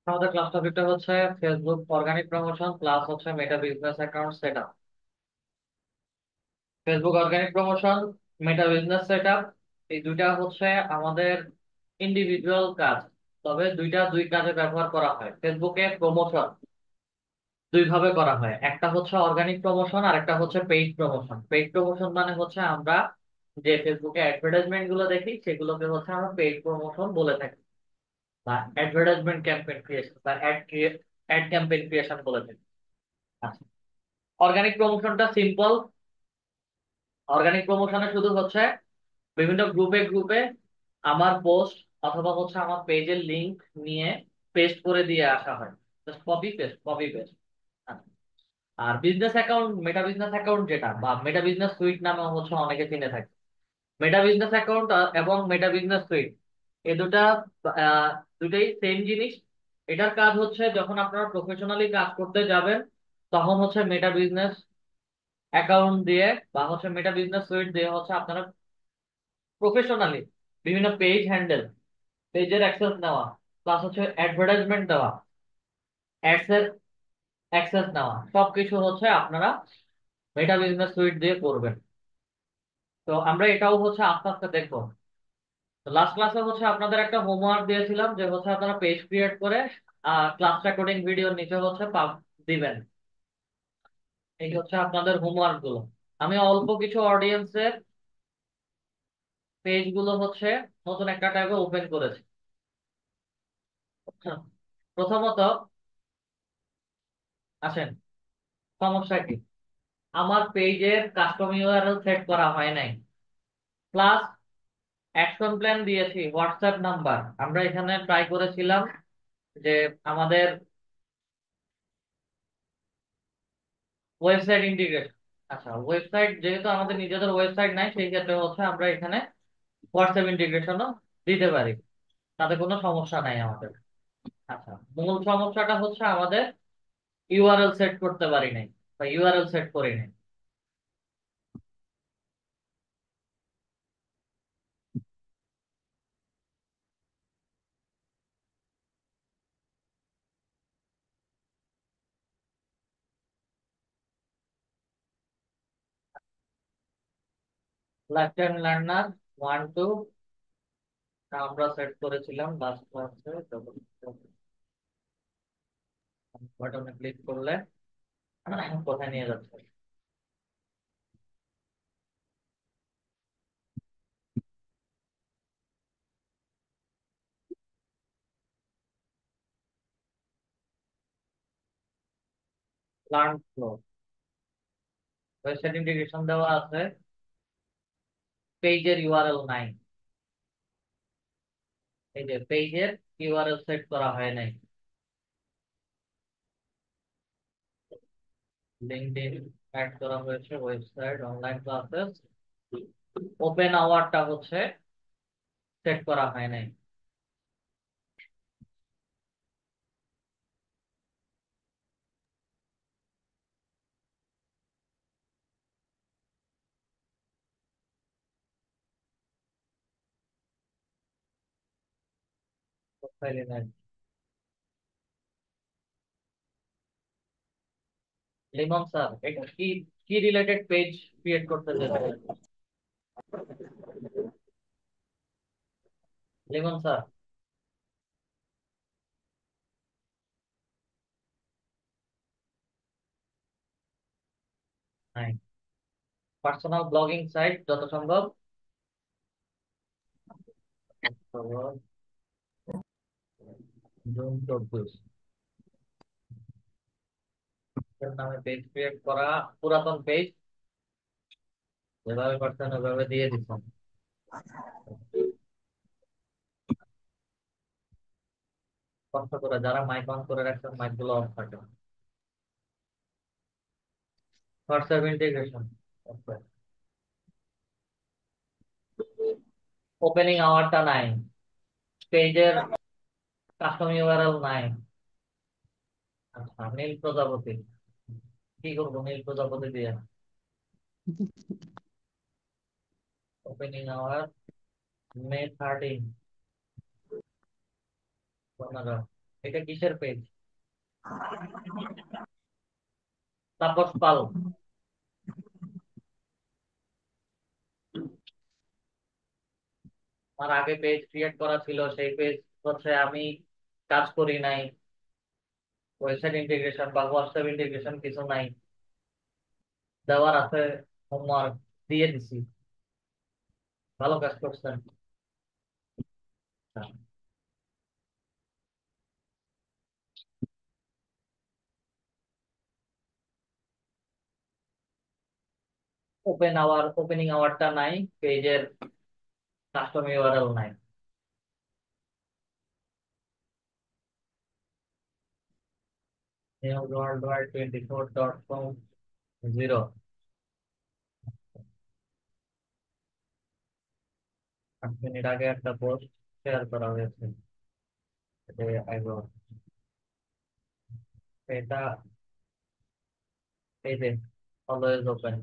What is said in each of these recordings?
আমাদের ক্লাস টপিকটা হচ্ছে ফেসবুক অর্গানিক প্রমোশন প্লাস হচ্ছে মেটা business account setup. Facebook organic promotion, মেটা বিজনেস সেটআপ, এই দুইটা হচ্ছে আমাদের ইন্ডিভিজুয়াল কাজ। তবে দুইটা দুই কাজে ব্যবহার করা হয়। ফেসবুকে প্রমোশন দুই ভাবে করা হয়, একটা হচ্ছে অর্গানিক প্রমোশন আর একটা হচ্ছে পেইড প্রমোশন। পেইড প্রমোশন মানে হচ্ছে আমরা যে ফেসবুকে অ্যাডভার্টাইজমেন্ট গুলো দেখি সেগুলোকে হচ্ছে আমরা পেইড প্রমোশন বলে থাকি, বা অ্যাডভার্টাইজমেন্ট ক্যাম্পেইন ক্রিয়েশন বা অ্যাড ক্যাম্পেইন ক্রিয়েশন বলে থাকি। আচ্ছা, অর্গানিক প্রমোশনটা সিম্পল। অর্গানিক প্রমোশনে শুধু হচ্ছে বিভিন্ন গ্রুপে গ্রুপে আমার পোস্ট অথবা হচ্ছে আমার পেজের লিংক নিয়ে পেস্ট করে দিয়ে আসা হয়। Just copy paste copy paste. আর business account, Meta business account যেটা বা মেটা বিজনেস সুইট নামে হচ্ছে অনেকে চিনে থাকে। মেটা বিজনেস অ্যাকাউন্ট এবং মেটা বিজনেস সুইট এ দুটা আহ, দুটাই সেম জিনিস। এটার কাজ হচ্ছে যখন আপনারা প্রফেশনালি কাজ করতে যাবেন তখন হচ্ছে মেটা বিজনেস অ্যাকাউন্ট দিয়ে বা হচ্ছে মেটা বিজনেস সুইট দিয়ে হচ্ছে আপনারা প্রফেশনালি বিভিন্ন পেজ হ্যান্ডেল, পেজের অ্যাক্সেস নেওয়া, প্লাস হচ্ছে অ্যাডভার্টাইজমেন্ট দেওয়া, অ্যাডস এর অ্যাক্সেস নেওয়া, সবকিছু হচ্ছে আপনারা মেটা বিজনেস সুইট দিয়ে করবেন। তো আমরা এটাও হচ্ছে আস্তে আস্তে দেখবো। তো লাস্ট ক্লাসে হচ্ছে আপনাদের একটা হোমওয়ার্ক দিয়েছিলাম যে হচ্ছে আপনারা পেজ ক্রিয়েট করে ক্লাস রেকর্ডিং ভিডিওর নিচে হচ্ছে দিবেন। এই হচ্ছে আপনাদের হোমওয়ার্ক গুলো। আমি অল্প কিছু অডিয়েন্সের পেজ গুলো হচ্ছে নতুন একটা ট্যাবে ওপেন করেছি। প্রথমত আসেন, সমস্যা কি? আমার পেজের কাস্টম ইউআরএল সেট করা হয় নাই, প্লাস অ্যাকশন প্ল্যান দিয়েছি হোয়াটসঅ্যাপ নাম্বার। আমরা এখানে ট্রাই করেছিলাম যে আমাদের ওয়েবসাইট ইন্টিগ্রেশন, আচ্ছা ওয়েবসাইট যেহেতু আমাদের নিজেদের ওয়েবসাইট নাই সেই ক্ষেত্রে হচ্ছে আমরা এখানে হোয়াটসঅ্যাপ ইন্টিগ্রেশনও দিতে পারি, তাতে কোনো সমস্যা নাই আমাদের। আচ্ছা, মূল সমস্যাটা হচ্ছে আমাদের ইউআরএল সেট করতে পারি নাই বা ইউআরএল সেট করি নাই। লেফট হ্যান্ড লার্নার 1 2 আমরা সেট করেছিলাম লাস্ট ক্লাসে। বাটনে ক্লিক করলে কোথায় নিয়ে যাচ্ছে? লার্ন ফ্লো, ওয়েবসাইট ইন্টিগ্রেশন দেওয়া আছে, পেজের ইউআরএল নাই। এই যে পেজের ইউআরএল সেট করা হয় নাই। লিঙ্কডইন অ্যাড করা হয়েছে, ওয়েবসাইট অনলাইন ক্লাসেস, ওপেন আওয়ারটা হচ্ছে সেট করা হয় নাই। প্রোফাইল ইমেজ, লিমন স্যার এটা কি কি রিলেটেড পেজ ক্রিয়েট করতে চাচ্ছেন? লিমন স্যার নাই। পার্সোনাল ব্লগিং সাইট যত সম্ভব জুন 24 এর নামে পেজ ক্রিয়েট করা, পুরাতন পেজ যেভাবে পারতেন ওইভাবে দিয়ে দিচ্ছেন। কষ্ট করে যারা মাইক অন করে রাখছেন মাইক গুলো অফ থাকে। হোয়াটসঅ্যাপ ইন্টিগ্রেশন, ওপেনিং আওয়ারটা নাই, পেজের কাস্টম ইউআরএল নাই। আচ্ছা, নীল প্রজাপতি, কি করবো নীল প্রজাপতি দিয়ে? Opening hour May 13, 15। এটা কিসের পেজ? তাপস পাল। আমার আগে পেজ ক্রিয়েট করা ছিল, সেই পেজ হচ্ছে আমি কাজ করি নাই। ওয়েবসাইট ইন্টিগ্রেশন বা হোয়াটসঅ্যাপ ইন্টিগ্রেশন কিছু নাই, দেওয়ার আছে, হোমওয়ার্ক দিয়ে দিছি। ভালো কাজ করছেন। ওপেনিং আওয়ারটা নাই, পেজের কাস্টম ইউআরএল নাই। newsworldwide24.com 0। 8 মিনিট আগে একটা পোস্ট শেয়ার করা হয়েছে। আইবো এটা, এই যে অলওয়েজ ওপেন।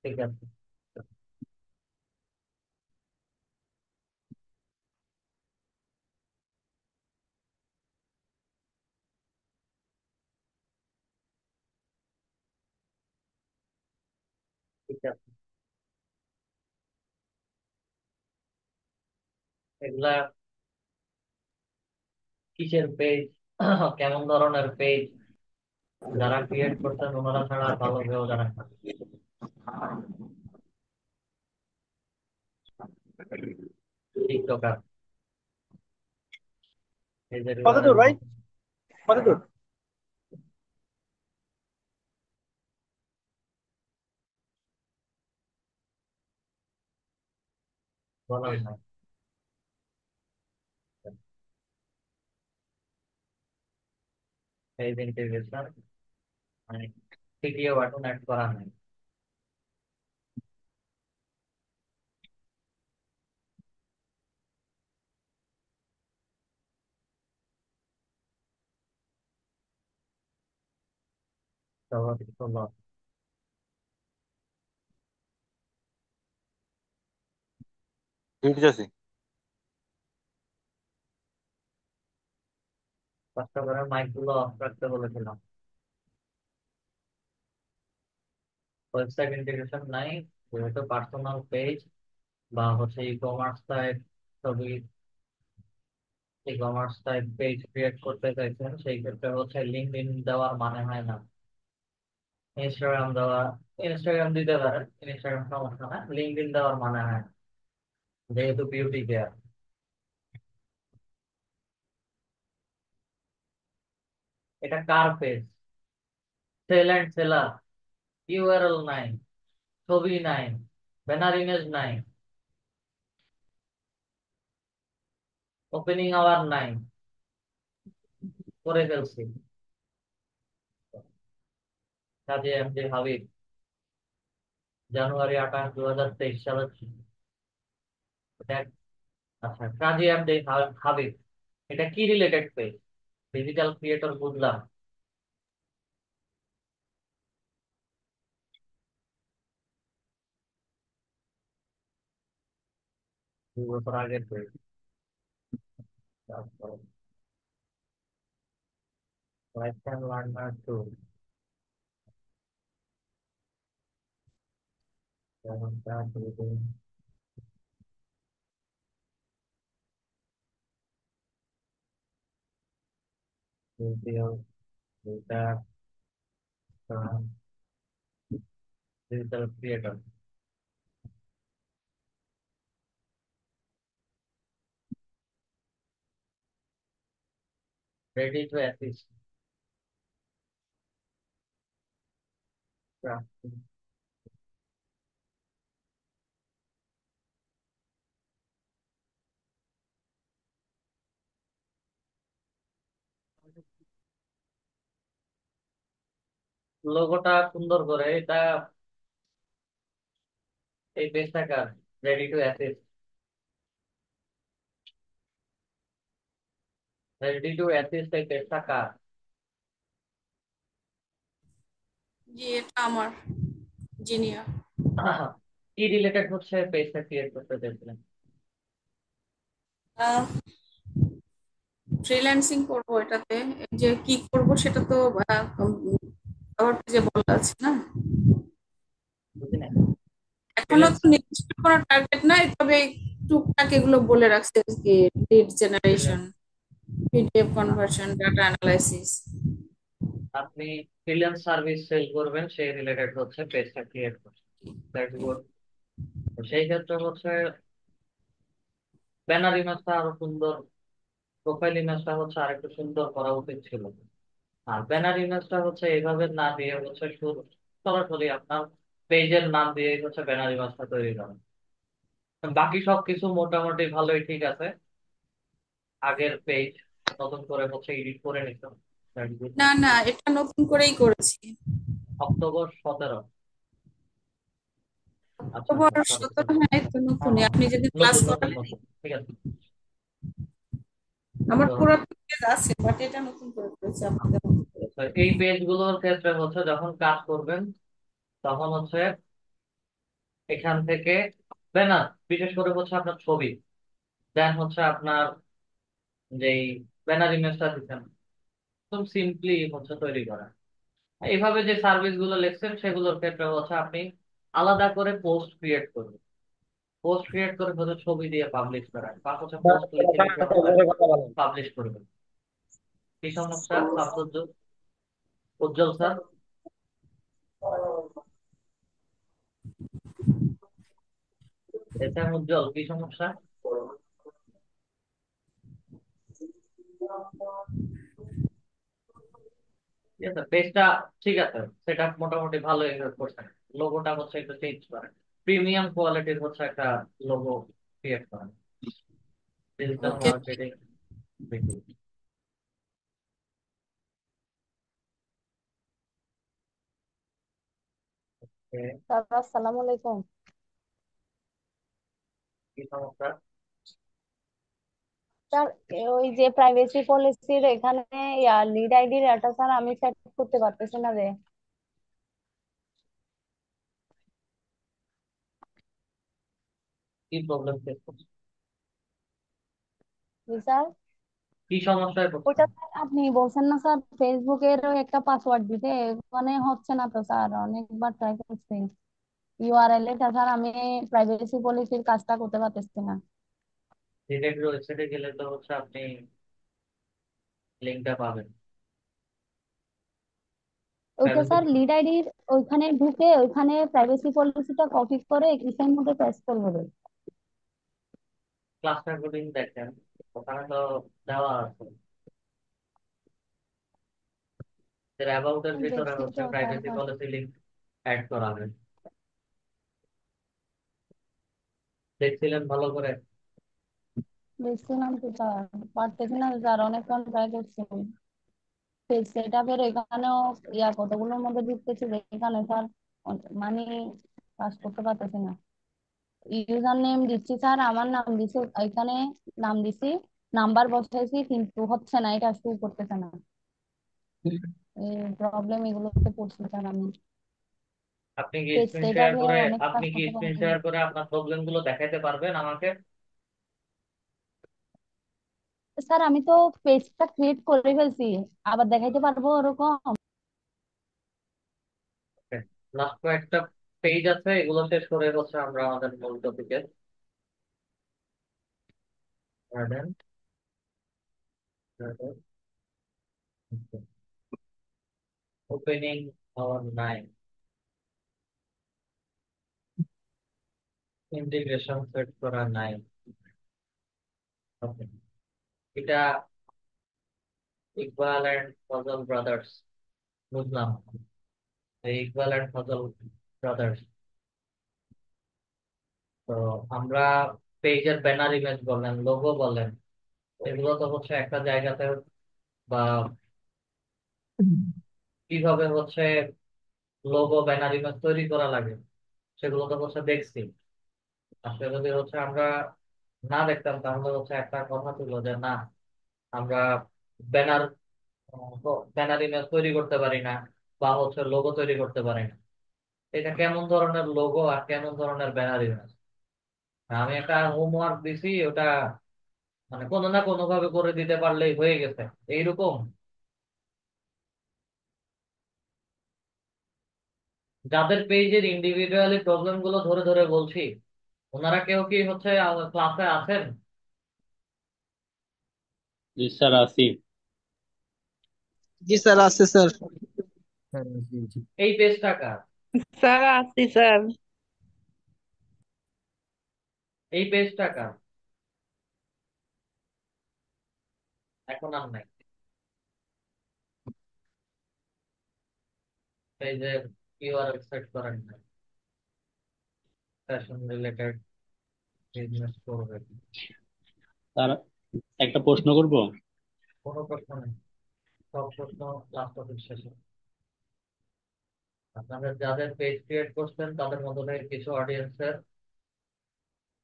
ঠিক আছে। ঠিক আছে, এগুলা কিসের পেজ, কেমন ধরনের পেজ, যারা ক্রিয়েট করছেন ওনারা ছাড়া আর ভালো কেউ জানেন না। টিকটকার, পেজের কত ইউআরএল দূর ভাই? কত দূর? বলেন না। পেজ ইন্টিগ্রেশন, মানে সিটিও বাটন অ্যাড করা নাই। তারপর হলো ডিউটি আছি। কষ্ট করে মাইক গুলো অফ রাখতে বলেছিলাম। ওয়েবসাইট ইন্টিগ্রেশন নাই, যেহেতু পার্সোনাল পেজ বা হচ্ছে ই কমার্স সাইট, ছবি e commerce site page create করতে চাইছেন, সেই ক্ষেত্রে হচ্ছে লিঙ্কডইন দেওয়ার মানে হয় না। ইনস্টাগ্রাম দেওয়া, ইনস্টাগ্রাম দিতে পারেন, ইনস্টাগ্রাম সমস্যা না, লিঙ্কডইন দেওয়ার মানে হয় না, যেহেতু বিউটি কেয়ার। এটা কার পেজ? সেল অ্যান্ড সেলার, ইউআরএল নাই, ছবি নাই, ব্যানার ইমেজ নাই, ওপেনিং আওয়ার নাই, করে ফেলছি। কাজী এমডি হাবিব, জানুয়ারি 28, 2023 সালে। এটা- আচ্ছা, কাজী এমডি হাবিব, এটা কি রিলেটেড পেজ? ডিজিটাল ক্রিয়েটর বুঝলাম। 2 বছর আগের পেজ। লাইফ টাইম লার্নার টু, যেমনটা দুদিন, digital digital creator, ready to assist. লোগোটা সুন্দর করে এটা, এই পেজটা কার? Ready to assist, ready to assist এই পেজটা কার? জি, এটা আমার জিনিয়া। কি রিলেটেড হচ্ছে পেজটা ক্রিয়েট করতে চাইছিলেন? ফ্রিল্যান্সিং করবো এটাতে। যে কি করব সেটা তো আবার যে বলা আছে না। বুঝি না। এখনো তো ফ্রিল্যান্সিং। নির্দিষ্ট কোনো টার্গেট নাই, তবে টুকটাক এগুলো বলে রাখছে যে lead generation, PDF conversion, data analysis. আপনি ফ্রিল্যান্স সার্ভিস সেল করবেন, সেই রিলেটেড হচ্ছে পেজটা ক্রিয়েট করছেন, দ্যাটস গুড। সেই ক্ষেত্রে হচ্ছে ব্যানার ইমেজটা আরো সুন্দর, প্রোফাইল ইমেজটা হচ্ছে আরেকটু সুন্দর করা উচিত ছিল। আর ব্যানার ইমেজটা হচ্ছে এইভাবে না দিয়ে হচ্ছে শুধু সরাসরি আপনার পেজের নাম দিয়ে হচ্ছে ব্যানার ইমেজটা তৈরি করা। বাকি সবকিছু মোটামুটি ভালোই ঠিক আছে। আগের পেজ নতুন করে হচ্ছে এডিট করে নিতাম। That's good. না না, এটা নতুন করেই করেছি। অক্টোবর 17। আচ্ছা অক্টোবর আচ্ছা, সরি 17, সরি। হ্যাঁ এই তো হ্যাঁ নতুনই, হ্যাঁ, আপনি যেদিন ক্লাস নতুন নতুন করালেন। নতুন, ঠিক আছে। আমার তো পুরাতন পেজ আছে, বাট এটা নতুন করে করেছি আপনাদের মতো করে। তো এই পেজগুলোর ক্ষেত্রে হচ্ছে যখন কাজ করবেন তখন হচ্ছে এখান থেকে ব্যানার, বিশেষ করে হচ্ছে আপনার ছবি, দেন হচ্ছে আপনার যেই ব্যানার ইমেজটা দিচ্ছেন একদম সিম্পলি হচ্ছে তৈরি করা। এইভাবে যে সার্ভিস গুলো লিখছেন সেগুলোর ক্ষেত্রে হচ্ছে আপনি আলাদা করে পোস্ট ক্রিয়েট করবেন। পোস্ট ক্রিয়েট করে হচ্ছে ছবি দিয়ে পাবলিশ করা, বা হচ্ছে পোস্ট লিখে লিখে হচ্ছে কথা বলেন। পাবলিশ করবেন। কি সমস্যা শামসুজ্জোল, উজ্জ্বল স্যার? এস এম উজ্জ্বল, কি সমস্যা? ঠিক আছে, পেজটা ঠিক আছে, সেটা মোটামুটি ভালো এডিট করছেন। লোগোটা হচ্ছে একটু চেঞ্জ করেন, প্রিমিয়াম কোয়ালিটির হচ্ছে একটা লোগো ক্রিয়েট করেন, digital okay. Marketing video. Sir আসসালামু আলাইকুম। কি সমস্যা? স্যার ওই যে প্রাইভেসি পলিসির এখানে লিড আইডির এটা স্যার আমি সেট করতে পারতেছি না রে। কি প্রবলেম ফেস করছে? জি স্যার। কি সমস্যায় ওইটা পড়ছেন? স্যার আপনি বলছেন না স্যার ফেসবুকের একটা পাসওয়ার্ড দিতে, মানে হচ্ছে না তো স্যার, অনেকবার ট্রাই করছি। ইউআরএল এটা স্যার আমি প্রাইভেসি পলিসির কাজটা করতে পারতেছি না। ডিরেক্ট ওয়েবসাইটে গেলে তো হচ্ছে আপনি লিঙ্কটা পাবেন। ওইটা প্রাইভেসি স্যার লিড আইডির ওইখানে ঢুকে ওইখানে প্রাইভেসি পলিসিটা কপি করে কিসের মধ্যে পেস্ট করবো? ক্লাস্টার কোডিং দেখেন, ওখানে তো দেওয়া আছে যে অ্যাবাউট এর ভিতরে দেখছি হচ্ছে তো privacy sir, policy link add করা হবে। দেখছিলেন ভালো করে? দেখছিলাম তো স্যার, পারতেছি না স্যার, অনেকক্ষণ ট্রাই করছি। সেট আপের এখানেও কতগুলোর মধ্যে ঢুকতেছি এখানে স্যার, মানে কাজ করতে পারতেছি না। ইউজার নেম দিচ্ছি স্যার, আমার নাম দিচ্ছি এখানে, নাম দিচ্ছি, নাম্বার বসাইছি, কিন্তু হচ্ছে না, এটা শুরু করতেছে না। এই প্রবলেম এগুলোতে পড়ছি স্যার আমি। আপনি কি স্ক্রিন সেট শেয়ার আপে করে, অনেক আপনি কাজ কি করতে স্ক্রিন পারতেছি না। শেয়ার করে আপনার প্রবলেম গুলো দেখাইতে পারবেন আমাকে? স্যার আমি তো পেজটা ক্রিয়েট করে ফেলছি, আবার দেখাইতে পারবো ওরকম? লাস্ট কয়েকটা পেজ আছে, এগুলো শেষ করে হচ্ছে আমরা আমাদের মূল টপিকে। Opening hour nine, integration set করা নাই। ওকে, এটা ইকবাল এন্ড ফজল ব্রাদার্স, বুঝলাম। এই ইকবাল এন্ড ফজল ব্রাদার্স, তো আমরা পেজের ব্যানার ইমেজ বলেন, লোগো বলেন, এগুলো তো হচ্ছে একটা জায়গাতে বা কিভাবে হচ্ছে লোগো ব্যানার ইমেজ তৈরি করা লাগে সেগুলো তো হচ্ছে দেখছি। আসলে যদি হচ্ছে আমরা না দেখতাম তাহলে হচ্ছে একটা কথা ছিল যে না, আমরা ব্যানার ব্যানার ইমেজ তৈরি করতে পারি না, বা হচ্ছে লোগো তৈরি করতে পারি না। এটা কেমন ধরনের লোগো আর কেমন ধরনের ব্যানার ইমেজ? আমি একটা হোমওয়ার্ক দিছি, ওটা মানে কোনো না কোনো ভাবে করে দিতে পারলেই হয়ে গেছে এইরকম। যাদের পেজের ইন্ডিভিজুয়ালি প্রবলেম গুলো ধরে ধরে বলছি, ওনারা কেউ কি হচ্ছে ক্লাসে আছেন? জি স্যার, আছি। জি স্যার, আছে স্যার। এই পেজটা কার? স্যার আছি স্যার। এই পেজটা কার? এখন আর নাই পেজের ইউআরএল সেট করেন নাই, ফ্যাশন রিলেটেড বিজনেস করবেন। স্যার, একটা প্রশ্ন করব। কোনো প্রশ্ন নেই, সব প্রশ্ন লাস্ট টপিক শেষে। আপনাদের যাদের পেজ ক্রিয়েট করছেন তাদের মধ্যে থেকে কিছু অডিয়েন্সের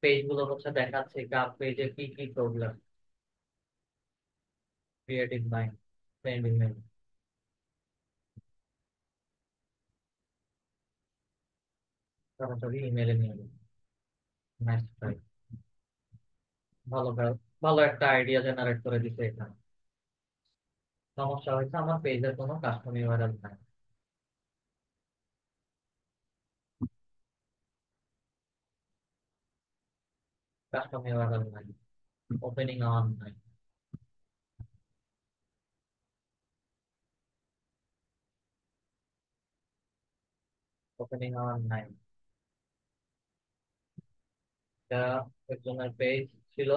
পেজ গুলো হচ্ছে দেখাচ্ছে কার পেজে কি কি problem. Creative mind, trending mind, সরাসরি ইমেলে নিয়ে যাবে। Nice try. ভালো ভালো একটা আইডিয়া জেনারেট করে দিতে এখানে। সমস্যা হয়েছে আমার পেজের কোনো কাস্টমার ইউআরএল নাই, কাস্টমার ইউআরএল নাই, ওপেনিং অন নাই, ওপেনিং অন নাই। এটা একজনের পেজ ছিল,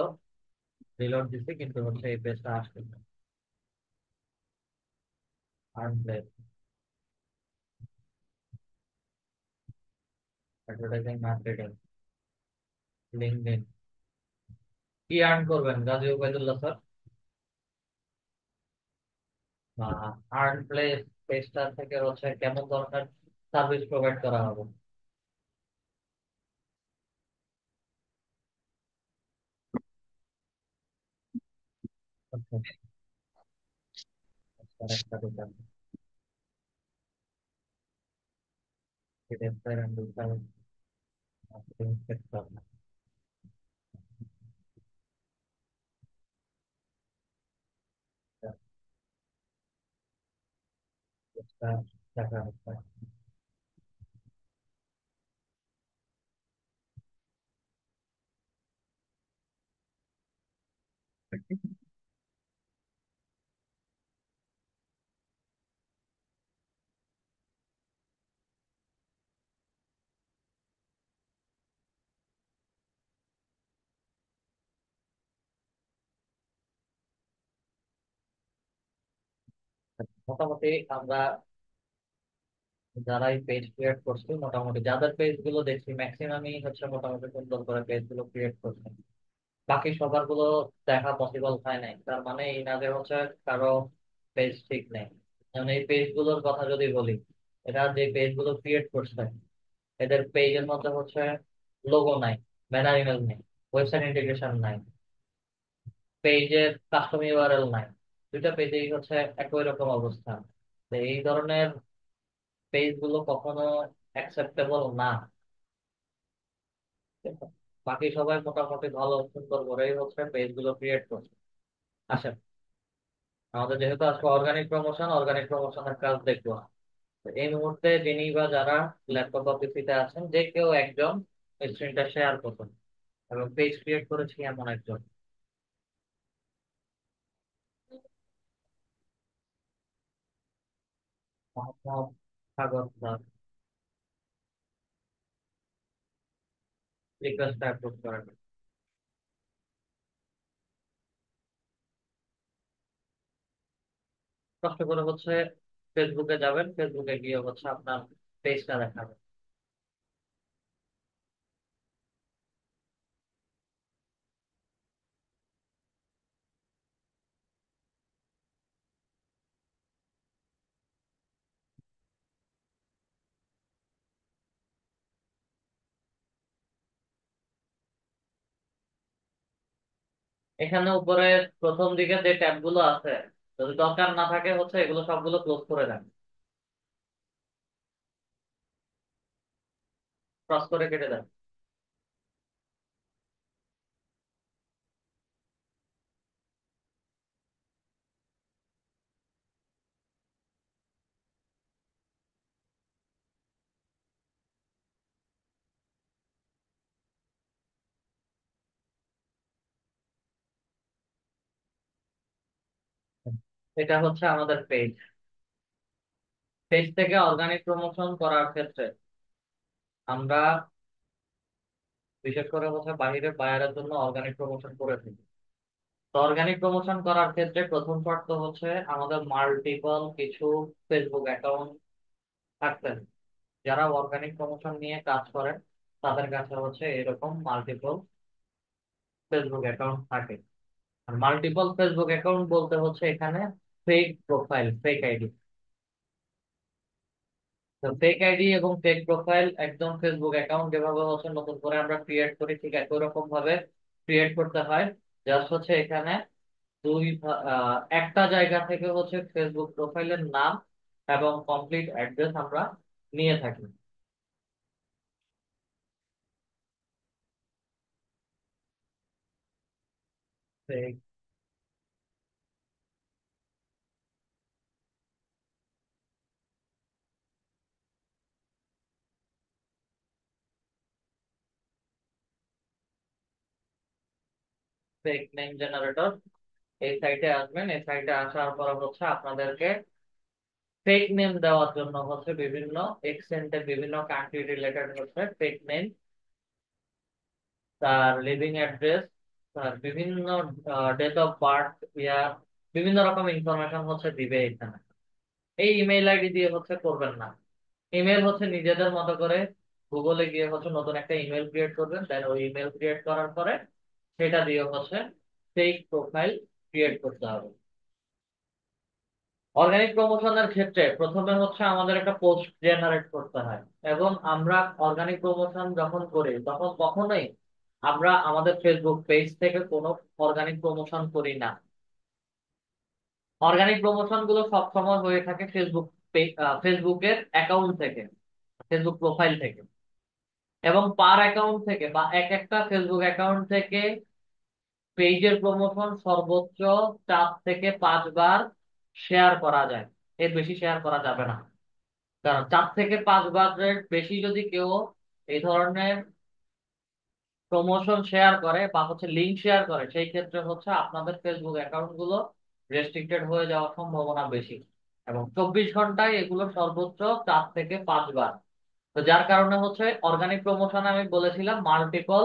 রিলোড দিছে কিন্তু হচ্ছে এই পেজটা আসছে না। Earn place, advertising, marketing, LinkedIn. কি আর্ন করবেন Gazi Obaidullah sir? Earn place পেজটা থেকে হচ্ছে কেমন ধরনের সার্ভিস প্রোভাইড করা হবে? আচ্ছা, স্যার একটা দোকান, রেফার এন্ড রিফার, মার্কেটিং সেক্টর, দেখা হচ্ছে। মোটামুটি আমরা যারাই পেজ ক্রিয়েট করছি, মোটামুটি যাদের পেজ গুলো দেখছি ম্যাক্সিমামই হচ্ছে মোটামুটি সুন্দর করে পেজ গুলো ক্রিয়েট করছে। বাকি সবার গুলো দেখা পসিবল হয় নাই, তার মানে এই না যে হচ্ছে কারো পেজ ঠিক নেই। যেমন এই পেজ গুলোর কথা যদি বলি, এরা যে পেজ গুলো ক্রিয়েট করছে এদের পেজের মধ্যে হচ্ছে লোগো নাই, ব্যানার ইমেজ নেই, ওয়েবসাইট ইন্টিগ্রেশন নাই, পেজের কাস্টম ইউআরএল নাই। দুইটা পেজেই হচ্ছে একই রকম অবস্থা। তো এই ধরনের পেজ গুলো কখনো অ্যাকসেপ্টেবল না। বাকি সবাই মোটামুটি ভালো সুন্দর করেই হচ্ছে পেজ গুলো ক্রিয়েট করছে। আসেন, আমাদের যেহেতু আজকে অর্গানিক প্রমোশনের কাজ দেখবো। তো এই মুহূর্তে যিনি বা যারা ল্যাপটপ বা পিসিতে আছেন, যে কেউ একজন স্ক্রিনটা শেয়ার করুন এবং পেজ ক্রিয়েট করেছি এমন একজন। মোহাম্মদ সাগর স্যার, রিকোয়েস্ট অ্যাপ্রুভ করেন। কষ্ট করে হচ্ছে ফেসবুকে যাবেন, ফেসবুকে গিয়ে হচ্ছে আপনার পেজটা দেখাবেন। এখানে উপরে প্রথম দিকে যে ট্যাব গুলো আছে, যদি দরকার না থাকে হচ্ছে এগুলো সবগুলো ক্লোজ করে দেন, ক্রস করে কেটে দেন। এটা হচ্ছে আমাদের পেজ। পেজ থেকে অর্গানিক প্রমোশন করার ক্ষেত্রে আমরা বিশেষ করে হচ্ছে বাইরের বায়ারের জন্য অর্গানিক প্রমোশন করে থাকি। তো অর্গানিক প্রমোশন করার ক্ষেত্রে প্রথম শর্ত হচ্ছে আমাদের মাল্টিপল কিছু ফেসবুক অ্যাকাউন্ট থাকতে হবে। যারা অর্গানিক প্রমোশন নিয়ে কাজ করেন তাদের কাছে হচ্ছে এরকম মাল্টিপল ফেসবুক অ্যাকাউন্ট থাকে। আর মাল্টিপল ফেসবুক অ্যাকাউন্ট বলতে হচ্ছে এখানে ফেক প্রোফাইল, ফেক আইডি। তো ফেক আইডি এবং ফেক প্রোফাইল একদম ফেসবুক অ্যাকাউন্ট যেভাবে হচ্ছে নতুন করে আমরা ক্রিয়েট করি ঠিক একই রকম ভাবে ক্রিয়েট করতে হয়। জাস্ট হচ্ছে এখানে একটা জায়গা থেকে হচ্ছে ফেসবুক প্রোফাইলের নাম এবং কমপ্লিট অ্যাড্রেস আমরা নিয়ে থাকি। ফেক নেম জেনারেটর, এই সাইটে আসবেন। এই সাইটে আসার পর হচ্ছে আপনাদেরকে ফেক নেম দেওয়ার জন্য হচ্ছে বিভিন্ন এক্সেন্টের বিভিন্ন কান্ট্রি রিলেটেড হচ্ছে ফেক নেম, তার লিভিং অ্যাড্রেস, তার বিভিন্ন ডেট অফ বার্থ, ইয়ার, বিভিন্ন রকম ইনফরমেশন হচ্ছে দিবে এখানে। এই ইমেইল আইডি দিয়ে হচ্ছে করবেন না। ইমেল হচ্ছে নিজেদের মতো করে গুগলে গিয়ে হচ্ছে নতুন একটা ইমেল ক্রিয়েট করবেন, দেন ওই ইমেল ক্রিয়েট করার পরে সেটা দিয়ে হচ্ছে ফেক প্রোফাইল ক্রিয়েট করতে হবে। অর্গানিক প্রমোশনের ক্ষেত্রে প্রথমে হচ্ছে আমাদের একটা পোস্ট জেনারেট করতে হয়। এবং আমরা অর্গানিক প্রমোশন যখন করি তখন কখনোই আমরা আমাদের ফেসবুক পেজ থেকে কোনো অর্গানিক প্রমোশন করি না। অর্গানিক প্রমোশন গুলো সবসময় হয়ে থাকে ফেসবুকের অ্যাকাউন্ট থেকে, ফেসবুক প্রোফাইল থেকে। এবং পার অ্যাকাউন্ট থেকে বা এক একটা ফেসবুক অ্যাকাউন্ট থেকে পেজের প্রমোশন সর্বোচ্চ 4 থেকে 5 বার শেয়ার করা যায়। এর বেশি শেয়ার করা যাবে না। কারণ 4 থেকে 5 বারের বেশি যদি কেউ এই ধরনের প্রমোশন শেয়ার করে বা হচ্ছে লিঙ্ক শেয়ার করে সেই ক্ষেত্রে হচ্ছে আপনাদের ফেসবুক অ্যাকাউন্ট গুলো রেস্ট্রিক্টেড হয়ে যাওয়ার সম্ভাবনা বেশি। এবং 24 ঘন্টায় এগুলো সর্বোচ্চ 4 থেকে 5 বার। তো যার কারণে হচ্ছে অর্গানিক প্রমোশন আমি বলেছিলাম মাল্টিপল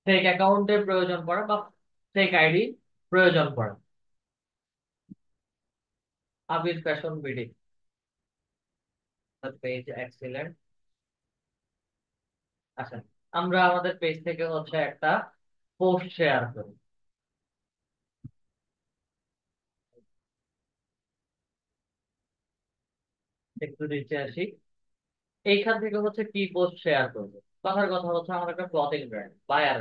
ফেক অ্যাকাউন্টের প্রয়োজন পড়ে বা ফেক আইডি প্রয়োজন পড়ে। আবির ফ্যাশন বিডি পেজ এক্সিলেন্ট। আচ্ছা, আমরা আমাদের পেজ থেকে হচ্ছে একটা পোস্ট শেয়ার করি। একটু নিচে আসি। এইখান থেকে হচ্ছে কি পোস্ট শেয়ার করবো। কথার কথা হচ্ছে আমার একটা ক্লথিং ব্র্যান্ড বায়ার,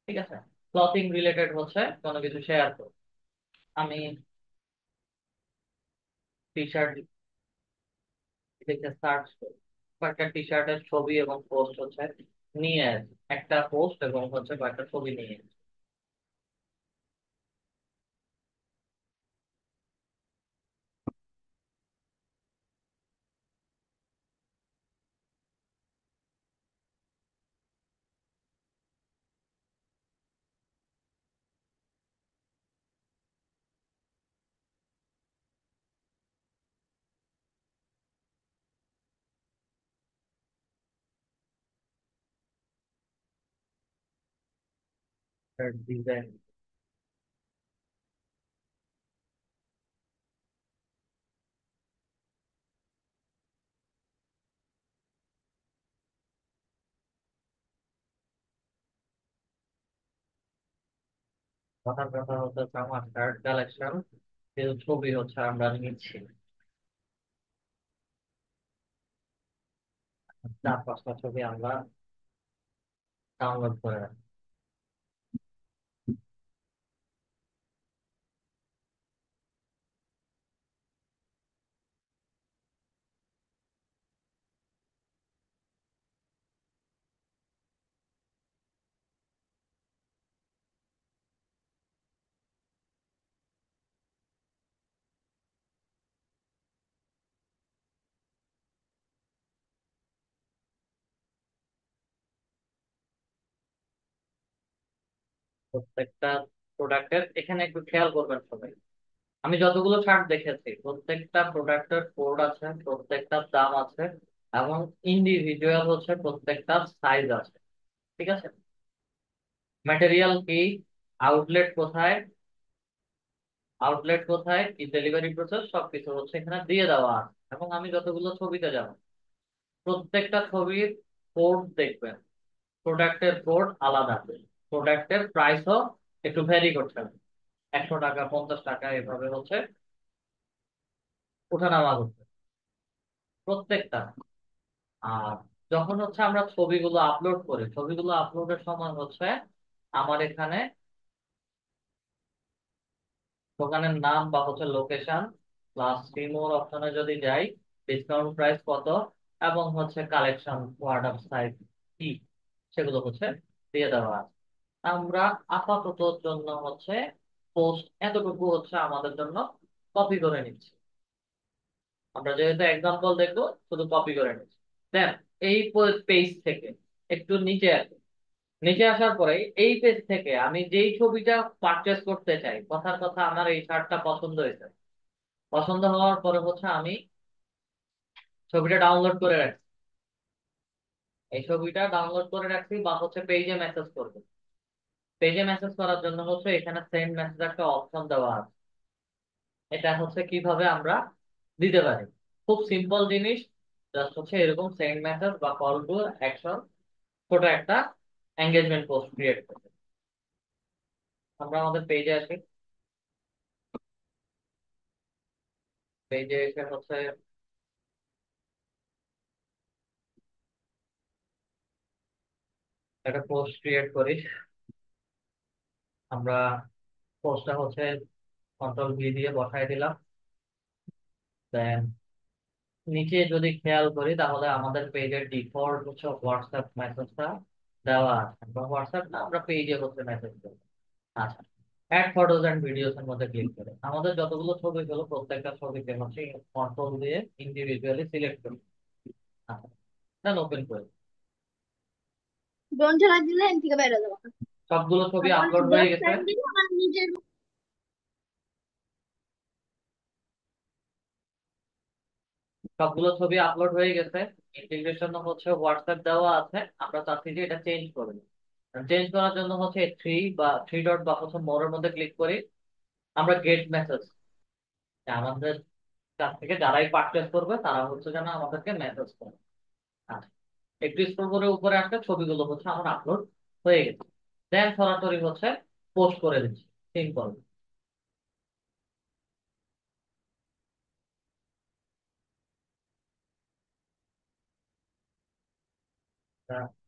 ঠিক আছে, ক্লথিং রিলেটেড হচ্ছে কোনো কিছু শেয়ার করবো। আমি টি শার্ট লিখে সার্চ করি, কয়েকটা টি শার্টের ছবি এবং পোস্ট হচ্ছে নিয়ে আসি, একটা পোস্ট এবং হচ্ছে কয়েকটা ছবি নিয়ে আসি। ডিজাইন, কথার কথা হচ্ছে আমার শার্ট কালেকশন, ছবি হচ্ছে আমরা নিচ্ছি 4-5টা ছবি আমরা ডাউনলোড করে রাখি। প্রত্যেকটা প্রোডাক্টের এখানে একটু খেয়াল করবেন সবাই, আমি যতগুলো শার্ট দেখেছি প্রত্যেকটা প্রোডাক্টের কোড আছে, প্রত্যেকটার দাম আছে, এবং ইন্ডিভিজুয়াল হচ্ছে প্রত্যেকটা সাইজ আছে। ঠিক আছে, ম্যাটেরিয়াল কি, আউটলেট কোথায়, আউটলেট কোথায়, কি ডেলিভারি প্রসেস, সবকিছু হচ্ছে এখানে দিয়ে দেওয়া আছে। এবং আমি যতগুলো ছবিতে যাব, প্রত্যেকটা ছবির কোড দেখবেন, প্রোডাক্টের কোড আলাদা, প্রোডাক্টের প্রাইসও একটু ভ্যারি করছে, 100 টাকা 50 টাকা এভাবে হচ্ছে ওঠানামা করছে প্রত্যেকটা। আর যখন হচ্ছে আমরা ছবিগুলো আপলোড করি, ছবিগুলো আপলোডের সময় হচ্ছে আমার এখানে দোকানের নাম বা হচ্ছে লোকেশন প্লাস রিমুভ অপশনে যদি যাই, ডিসকাউন্ট প্রাইস কত এবং হচ্ছে কালেকশন অর্ডার সাইজ কি, সেগুলো হচ্ছে দিয়ে দেওয়া আছে। আমরা আপাতত জন্য হচ্ছে পোস্ট এতটুকু হচ্ছে আমাদের জন্য কপি করে নিচ্ছি। আমরা যেহেতু এক্সাম্পল দেখবো, শুধু কপি করে নিচ্ছি। দেন এই পেজ থেকে একটু নিচে আসি, নিচে আসার পরে এই পেজ থেকে আমি যেই ছবিটা পারচেস করতে চাই, কথার কথা আমার এই শার্টটা পছন্দ হয়েছে, পছন্দ হওয়ার পরে হচ্ছে আমি ছবিটা ডাউনলোড করে রাখছি, এই ছবিটা ডাউনলোড করে রাখছি বা হচ্ছে পেজে মেসেজ করবো। পেজে মেসেজ করার জন্য হচ্ছে এখানে সেন্ড মেসেজ একটা অপশন দেওয়া আছে। এটা হচ্ছে কিভাবে আমরা দিতে পারি, খুব সিম্পল জিনিস, জাস্ট হচ্ছে এরকম সেন্ড মেসেজ বা কল টু অ্যাকশন, ছোট একটা এঙ্গেজমেন্ট পোস্ট ক্রিয়েট করতে। আমরা আমাদের পেজে আসি, পেজে এসে হচ্ছে একটা পোস্ট ক্রিয়েট করি। আমরা পোস্টটা হচ্ছে কন্ট্রোল V দিয়ে বসাই দিলাম। দেন নিচে যদি খেয়াল করি তাহলে আমাদের পেজের ডিফল্ট হচ্ছে হোয়াটসঅ্যাপ মেসেজটা দেওয়া আছে, বা হোয়াটসঅ্যাপ না, আমরা পেজে হচ্ছে মেসেজ করি। আচ্ছা, অ্যাড ফটোজ এন্ড ভিডিওস এর মধ্যে ক্লিক করে আমাদের যতগুলো ছবি ছিল প্রত্যেকটা ছবিকে হচ্ছে কন্ট্রোল দিয়ে ইন্ডিভিজুয়ালি সিলেক্ট করি। আচ্ছা, দেন ওপেন করি। ডোন ঠেলা দিলে এখান থেকে বেরো যাবো। সবগুলো ছবি তারপর আপলোড হয়ে ব্যাক গেছে, সাইড দিলে আমার নিজের সবগুলো ছবি আপলোড হয়ে গেছে। ইন্টিগ্রেশন হচ্ছে হোয়াটসঅ্যাপ দেওয়া আছে, আমরা চাচ্ছি যে এটা চেঞ্জ করব। চেঞ্জ করার জন্য হচ্ছে থ্রি ডট বা হচ্ছে মোরের মধ্যে ক্লিক করি। আমরা গেট মেসেজ, আমাদের কাছ থেকে যারাই পারচেস করবে তারা হচ্ছে যেন আমাদেরকে মেসেজ করে। আচ্ছা, একটু স্ক্রল করে উপরে আসলে ছবিগুলো হচ্ছে আমার আপলোড হয়ে গেছে। দেন সরাসরি হচ্ছে পোস্ট করে দিচ্ছি, সিম্পল।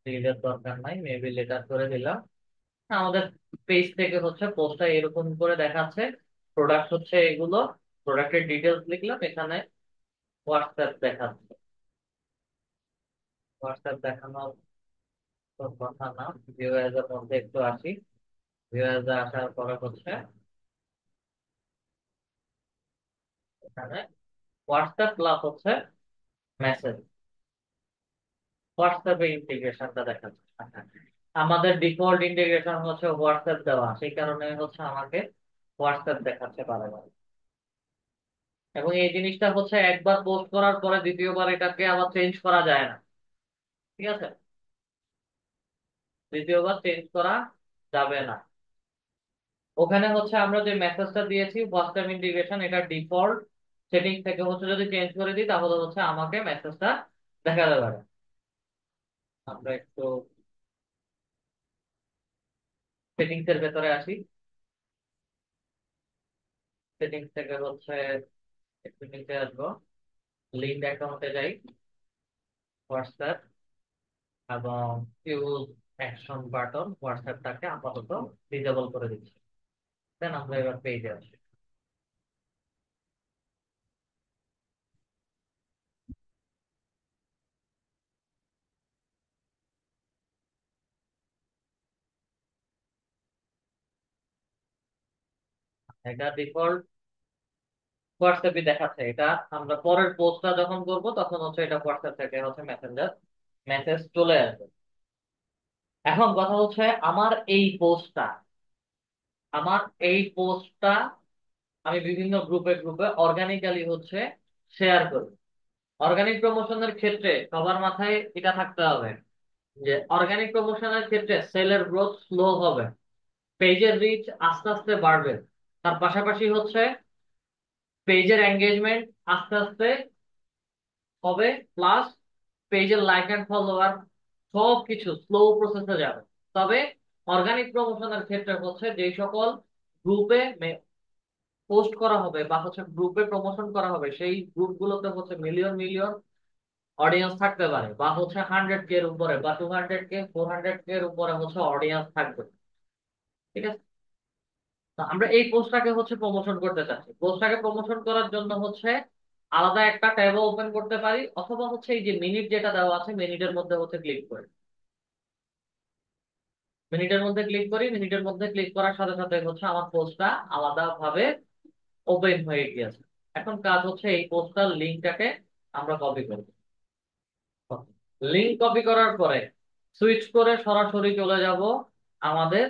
রিডের দরকার নাই, মেবি লেটার করে দিলাম। আমাদের পেজ থেকে হচ্ছে পোস্টটা এরকম করে দেখাচ্ছে, প্রোডাক্ট হচ্ছে এগুলো, প্রোডাক্টের ডিটেলস লিখলাম এখানে, হোয়াটসঅ্যাপ দেখাচ্ছে। হোয়াটসঅ্যাপ দেখানোর তো কথা না, ভিউয়ার্স এর মধ্যে একটু আসি। ভিউয়ার্স আসার পরে হচ্ছে এখানে হোয়াটসঅ্যাপ প্লাস হচ্ছে মেসেজ, হোয়াটসঅ্যাপে ইন্টিগ্রেশনটা দেখাচ্ছে। আচ্ছা, আমাদের ডিফল্ট ইন্টিগ্রেশন হচ্ছে হোয়াটসঅ্যাপ দেওয়া, সেই কারণে হচ্ছে আমাকে হোয়াটসঅ্যাপ দেখাচ্ছে বারবার। এবং এই জিনিসটা হচ্ছে একবার পোস্ট করার পরে দ্বিতীয়বার এটাকে আবার চেঞ্জ করা যায় না। ঠিক আছে, দ্বিতীয়বার চেঞ্জ করা যাবে না। ওখানে হচ্ছে আমরা যে মেসেজটা দিয়েছি হোয়াটসঅ্যাপ ইন্টিগ্রেশন, এটা ডিফল্ট সেটিং থেকে হচ্ছে যদি চেঞ্জ করে দিই তাহলে হচ্ছে আমাকে মেসেজটা দেখাতে পারে। আমরা একটু সেটিংস এর ভেতরে আসি, সেটিংস থেকে হচ্ছে একটু নিচে আসবো, লিঙ্ক অ্যাকাউন্টে যাই, হোয়াটসঅ্যাপ এবং ইউজ অ্যাকশন বাটন, হোয়াটসঅ্যাপটাকে আপাতত ডিসেবল করে দিচ্ছি। দেন আমরা এবার পেজে আসি। এটা ডিফল্ট হোয়াটসঅ্যাপই দেখাচ্ছে, এটা আমরা পরের পোস্টটা যখন করব তখন হচ্ছে এটা হোয়াটসঅ্যাপ থেকে হচ্ছে মেসেজ চলে আসবে। এখন কথা হচ্ছে আমার এই পোস্টটা আমি বিভিন্ন গ্রুপে গ্রুপে অর্গানিক্যালি হচ্ছে শেয়ার করি। অর্গানিক প্রমোশনের ক্ষেত্রে সবার মাথায় এটা থাকতে হবে যে অর্গানিক প্রমোশনের ক্ষেত্রে সেলের গ্রোথ স্লো হবে, পেজের রিচ আস্তে আস্তে বাড়বে, তার পাশাপাশি হচ্ছে পেজের এঙ্গেজমেন্ট আস্তে আস্তে হবে, প্লাস পেজের লাইক এন্ড ফলোয়ার সব কিছু স্লো প্রসেসে যাবে। তবে অর্গানিক প্রমোশনের ক্ষেত্রে হচ্ছে যে সকল গ্রুপে পোস্ট করা হবে বা হচ্ছে গ্রুপে প্রমোশন করা হবে সেই গ্রুপগুলোতে হচ্ছে মিলিয়ন মিলিয়ন অডিয়েন্স থাকতে পারে, বা হচ্ছে 100K এর উপরে বা 200K 400K এর উপরে হচ্ছে অডিয়েন্স থাকবে। ঠিক আছে, তো আমরা এই পোস্টটাকে হচ্ছে প্রমোশন করতে চাচ্ছি। পোস্টটাকে প্রমোশন করার জন্য হচ্ছে আলাদা একটা ট্যাব ওপেন করতে পারি, অথবা হচ্ছে এই যে মিনিট যেটা দেওয়া আছে মিনিটের মধ্যে হচ্ছে ক্লিক করি। মিনিটের মধ্যে ক্লিক করার সাথে সাথে হচ্ছে আমার পোস্টটা আলাদা ভাবে ওপেন হয়ে গিয়েছে। এখন কাজ হচ্ছে এই পোস্টার লিঙ্কটাকে আমরা কপি করব। লিঙ্ক কপি করার পরে সুইচ করে সরাসরি চলে যাব আমাদের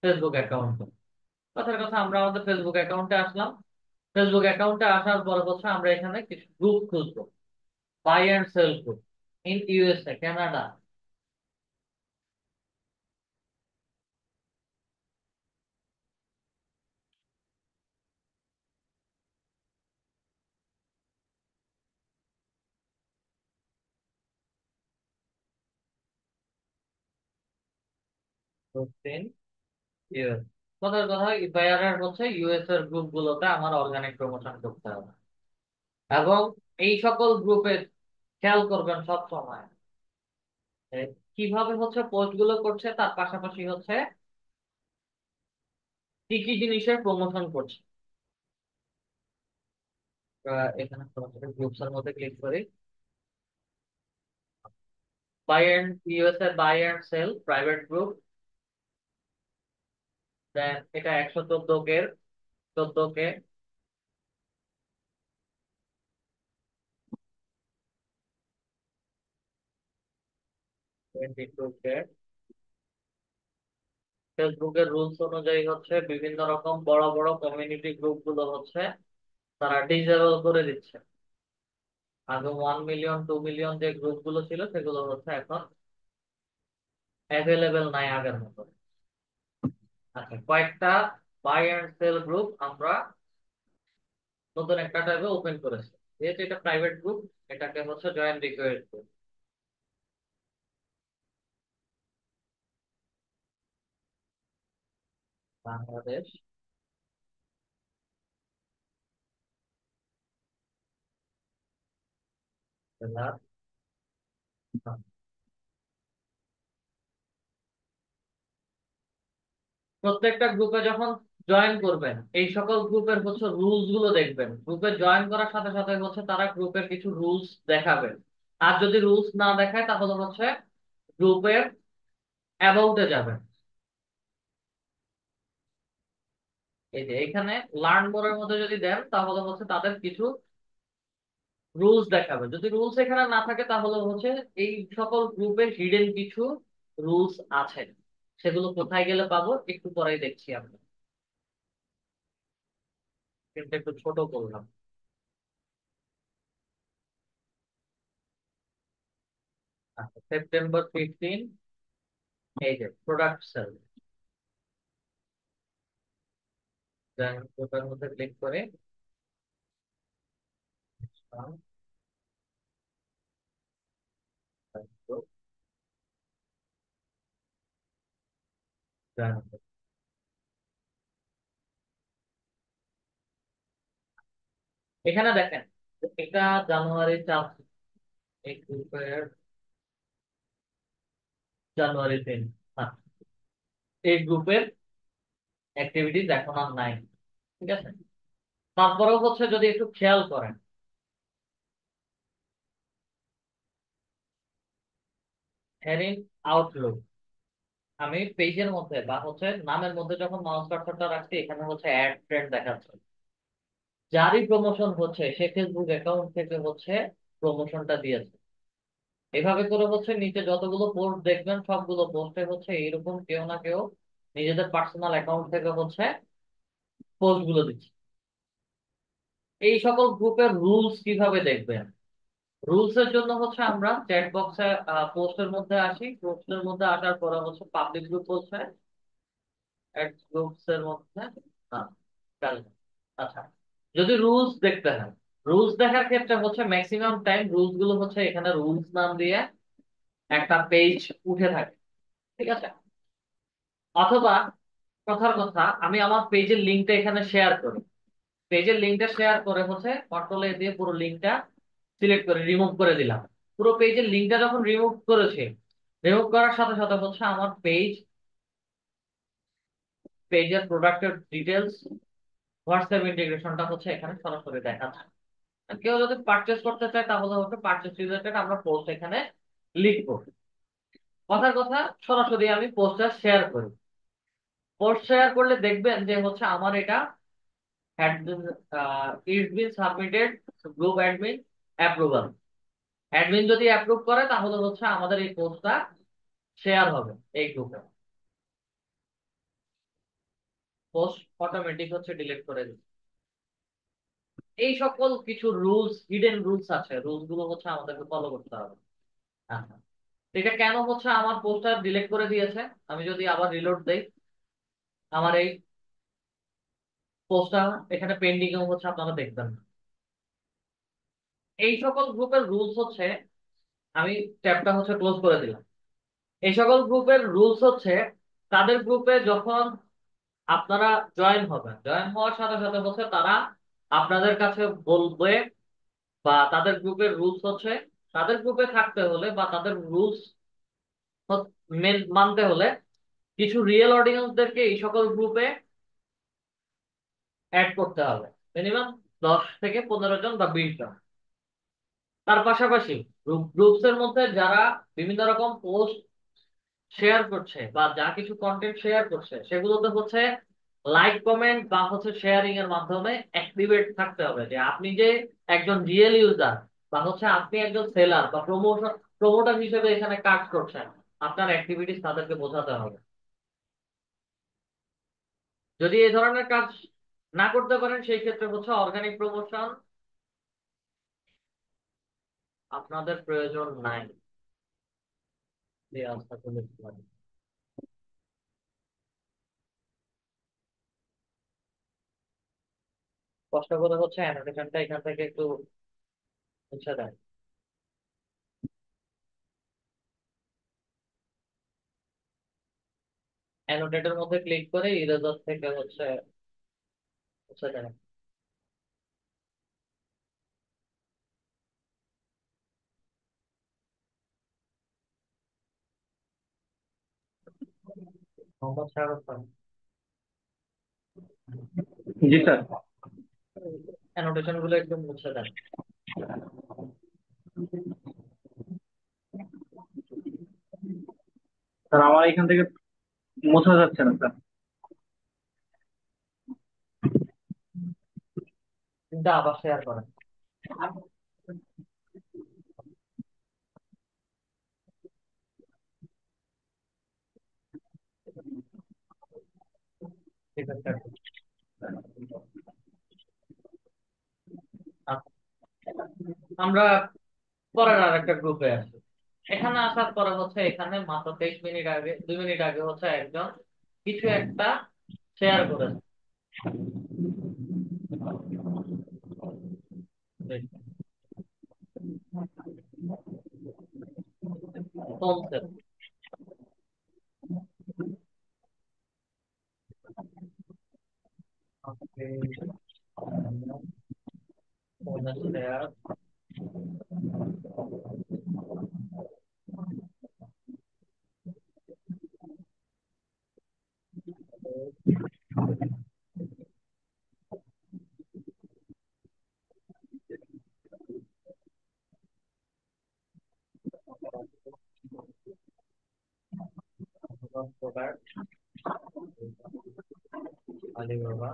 ফেসবুক অ্যাকাউন্টে। কথার কথা আমরা আমাদের ফেসবুক অ্যাকাউন্টে আসলাম। ফেসবুক অ্যাকাউন্টে আসার পরে হচ্ছে আমরা এখানে কিছু গ্রুপ খুঁজবো। Buy and sell group in USA, Canada, in US. কথার কথা বায়ারের হচ্ছে ইউএস এর গ্রুপ গুলোতে আমার অর্গানিক প্রমোশন করতে হবে। এবং এই সকল গ্রুপে খেয়াল করবেন সব সময় কিভাবে হচ্ছে পোস্ট গুলো করছে, তার পাশাপাশি হচ্ছে কি কি জিনিসের প্রমোশন করছে। এখানে গ্রুপস এর মধ্যে ক্লিক করি। Buy and USA buy and sell private group, then এটা 114 কে 14 কে, 22 কে। ফেসবুকের রুলস অনুযায়ী হচ্ছে বিভিন্ন রকম বড় বড় কমিউনিটি গ্রুপ গুলো হচ্ছে তারা ডিসেবল করে দিচ্ছে। আগে 1 মিলিয়ন 2 মিলিয়ন যে গ্রুপ গুলো ছিল সেগুলো হচ্ছে এখন অ্যাভেলেবেল নাই আগের মতো। আচ্ছা, কয়েকটা বাই এন্ড সেল গ্রুপ আমরা নতুন একটা ট্যাবে ওপেন করেছি। যেহেতু এটা প্রাইভেট গ্রুপ, এটাকে হচ্ছে জয়েন রিকোয়েস্ট গ্রুপ। বাংলাদেশ জেলা। প্রত্যেকটা গ্রুপে যখন জয়েন করবেন এই সকল গ্রুপের হচ্ছে রুলস গুলো দেখবেন। গ্রুপে জয়েন করার সাথে সাথে হচ্ছে তারা গ্রুপের কিছু রুলস দেখাবে। আর যদি রুলস না দেখায় তাহলে হচ্ছে গ্রুপের অ্যাবাউটে যাবেন। এই যে এখানে লার্ন মোরের মধ্যে যদি দেন তাহলে হচ্ছে তাদের কিছু রুলস দেখাবে। যদি রুলস এখানে না থাকে তাহলে হচ্ছে এই সকল গ্রুপের হিডেন কিছু রুলস আছে। সেগুলো কোথায় গেলে পাবো একটু পরেই দেখছি আমরা। কিন্তু একটু ছোট করলাম। আচ্ছা, সেপ্টেম্বর 15, এই যে প্রোডাক্ট সেল, দেন ওটার মধ্যে ক্লিক করে এখানে দেখেন এটা জানুয়ারি 4, এই গ্রুপের জানুয়ারি 3। হ্যাঁ, এই গ্রুপের অ্যাক্টিভিটিস এখন আর নাই। ঠিক আছে, তারপরেও হচ্ছে যদি একটু খেয়াল করেন হেরিং আউটলুক, আমি পেজের মধ্যে বা হচ্ছে নামের মধ্যে যখন মাউস কার্সরটা রাখছি এখানে হচ্ছে অ্যাড ট্রেন্ড দেখাচ্ছে। যারই প্রমোশন হচ্ছে সে ফেসবুক অ্যাকাউন্ট থেকে হচ্ছে প্রমোশনটা দিয়েছে। এভাবে করে হচ্ছে নিচে যতগুলো পোস্ট দেখবেন সবগুলো পোস্টে হচ্ছে এরকম কেউ না কেউ নিজেদের পার্সোনাল অ্যাকাউন্ট থেকে হচ্ছে পোস্ট গুলো দিচ্ছে। এই সকল গ্রুপের রুলস কিভাবে দেখবেন? রুলস এর জন্য হচ্ছে আমরা চ্যাট বক্সে পোস্টের মধ্যে আসি, পোস্টের মধ্যে আসার পরে হচ্ছে পাবলিক গ্রুপ হচ্ছে অ্যাড গ্রুপস এর মধ্যে না, কাল- আচ্ছা, যদি রুলস দেখতে হয়, রুলস দেখার ক্ষেত্রে হচ্ছে ম্যাক্সিমাম টাইম রুলস গুলো হচ্ছে এখানে রুলস নাম দিয়ে একটা পেজ উঠে থাকে, ঠিক আছে? অথবা কথার কথা, আমি আমার পেজের লিঙ্কটা এখানে শেয়ার করি, পেজের লিঙ্কটা শেয়ার করে হচ্ছে কন্ট্রোল এ দিয়ে পুরো লিঙ্কটা সিলেক্ট করে রিমুভ করে দিলাম। পুরো পেজের লিঙ্কটা যখন রিমুভ করেছে, রিমুভ করার সাথে সাথে হচ্ছে আমার পেজের প্রোডাক্টের ডিটেলস, হোয়াটসঅ্যাপ ইন্টিগ্রেশনটা হচ্ছে এখানে সরাসরি দেখাচ্ছে। আর কেউ যদি পারচেস করতে চায় তাহলে হচ্ছে পারচেস রিলেটেড আমরা পোস্ট এখানে লিখবো। কথার কথা, সরাসরি আমি পোস্টটা শেয়ার করি। পোস্ট শেয়ার করলে দেখবেন যে হচ্ছে আমার এটা it's been submitted group admin approval. Admin যদি অ্যাপ্রুভ করে তাহলে হচ্ছে আমাদের এই পোস্টটা শেয়ার হবে এই গ্রুপে, পোস্ট অটোমেটিক হচ্ছে ডিলিট করে দিবে। এই সকল কিছু রুলস, হিডেন রুলস আছে, রুলস গুলো হচ্ছে আমাদেরকে ফলো করতে হবে। আচ্ছা, এটা কেন হচ্ছে আমার পোস্টটা ডিলিট করে দিয়েছে? আমি যদি আবার রিলোড দেই, আমার এই পোস্টটা এখানে পেন্ডিং এ হচ্ছে আপনারা দেখবেন না। এই সকল গ্রুপের রুলস হচ্ছে, আমি ট্যাবটা হচ্ছে ক্লোজ করে দিলাম। এই সকল গ্রুপের রুলস হচ্ছে, তাদের গ্রুপে যখন আপনারা জয়েন হবেন, জয়েন হওয়ার সাথে সাথে হচ্ছে তারা আপনাদের কাছে বলবে, বা তাদের গ্রুপের রুলস হচ্ছে, তাদের গ্রুপে থাকতে হলে বা তাদের রুলস মানতে হলে কিছু রিয়েল অডিয়েন্সদেরকে এই সকল গ্রুপে অ্যাড করতে হবে, মিনিমাম 10 থেকে 15 জন বা 20 জন। তার পাশাপাশি গ্রুপস এর মধ্যে যারা বিভিন্ন রকম পোস্ট শেয়ার করছে বা যা কিছু কন্টেন্ট শেয়ার করছে সেগুলোতে হচ্ছে লাইক কমেন্ট বা হচ্ছে শেয়ারিং এর মাধ্যমে অ্যাক্টিভেট থাকতে হবে, যে আপনি যে একজন রিয়েল ইউজার বা হচ্ছে আপনি একজন সেলার বা প্রমোটার হিসেবে এখানে কাজ করছেন, আপনার অ্যাক্টিভিটিস তাদেরকে বোঝাতে হবে। যদি এই ধরনের কাজ না করতে পারেন সেই ক্ষেত্রে হচ্ছে অর্গানিক প্রমোশন আপনাদের প্রয়োজন নাই। এই আস্থা করলে কি হবে? কষ্ট করে হচ্ছে অ্যানোটেশনটা এখান থেকে একটু মুছে দেয়। অ্যানোটেটের মধ্যে ক্লিক করে ইরেজার থেকে হচ্ছে মুছে দেয়। মোহাম্মদ শাহরুখ খান, জি স্যার। অ্যানোটেশন গুলো একটু মুছে দেন। স্যার আমার এখান থেকে মোছা যাচ্ছে না স্যার। কিন্তু আবার শেয়ার করেন। ঠিক আছে। আচ্ছা, আমরা পরের আর একটা গ্রুপে আছি। এখানে আসার পরে হচ্ছে এখানে মাত্র 23 মিনিট আগে, 2 মিনিট আগে হচ্ছে একজন কিছু একটা শেয়ার করেছে। কনসেপ্ট শেয়ার প্রোডাক্ট আলিবাবা,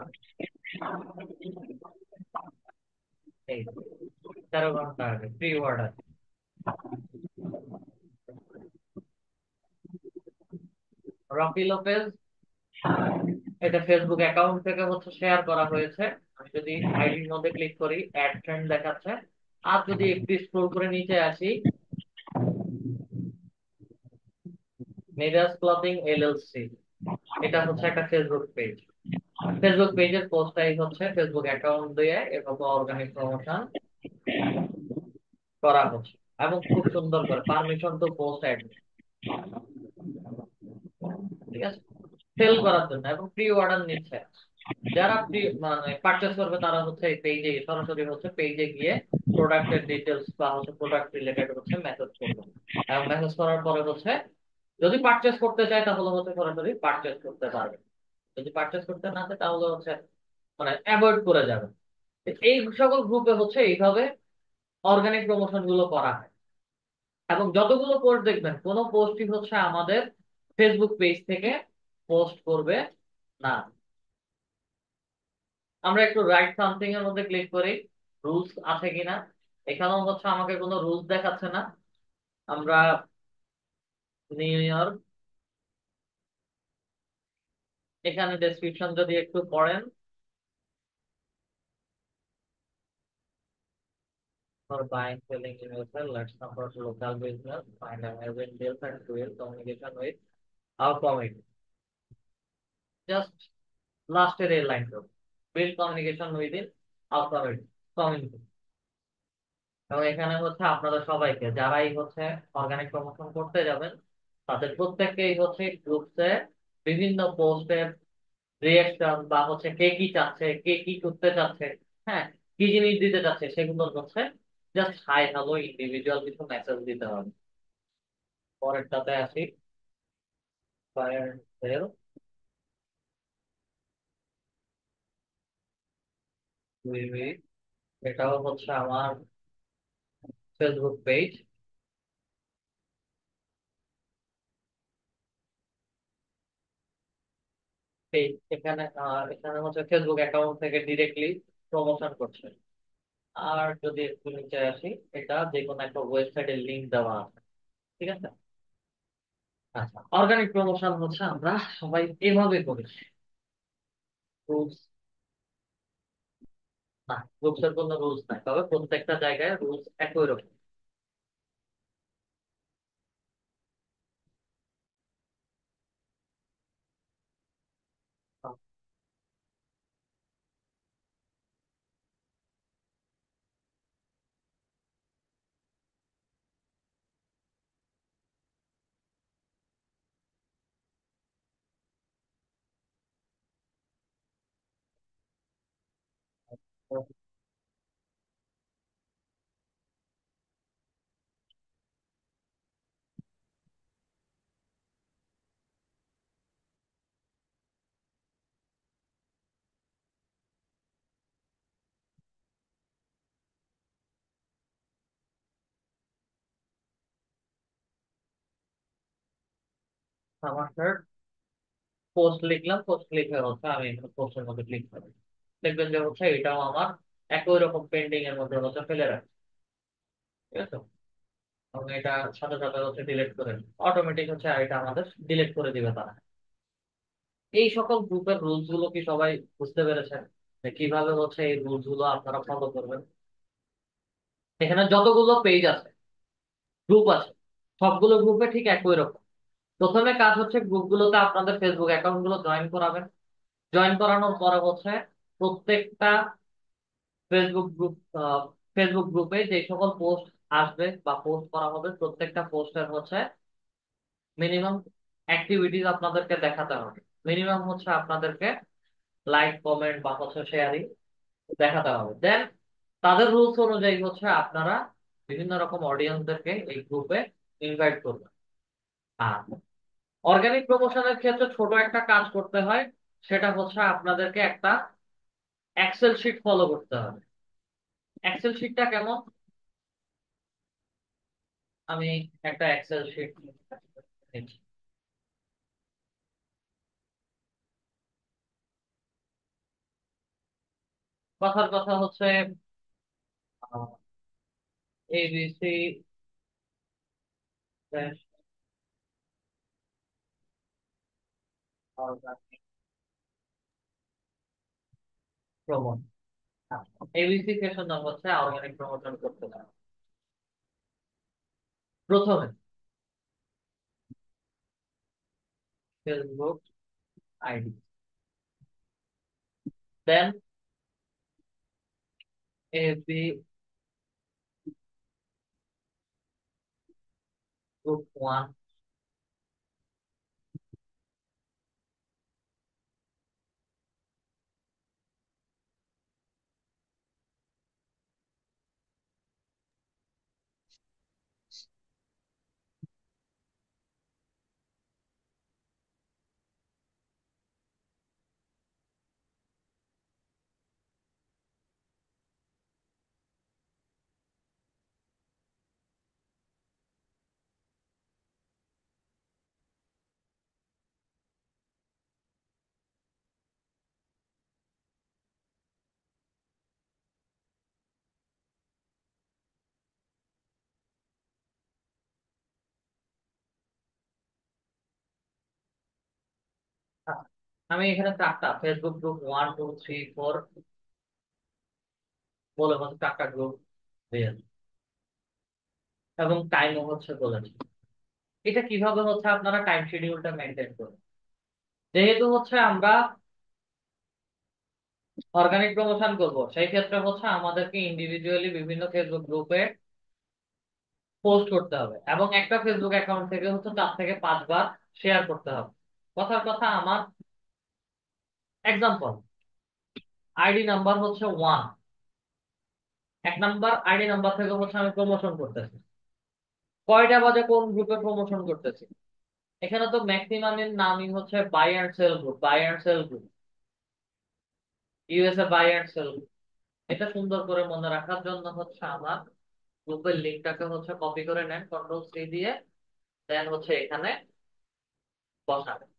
এই 13 ঘন্টা আগে প্রি অর্ডার। রকি লোপেজ এটা ফেসবুক অ্যাকাউন্ট থেকে হচ্ছে শেয়ার করা হয়েছে। আমি যদি আইডির মধ্যে ক্লিক করি, অ্যাড ফ্রেন্ড দেখাচ্ছে। আর যদি একটু স্ক্রল করে নিচে আসি, মিরাজ ক্লথিং এলএলসি, এটা হচ্ছে একটা ফেসবুক পেজ। ফেসবুক পেজের পোস্টটাই হচ্ছে ফেসবুক অ্যাকাউন্ট দিয়ে এভাবে অর্গানিক প্রমোশন করা হচ্ছে, এবং খুব সুন্দর করে পারমিশন টু পোস্ট অ্যাড, ঠিক আছে, সেল করার জন্য, এবং প্রি অর্ডার নিচ্ছে। যারা মানে পারচেস করবে তারা হচ্ছে এই পেজে সরাসরি হচ্ছে পেজে গিয়ে প্রোডাক্টের ডিটেলস বা হচ্ছে প্রোডাক্ট রিলেটেড হচ্ছে মেসেজ করবে, এবং মেসেজ করার পরে হচ্ছে যদি পারচেস করতে চায় তাহলে হচ্ছে সরাসরি পারচেস করতে পারবে। যদি পারচেস করতে না চায় তাহলে হচ্ছে মানে অ্যাভয়েড করে যাবে। এই সকল গ্রুপে হচ্ছে এইভাবে অর্গানিক প্রমোশন গুলো করা হয়। এবং যতগুলো পোস্ট দেখবেন, কোনো পোস্টই হচ্ছে আমাদের ফেসবুক পেজ থেকে পোস্ট করবে না। আমরা একটু রাইট সামথিং এর মধ্যে ক্লিক করি, রুলস আছে কিনা। এখানেও হচ্ছে আমাকে কোনো রুলস দেখাচ্ছে না। আমরা নিউ ইয়র্ক, এখানে ডেসক্রিপশন যদি একটু পড়েন, for buying, selling in USA, let's support local business, find amazing deals and build communication with our community. Just লাস্টের এই লাইনটা, build communication within our community। এবং এখানে হচ্ছে আপনাদের সবাইকে, যারাই হচ্ছে অর্গানিক প্রমোশন করতে যাবেন, তাদের প্রত্যেককেই হচ্ছে গ্রুপসে বিভিন্ন পোস্টের রিয়েকশন বা হচ্ছে কে কি চাচ্ছে, কে কি করতে চাচ্ছে, হ্যাঁ, কি জিনিস দিতে চাচ্ছে, সেগুলো হচ্ছে জাস্ট হাই হ্যালো ইন্ডিভিজুয়াল কিছু মেসেজ দিতে হবে। পরেরটাতে আসি, ফায়ার সেল, এটাও হচ্ছে আমার ফেসবুক পেজ। এখানে এখানে হচ্ছে ফেসবুক অ্যাকাউন্ট থেকে ডিরেক্টলি প্রমোশন করছে। আর যদি একটু নিচে আসি, এটা যে কোনো একটা ওয়েবসাইটের লিংক দেওয়া আছে, ঠিক আছে। আচ্ছা, অর্গানিক প্রমোশন হচ্ছে আমরা সবাই এভাবে করি। রুলস না, রুলস এর কোনো রুলস নাই, তবে প্রত্যেকটা জায়গায় রুলস একই রকম। আমার পোস্ট লিখলাম, পোস্ট লিখে হচ্ছে আমি পোস্টের মধ্যে ক্লিক করি, দেখবেন যে হচ্ছে এটাও আমার একই রকম পেন্ডিং এর মধ্যে হচ্ছে ফেলে রাখছে, ঠিক আছে। এবং এটা সাথে সাথে হচ্ছে ডিলিট করে, অটোমেটিক হচ্ছে এটা আমাদের ডিলিট করে দিবে তারা। এই সকল গ্রুপের রুলস গুলো কি সবাই বুঝতে পেরেছেন, যে কিভাবে হচ্ছে এই রুলস গুলো আপনারা ফলো করবেন? এখানে যতগুলো পেজ আছে, গ্রুপ আছে, সবগুলো গ্রুপে ঠিক একই রকম। প্রথমে কাজ হচ্ছে গ্রুপগুলোতে আপনাদের ফেসবুক অ্যাকাউন্ট গুলো জয়েন করাবেন। জয়েন করানোর পরে হচ্ছে প্রত্যেকটা ফেসবুক গ্রুপ ফেসবুক গ্রুপে যে সকল পোস্ট আসবে বা পোস্ট করা হবে, প্রত্যেকটা পোস্টের হচ্ছে মিনিমাম অ্যাক্টিভিটিস আপনাদেরকে দেখাতে হবে। মিনিমাম হচ্ছে আপনাদেরকে লাইক, কমেন্ট বা হচ্ছে শেয়ারিং দেখাতে হবে। দেন তাদের রুলস অনুযায়ী হচ্ছে আপনারা বিভিন্ন রকম অডিয়েন্সদেরকে এই গ্রুপে ইনভাইট করবেন। আর অর্গানিক প্রমোশনের ক্ষেত্রে ছোট একটা কাজ করতে হয়, সেটা হচ্ছে আপনাদেরকে একটা এক্সেল শিট ফলো করতে হবে। এক্সেল শিটটা কেমন, আমি একটা এক্সেল শিট নিচ্ছি। কথার কথা হচ্ছে এবিসি, প্রমোট। এবিসি সেশন হচ্ছে অর্গানিক প্রমোশন করতে পারে। প্রথমে ফেসবুক আইডি, দেন এফবি গ্রুপ 1, আমি এখানে চারটা ফেসবুক গ্রুপ 1, 2, 3, 4 বলে হচ্ছে চারটা গ্রুপ দিয়েছি, এবং টাইমও হচ্ছে বলেছি। এটা কিভাবে হচ্ছে আপনারা টাইম শিডিউলটা মেনটেন করবেন? যেহেতু হচ্ছে আমরা অর্গানিক প্রমোশন করব, সেই ক্ষেত্রে হচ্ছে আমাদেরকে ইন্ডিভিজুয়ালি বিভিন্ন ফেসবুক গ্রুপে পোস্ট করতে হবে, এবং একটা ফেসবুক অ্যাকাউন্ট থেকে হচ্ছে 4 থেকে 5 বার শেয়ার করতে হবে। কথার কথা, আমার এক্সাম্পল আইডি নাম্বার হচ্ছে 1, 1 নাম্বার আইডি নাম্বার থেকে হচ্ছে আমি প্রমোশন করতেছি। কয়টা বাজে কোন গ্রুপে প্রমোশন করতেছি? এখানে তো ম্যাক্সিমাম এর নামই হচ্ছে buy and sell group, buy and sell group, USA buy and sell group. এটা সুন্দর করে মনে রাখার জন্য হচ্ছে আমার গ্রুপের লিঙ্কটাকে হচ্ছে কপি করে নেন কন্ট্রোল 3 দিয়ে, দেন হচ্ছে এখানে বসাবেন।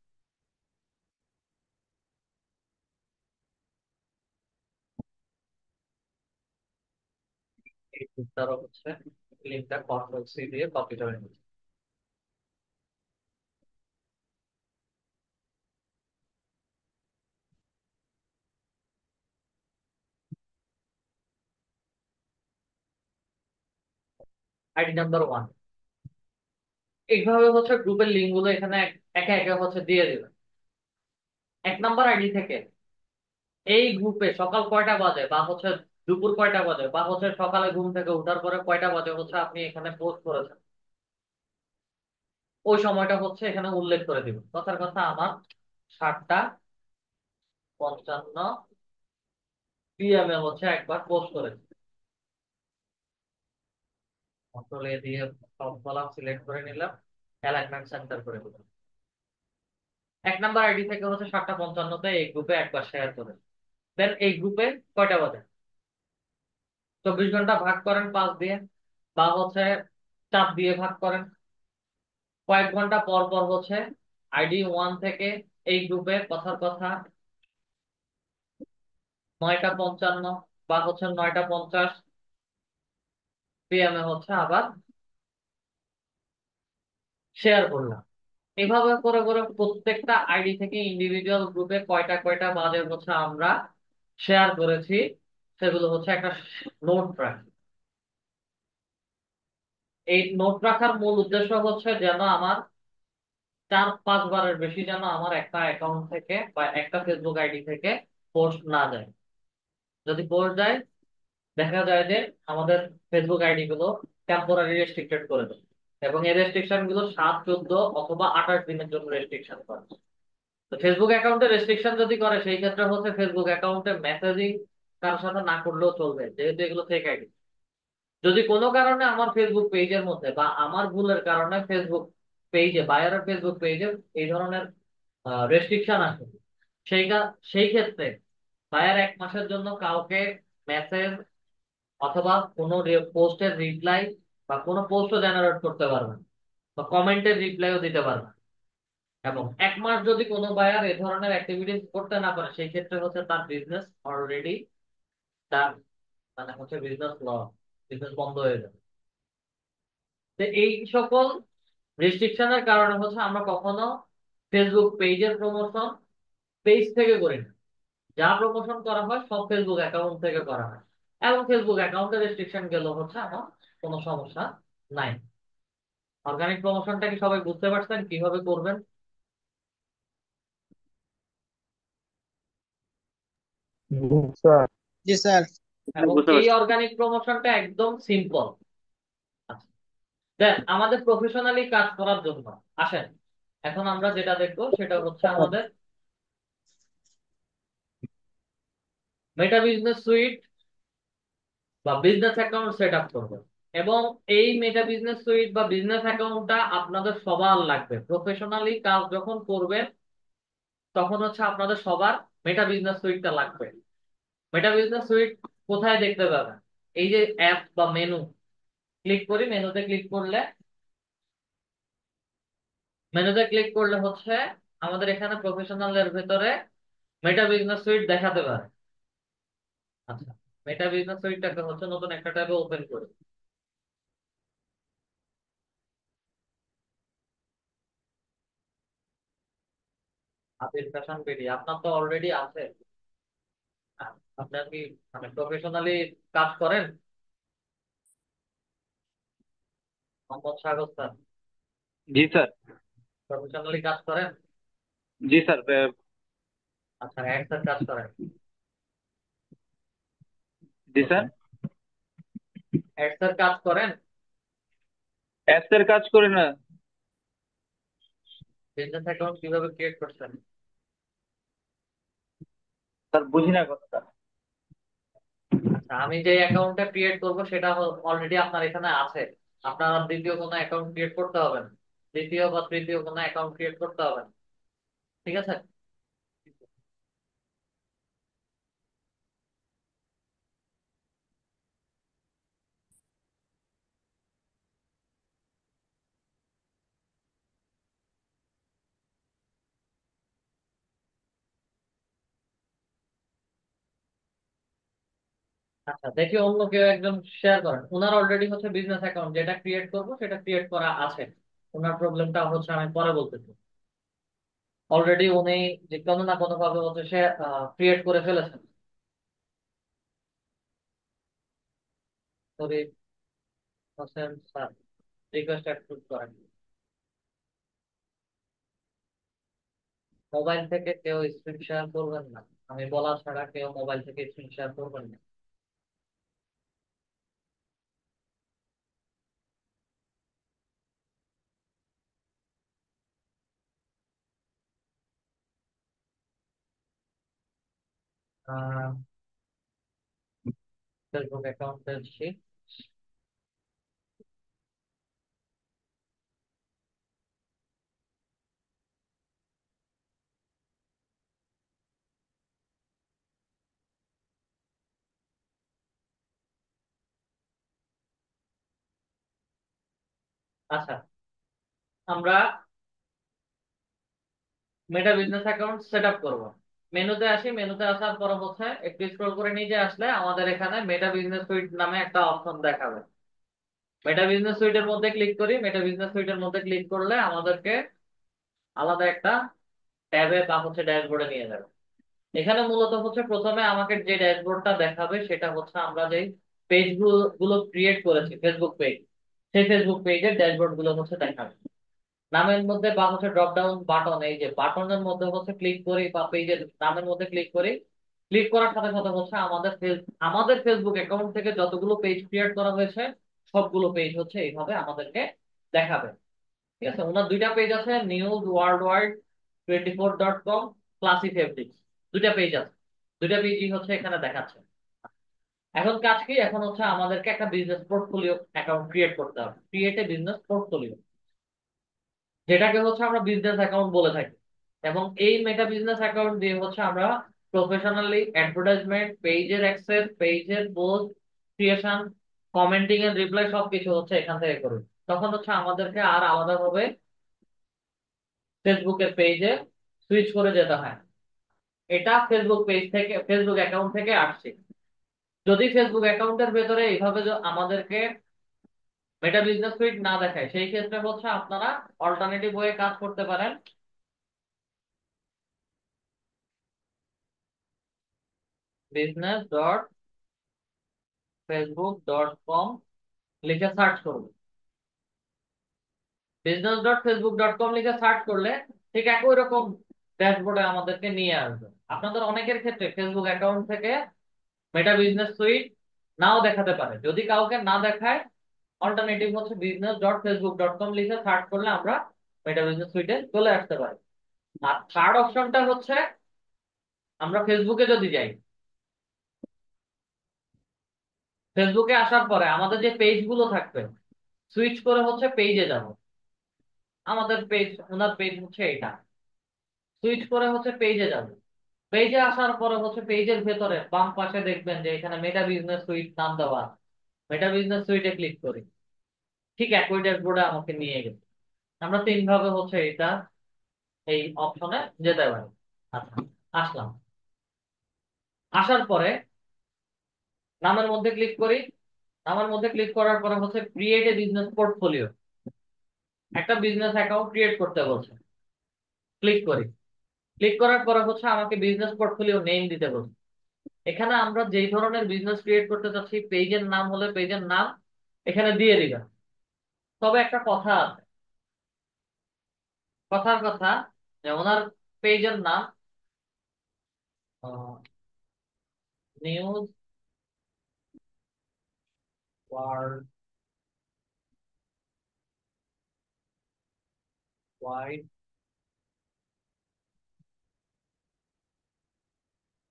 এই গ্রুপটারও হচ্ছে লিঙ্কটা কন্ট্রোল 3 দিয়ে কপি করে নিচ্ছি। আইডি নাম্বার 1, এইভাবে হচ্ছে গ্রুপের লিঙ্ক গুলো এখানে একে একে হচ্ছে দিয়ে দিবেন। 1 নাম্বার আইডি থেকে এই গ্রুপে সকাল কয়টা বাজে, বা হচ্ছে দুপুর কয়টা বাজে, বা হচ্ছে সকালে ঘুম থেকে ওঠার পরে কয়টা বাজে হচ্ছে আপনি এখানে পোস্ট করেছেন, ওই সময়টা হচ্ছে এখানে উল্লেখ করে দিবেন। কথার কথা, আমার 7:55 PM এ হচ্ছে একবার পোস্ট করেছে। কন্ট্রোল দিয়ে সব কলাম সিলেক্ট করে নিলাম, অ্যালাইনমেন্ট সেন্টার করে দিলাম। 1 নাম্বার আইডি থেকে হচ্ছে 7:55-তে এই গ্রুপে একবার শেয়ার করে দেন। এই গ্রুপে কয়টা বাজে? 24 ঘন্টা ভাগ করেন 5 দিয়ে, বা হচ্ছে 4 দিয়ে ভাগ করেন। কয়েক ঘন্টা পর পর হচ্ছে আইডি 1 থেকে এই গ্রুপে কথার কথা 9:55 বা হচ্ছে 9:50 PM এ হচ্ছে আবার শেয়ার করলাম। এভাবে করে করে প্রত্যেকটা আইডি থেকে ইন্ডিভিজুয়াল গ্রুপে কয়টা কয়টা বাজে হচ্ছে আমরা শেয়ার করেছি, সেগুলো হচ্ছে একটা নোট রাখি। এই নোট রাখার মূল উদ্দেশ্য হচ্ছে যেন আমার 4-5 বারের বেশি যেন আমার একটা অ্যাকাউন্ট থেকে বা একটা ফেসবুক আইডি থেকে পোস্ট না যায়। যদি পোস্ট যায়, দেখা যায় যে আমাদের ফেসবুক আইডি গুলো টেম্পোরারি রেস্ট্রিক্টেড করে দেয়, এবং এই রেস্ট্রিকশন গুলো 7, 14 অথবা 28 দিনের জন্য রেস্ট্রিকশন করে। তো ফেসবুক অ্যাকাউন্টে রেস্ট্রিকশন যদি করে, সেই ক্ষেত্রে হচ্ছে ফেসবুক অ্যাকাউন্টে মেসেজিং কারোর সাথে না করলেও চলবে, যেহেতু এগুলো ফেক আইডি। যদি কোনো কারণে আমার ফেসবুক পেজের মধ্যে বা আমার ভুলের কারণে ফেসবুক পেজে, বায়ারের ফেসবুক পেজে এই ধরনের রেস্ট্রিকশন আসে, সেই ক্ষেত্রে বায়ার 1 মাসের জন্য কাউকে মেসেজ অথবা কোনো পোস্টের রিপ্লাই বা কোনো পোস্টও জেনারেট করতে পারবে না, বা কমেন্টের রিপ্লাইও দিতে পারবে না। এবং 1 মাস যদি কোনো বায়ার এ ধরনের অ্যাক্টিভিটিস করতে না পারে, সেই ক্ষেত্রে হচ্ছে তার বিজনেস অলরেডি, তার মানে হচ্ছে বিজনেস বিজনেস বন্ধ হয়ে যাবে। তো এই সকল রেস্ট্রিকশনের কারণে হচ্ছে আমরা কখনো ফেসবুক পেজের প্রমোশন পেজ থেকে করি না, যা প্রমোশন করা হয় সব ফেসবুক অ্যাকাউন্ট থেকে করা হয়, এবং ফেসবুক অ্যাকাউন্টের রেস্ট্রিকশন গেলেও হচ্ছে আমার কোনো সমস্যা নাই। অর্গানিক প্রমোশনটা কি সবাই বুঝতে পারছেন কিভাবে করবেন? স্যার। জি স্যার। এবং বুঝতে এই পারছি। অর্গানিক প্রমোশনটা একদম সিম্পল। আচ্ছা, দেন আমাদের প্রফেশনালি কাজ করার জন্য আসেন, এখন আমরা যেটা দেখবো সেটা হচ্ছে আমাদের মেটা বিজনেস সুইট বা বিজনেস অ্যাকাউন্ট সেট আপ করবো। এবং এই মেটা বিজনেস সুইট বা বিজনেস অ্যাকাউন্টটা আপনাদের সবার লাগবে। প্রফেশনালি কাজ যখন করবেন তখন হচ্ছে আপনাদের সবার মেটা বিজনেস সুইটটা লাগবে। মেটা বিজনেস সুইট কোথায় দেখতে পাবেন? এই যে অ্যাপ বা মেনু, ক্লিক করি, মেনুতে ক্লিক করলে হচ্ছে আমাদের এখানে প্রফেশনালের ভেতরে মেটা বিজনেস সুইট দেখাতে পারে। আচ্ছা, মেটা বিজনেস সুইটটাকে হচ্ছে নতুন একটা ট্যাবে ওপেন করি। আপিল ফ্যাশন বিডি আপনার তো অলরেডি আছে। আপনার কি মানে প্রফেশনালি কাজ করেন? মোহাম্মদ স্বাগত স্যার, জি স্যার। প্রফেশনালি কাজ করেন? জি স্যার। আচ্ছা, অ্যাডস এর কাজ করেন? জি ওকে, স্যার। অ্যাডস এর কাজ করেন? অ্যাপস এর কাজ করি না। বিজনেস অ্যাকাউন্ট কিভাবে ক্রিয়েট করছেন? স্যার বুঝি না কথাটা। আচ্ছা, আমি যে অ্যাকাউন্টটা ক্রিয়েট করব সেটা অলরেডি আপনার এখানে আছে। আপনার আর দ্বিতীয় কোনো অ্যাকাউন্ট ক্রিয়েট করতে হবে না, দ্বিতীয় বা তৃতীয় কোনো অ্যাকাউন্ট ক্রিয়েট করতে হবে না। ঠিক আছে? আচ্ছা, দেখি অন্য কেউ একজন শেয়ার করেন, ওনার অলরেডি হচ্ছে বিজনেস অ্যাকাউন্ট যেটা ক্রিয়েট করব সেটা ক্রিয়েট করা আছে। ওনার প্রবলেমটা হচ্ছে আমি পরে বলতেছি। অলরেডি উনি যে কোনো না কোনো ভাবে হচ্ছে সে ক্রিয়েট করে ফেলেছেন। Sharif Hossain sir, request accept করেন। মোবাইল থেকে কেউ স্ক্রিন শেয়ার করবেন না, আমি বলা ছাড়া কেউ মোবাইল থেকে স্ক্রিন শেয়ার করবেন না। ফেসবুক অ্যাকাউন্ট পেয়েছি। আচ্ছা, আমরা মেটা বিজনেস অ্যাকাউন্ট সেট আপ করবো। মেনুতে আসি, মেনুতে আসার পর হচ্ছে একটু স্ক্রল করে নিচে আসলে আমাদের এখানে মেটা বিজনেস সুইট নামে একটা অপশন দেখাবে। মেটা বিজনেস সুইটের মধ্যে ক্লিক করি, মেটা বিজনেস সুইটের মধ্যে ক্লিক করলে আমাদেরকে আলাদা একটা ট্যাবে বা হচ্ছে ড্যাশবোর্ডে নিয়ে যাবে। এখানে মূলত হচ্ছে প্রথমে আমাকে যে ড্যাশবোর্ডটা দেখাবে সেটা হচ্ছে আমরা যে পেজ গুলো ক্রিয়েট করেছি, ফেসবুক পেজ, সেই ফেসবুক পেজের ড্যাশবোর্ড গুলো হচ্ছে দেখাবে। নামের মধ্যে বা হচ্ছে ড্রপ ডাউন বাটন, এই যে বাটনের মধ্যে হচ্ছে ক্লিক করি বা পেজের নামের মধ্যে ক্লিক করি, ক্লিক করার সাথে সাথে হচ্ছে আমাদের ফেসবুক অ্যাকাউন্ট থেকে যতগুলো পেজ ক্রিয়েট করা হয়েছে সবগুলো পেজ হচ্ছে এইভাবে আমাদেরকে দেখাবে। ঠিক আছে? ওনার দুইটা পেজ আছে, news world wide 24.com, classy fabrics, দুইটা পেজ আছে। দুইটা পেজই হচ্ছে এখানে দেখাচ্ছে। এখন কাজ কি? এখন হচ্ছে আমাদেরকে একটা বিজনেস পোর্টফোলিও অ্যাকাউন্ট ক্রিয়েট করতে হবে, ক্রিয়েট এ বিজনেস পোর্টফোলিও, যেটাকে হচ্ছে আমরা বিজনেস অ্যাকাউন্ট বলে থাকি। এবং এই মেটা বিজনেস অ্যাকাউন্ট দিয়ে হচ্ছে আমরা প্রফেশনালি অ্যাডভার্টাইজমেন্ট, পেজের অ্যাক্সেস, পেজের post creation, commenting and reply সবকিছু হচ্ছে এখান থেকে করি। তখন হচ্ছে আমাদেরকে আর আলাদাভাবে ফেসবুকের পেজে সুইচ করে যেতে হয় না। এটা ফেসবুক পেজ থেকে, ফেসবুক অ্যাকাউন্ট থেকে আসছে। যদি ফেসবুক অ্যাকাউন্টের ভেতরে এইভাবে আমাদেরকে মেটা বিজনেস সুইট না দেখায়, সেই ক্ষেত্রে হচ্ছে আপনারা অল্টারনেটিভ ওয়ে কাজ করতে পারেন। business.facebook.com লিখে সার্চ করব। business.facebook.com লিখে সার্চ করলে ঠিক একই রকম ড্যাশবোর্ডে আমাদেরকে নিয়ে আসবে। আপনাদের অনেকের ক্ষেত্রে ফেসবুক অ্যাকাউন্ট থেকে মেটা বিজনেস সুইট নাও দেখাতে পারে। যদি কাউকে না দেখায়, অল্টারনেটিভ হচ্ছে business.facebook.com লিখে সার্চ করলে আমরা মেটা বিজনেস সুইটে চলে আসতে পারি। আর থার্ড অপশনটা হচ্ছে, আমরা ফেসবুকে যদি যাই, ফেসবুকে আসার পরে আমাদের যে পেজ গুলো থাকবে, সুইচ করে হচ্ছে পেজে যাব। আমাদের পেজ, ওনার পেজ হচ্ছে এটা, সুইচ করে হচ্ছে পেজে যাব। পেজে আসার পরে হচ্ছে পেজের ভেতরে বাম পাশে দেখবেন যে এখানে মেটা বিজনেস সুইট নাম দেওয়া। মেটা বিজনেস সুইটে ক্লিক করি, ঠিক একই ড্যাশবোর্ডে আমাকে নিয়ে গেছে। আমরা তিন ভাবে হচ্ছে এটা, এই অপশনে যেতে পারি। আচ্ছা, আসলাম। আসার পরে নামের মধ্যে ক্লিক করি। নামের মধ্যে ক্লিক করার পরে হচ্ছে ক্রিয়েট এ বিজনেস পোর্টফোলিও, একটা বিজনেস অ্যাকাউন্ট ক্রিয়েট করতে বলছে। ক্লিক করি। ক্লিক করার পরে হচ্ছে আমাকে বিজনেস পোর্টফোলিও নেম দিতে বলছে। এখানে আমরা যেই ধরনের বিজনেস ক্রিয়েট করতে চাচ্ছি, পেজের নাম হলে পেজের নাম এখানে দিয়ে দিবেন। তবে একটা কথা আছে, কথার কথা, যে ওনার পেজের নাম news world wide,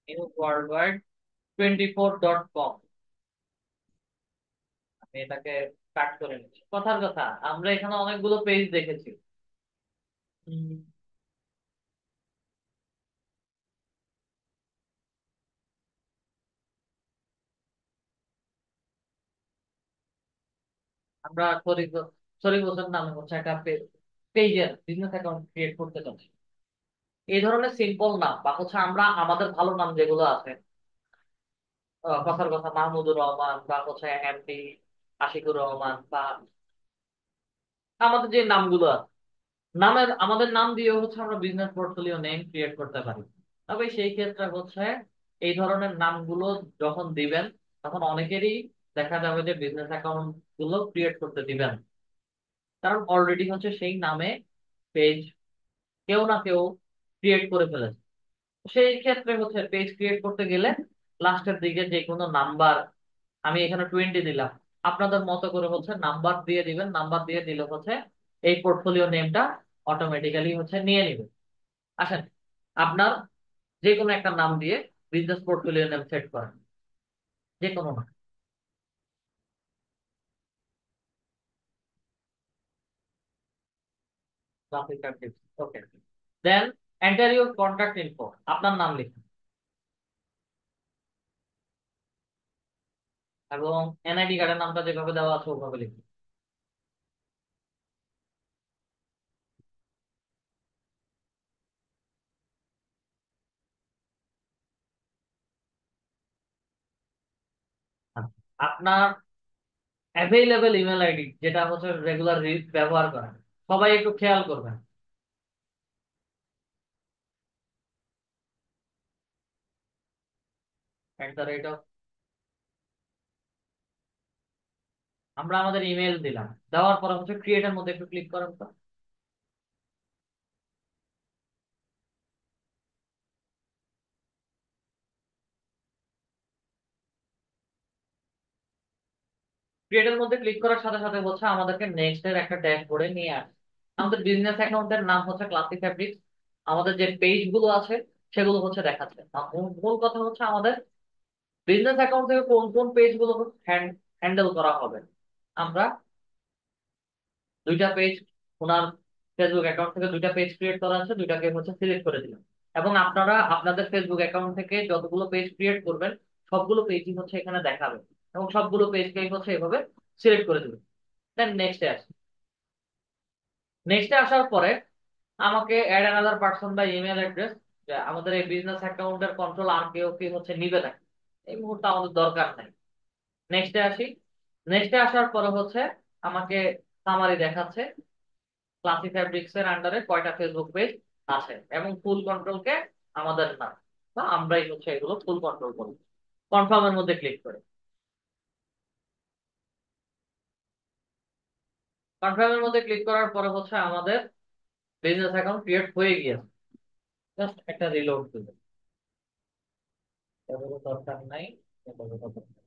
news world wide 24.com। আমি এটাকে কাট করে নিচ্ছি। কথার কথা, আমরা এখানে অনেকগুলো পেজ দেখেছি। উম, আমরা শরীফ হোসেন নামে হচ্ছে একটা পেজের বিজনেস অ্যাকাউন্ট ক্রিয়েট করতে চাচ্ছি। এই ধরনের সিম্পল নাম বা হচ্ছে আমরা আমাদের ভালো নাম যেগুলো আছে, কথার কথা মাহমুদুর রহমান বা হচ্ছে এমপি আশিকুর রহমান, বা আমাদের যে নামগুলো আছে, আমাদের নাম দিয়ে হচ্ছে আমরা বিজনেস পোর্টফোলিও নেম ক্রিয়েট করতে পারি। তবে সেই ক্ষেত্রে হচ্ছে এই ধরনের নামগুলো যখন দিবেন, তখন অনেকেরই দেখা যাবে যে বিজনেস অ্যাকাউন্ট গুলো ক্রিয়েট করতে দিবেন, কারণ অলরেডি হচ্ছে সেই নামে পেজ কেউ না কেউ ক্রিয়েট করে ফেলেছে। সেই ক্ষেত্রে হচ্ছে পেজ ক্রিয়েট করতে গেলে লাস্টের দিকে যে কোনো নাম্বার, আমি এখানে 20 দিলাম, আপনাদের মতো করে হচ্ছে নাম্বার দিয়ে দিবেন। নাম্বার দিয়ে দিলে হচ্ছে এই পোর্টফোলিও নেমটা অটোমেটিক্যালি হচ্ছে নিয়ে নিবে। আসেন, আপনার যে কোনো একটা নাম দিয়ে বিজনেস পোর্টফোলিও নেম সেট করেন, যে কোনো নাম। Okay, then enter your contact info, আপনার নাম লিখুন এবং এনআইডি কার্ডের নামটা যেভাবে দেওয়া আছে ওভাবে লিখুন। আচ্ছা, আপনার অ্যাভেলেবেল ইমেল আইডি যেটা হচ্ছে রেগুলার ব্যবহার করেন, সবাই একটু খেয়াল করবেন। @, আমরা আমাদের ইমেল দিলাম, দেওয়ার পর হচ্ছে ক্রিয়েটের মধ্যে একটু ক্লিক করেন তো। ক্রিয়েটের মধ্যে ক্লিক করার সাথে সাথে হচ্ছে আমাদেরকে নেক্সট এর একটা ড্যাশবোর্ডে নিয়ে আসে। আমাদের বিজনেস অ্যাকাউন্টের নাম হচ্ছে ক্লাসি ফ্যাব্রিক্স। আমাদের যে পেজ গুলো আছে সেগুলো হচ্ছে দেখাচ্ছে। মূল কথা হচ্ছে আমাদের বিজনেস অ্যাকাউন্ট থেকে কোন কোন পেজ গুলো হ্যান্ডেল করা হবে। আমরা দুইটা পেজ, ওনার ফেসবুক অ্যাকাউন্ট থেকে দুইটা পেজ ক্রিয়েট করা আছে, দুইটাকে হচ্ছে সিলেক্ট করে দিলাম। এবং আপনারা আপনাদের ফেসবুক অ্যাকাউন্ট থেকে যতগুলো পেজ ক্রিয়েট করবেন, সবগুলো পেজই হচ্ছে এখানে দেখাবে এবং সবগুলো পেজকে হচ্ছে এভাবে সিলেক্ট করে দিবেন। দেন নেক্সটে আসি। নেক্সটে আসার পরে আমাকে অ্যাড অ্যানাদার পারসন বা ইমেল অ্যাড্রেস, আমাদের এই বিজনেস অ্যাকাউন্টের কন্ট্রোল আর কেউ কি হচ্ছে নিবে না, এই মুহূর্তে আমাদের দরকার নাই। নেক্সটে আসি। নেক্সটে আসার পরে হচ্ছে আমাকে সামারি দেখাচ্ছে ক্লাসি ফ্যাব্রিক্স এর আন্ডারে কয়টা ফেসবুক পেজ আছে এবং ফুল কন্ট্রোল কে আমাদের না, বা আমরাই হচ্ছে এগুলো ফুল কন্ট্রোল করি। কনফার্মের মধ্যে ক্লিক করে, কনফার্মের মধ্যে ক্লিক করার পরে হচ্ছে আমাদের বিজনেস অ্যাকাউন্ট ক্রিয়েট হয়ে গিয়েছে। জাস্ট একটা রিলোড দিবে, এগুলো দরকার নাই, এগুলো দরকার নাই।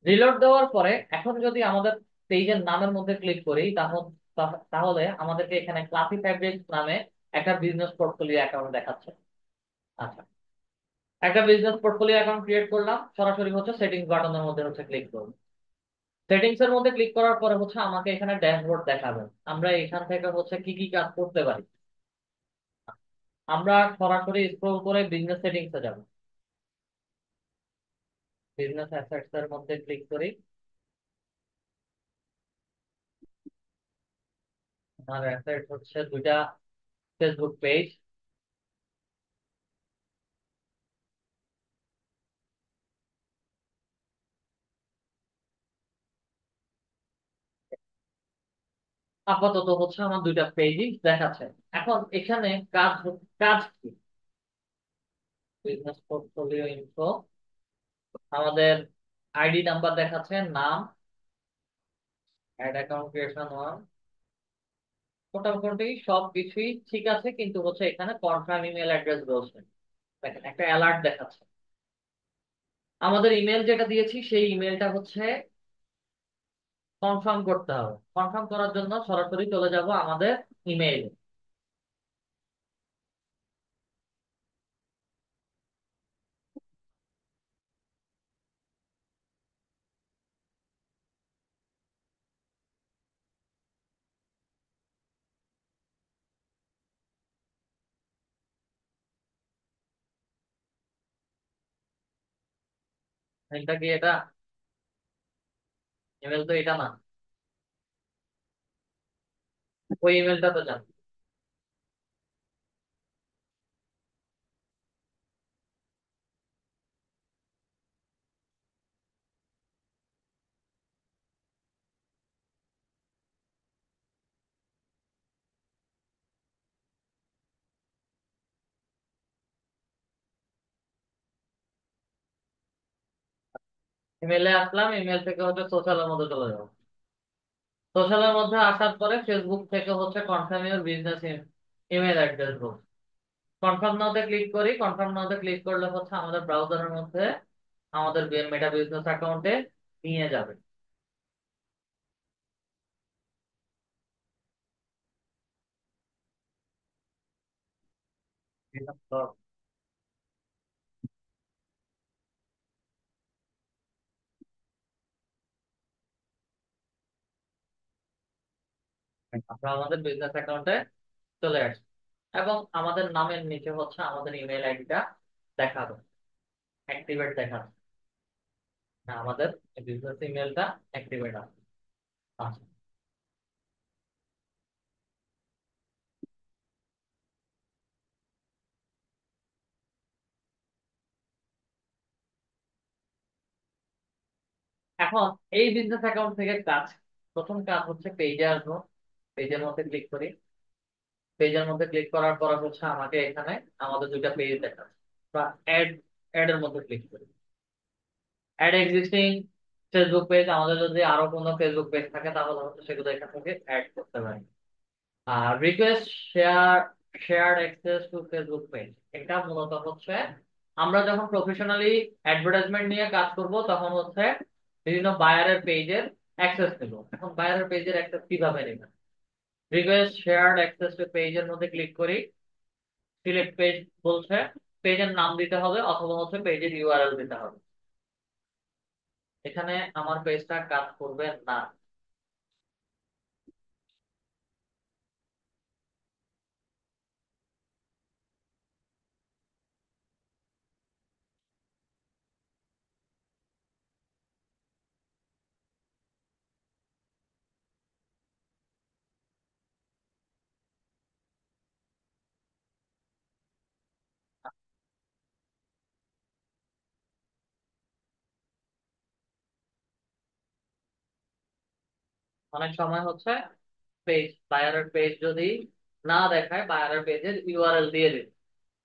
রিলোড দেওয়ার পরে এখন যদি আমাদের পেজের নামের মধ্যে ক্লিক করি তাহলে আমাদেরকে এখানে ক্লাসি ফ্যাব্রিক নামে একটা বিজনেস পোর্টফোলিও অ্যাকাউন্ট দেখাচ্ছে। আচ্ছা, একটা বিজনেস পোর্টফোলিও অ্যাকাউন্ট ক্রিয়েট করলাম, সরাসরি হচ্ছে সেটিংস বাটনের মধ্যে হচ্ছে ক্লিক করব। সেটিংস এর মধ্যে ক্লিক করার পরে হচ্ছে আমাকে এখানে ড্যাশবোর্ড দেখাবে, আমরা এখান থেকে হচ্ছে কি কি কাজ করতে পারি। আমরা সরাসরি স্ক্রল করে বিজনেস সেটিংসে যাব, বিজনেস অ্যাসেটস এর মধ্যে ক্লিক করি। আমার অ্যাসেট হচ্ছে দুইটা ফেসবুক পেজ। আপাতত হচ্ছে আমার দুইটা পেজই দেখাচ্ছে। এখন এখানে কাজ কি? বিজনেস পোর্টফোলিও ইনফো, আমাদের আইডি নাম্বার দেখাচ্ছে, নাম, অ্যাড অ্যাকাউন্ট ক্রিয়েশন ওয়ান, মোটামুটি সব কিছুই ঠিক আছে, কিন্তু হচ্ছে এখানে কনফার্ম ইমেল অ্যাড্রেস বলছে। দেখেন একটা অ্যালার্ট দেখাচ্ছে, আমাদের ইমেল যেটা দিয়েছি সেই ইমেলটা হচ্ছে কনফার্ম করতে হবে। কনফার্ম করার জন্য সরাসরি চলে যাব আমাদের ইমেইলে। এটা কি এটা? ইমেল তো এটা না, ওই ইমেলটা তো জান। ইমেলে আসলাম, ইমেল থেকে হচ্ছে সোশ্যালের মধ্যে চলে যাবো। সোশ্যালের মধ্যে আসার পরে ফেসবুক থেকে হচ্ছে confirm your business email address book, confirm নাওতে ক্লিক করি। কনফার্ম নাওতে ক্লিক করলে হচ্ছে আমাদের ব্রাউজারের মধ্যে আমাদের মেটা বিজনেস অ্যাকাউন্টে নিয়ে যাবে। তো আমরা আমাদের বিজনেস অ্যাকাউন্টে চলে আসছি, এবং আমাদের নামের নিচে হচ্ছে আমাদের ইমেল আইডিটা দেখাবে, অ্যাক্টিভেট দেখাবে। হ্যাঁ, আমাদের বিজনেস ইমেলটা অ্যাক্টিভেট আছে। আচ্ছা, এখন এই বিজনেস অ্যাকাউন্ট থেকে প্রথম কাজ হচ্ছে পেজে আসবো, পেজের মধ্যে ক্লিক করি। পেজের মধ্যে ক্লিক করার পর হচ্ছে আমাকে এখানে আমাদের দুইটা পেজ দেখাচ্ছে, বা অ্যাড অ্যাড এর মধ্যে ক্লিক করি। অ্যাড এক্সিস্টিং ফেসবুক পেজ, আমাদের যদি আরো কোনো ফেসবুক পেজ থাকে তাহলে হচ্ছে সেগুলো এখান থেকে অ্যাড করতে পারি। আর request share shared access to Facebook page, এটা মূলত হচ্ছে আমরা যখন প্রফেশনালি অ্যাডভার্টাইজমেন্ট নিয়ে কাজ করব তখন হচ্ছে বিভিন্ন বায়ারের পেজের অ্যাক্সেস নেব। এখন বায়ারের পেজের অ্যাক্সেস কিভাবে নেবেন? রিকোয়েস্ট শেয়ার্ড অ্যাক্সেস টু পেজের মধ্যে ক্লিক করি, সিলেক্ট পেজ বলছে, পেজের নাম দিতে হবে অথবা হচ্ছে পেজের ইউআরএল দিতে হবে। এখানে আমার পেজটা কাজ করবে না। অনেক সময় হচ্ছে বায়ারের পেজ যদি না দেখায়, বায়ারের পেজের ইউআরএল দিয়ে দিই।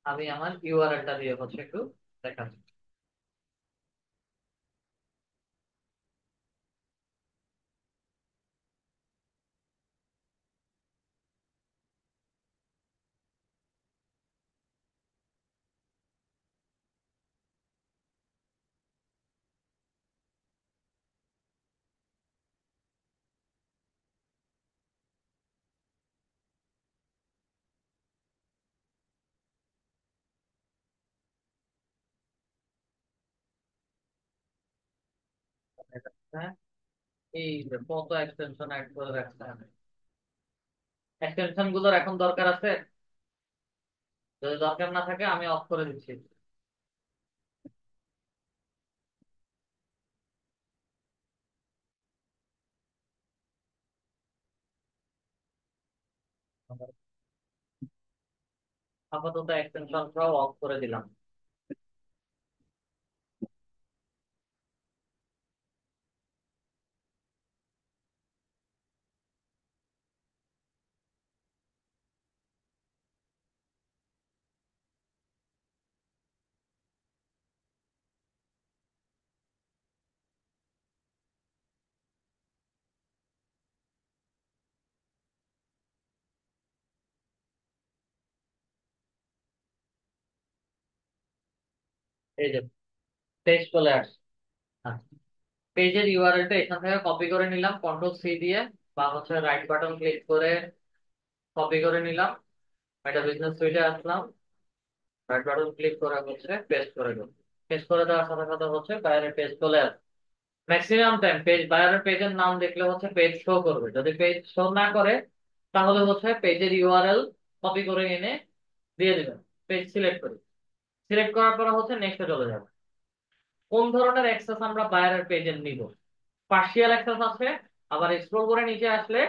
আমি আমার ইউআরএলটা দিয়ে হচ্ছে একটু দেখাচ্ছি। হ্যাঁ, এই যে কত এক্সটেনশন অ্যাড করে রাখছে। এক্সটেনশন গুলোর এখন দরকার আছে? যদি দরকার না থাকে আমি অফ করে দিচ্ছি। আপাতত এক্সটেনশন সব অফ করে দিলাম। এই যে পেজ চলে আসছে। পেজের ইউআরএলটা এখান থেকে কপি করে নিলাম কন্ট্রোল সি দিয়ে, বা হচ্ছে রাইট বাটন ক্লিক করে কপি করে নিলাম। এটা বিজনেস সুইটে আসলাম, রাইট বাটন ক্লিক করে হচ্ছে পেস্ট করে দেবো। পেস্ট করে দেওয়ার সাথে সাথে হচ্ছে বাইরের পেজ চলে আসবে। ম্যাক্সিমাম টাইম পেজ বাইরের পেজের নাম দেখলে হচ্ছে পেজ শো করবে। যদি পেজ শো না করে তাহলে হচ্ছে পেজের ইউআরএল কপি করে এনে দিয়ে দিবেন। পেজ সিলেক্ট করি, সিলেক্ট করার পর হচ্ছে নেক্সটে চলে যাবে। কোন ধরনের অ্যাক্সেস আমরা বাইরের পেজের নিব? পার্শিয়াল অ্যাক্সেস আছে, আবার স্ক্রল করে নিচে আসলে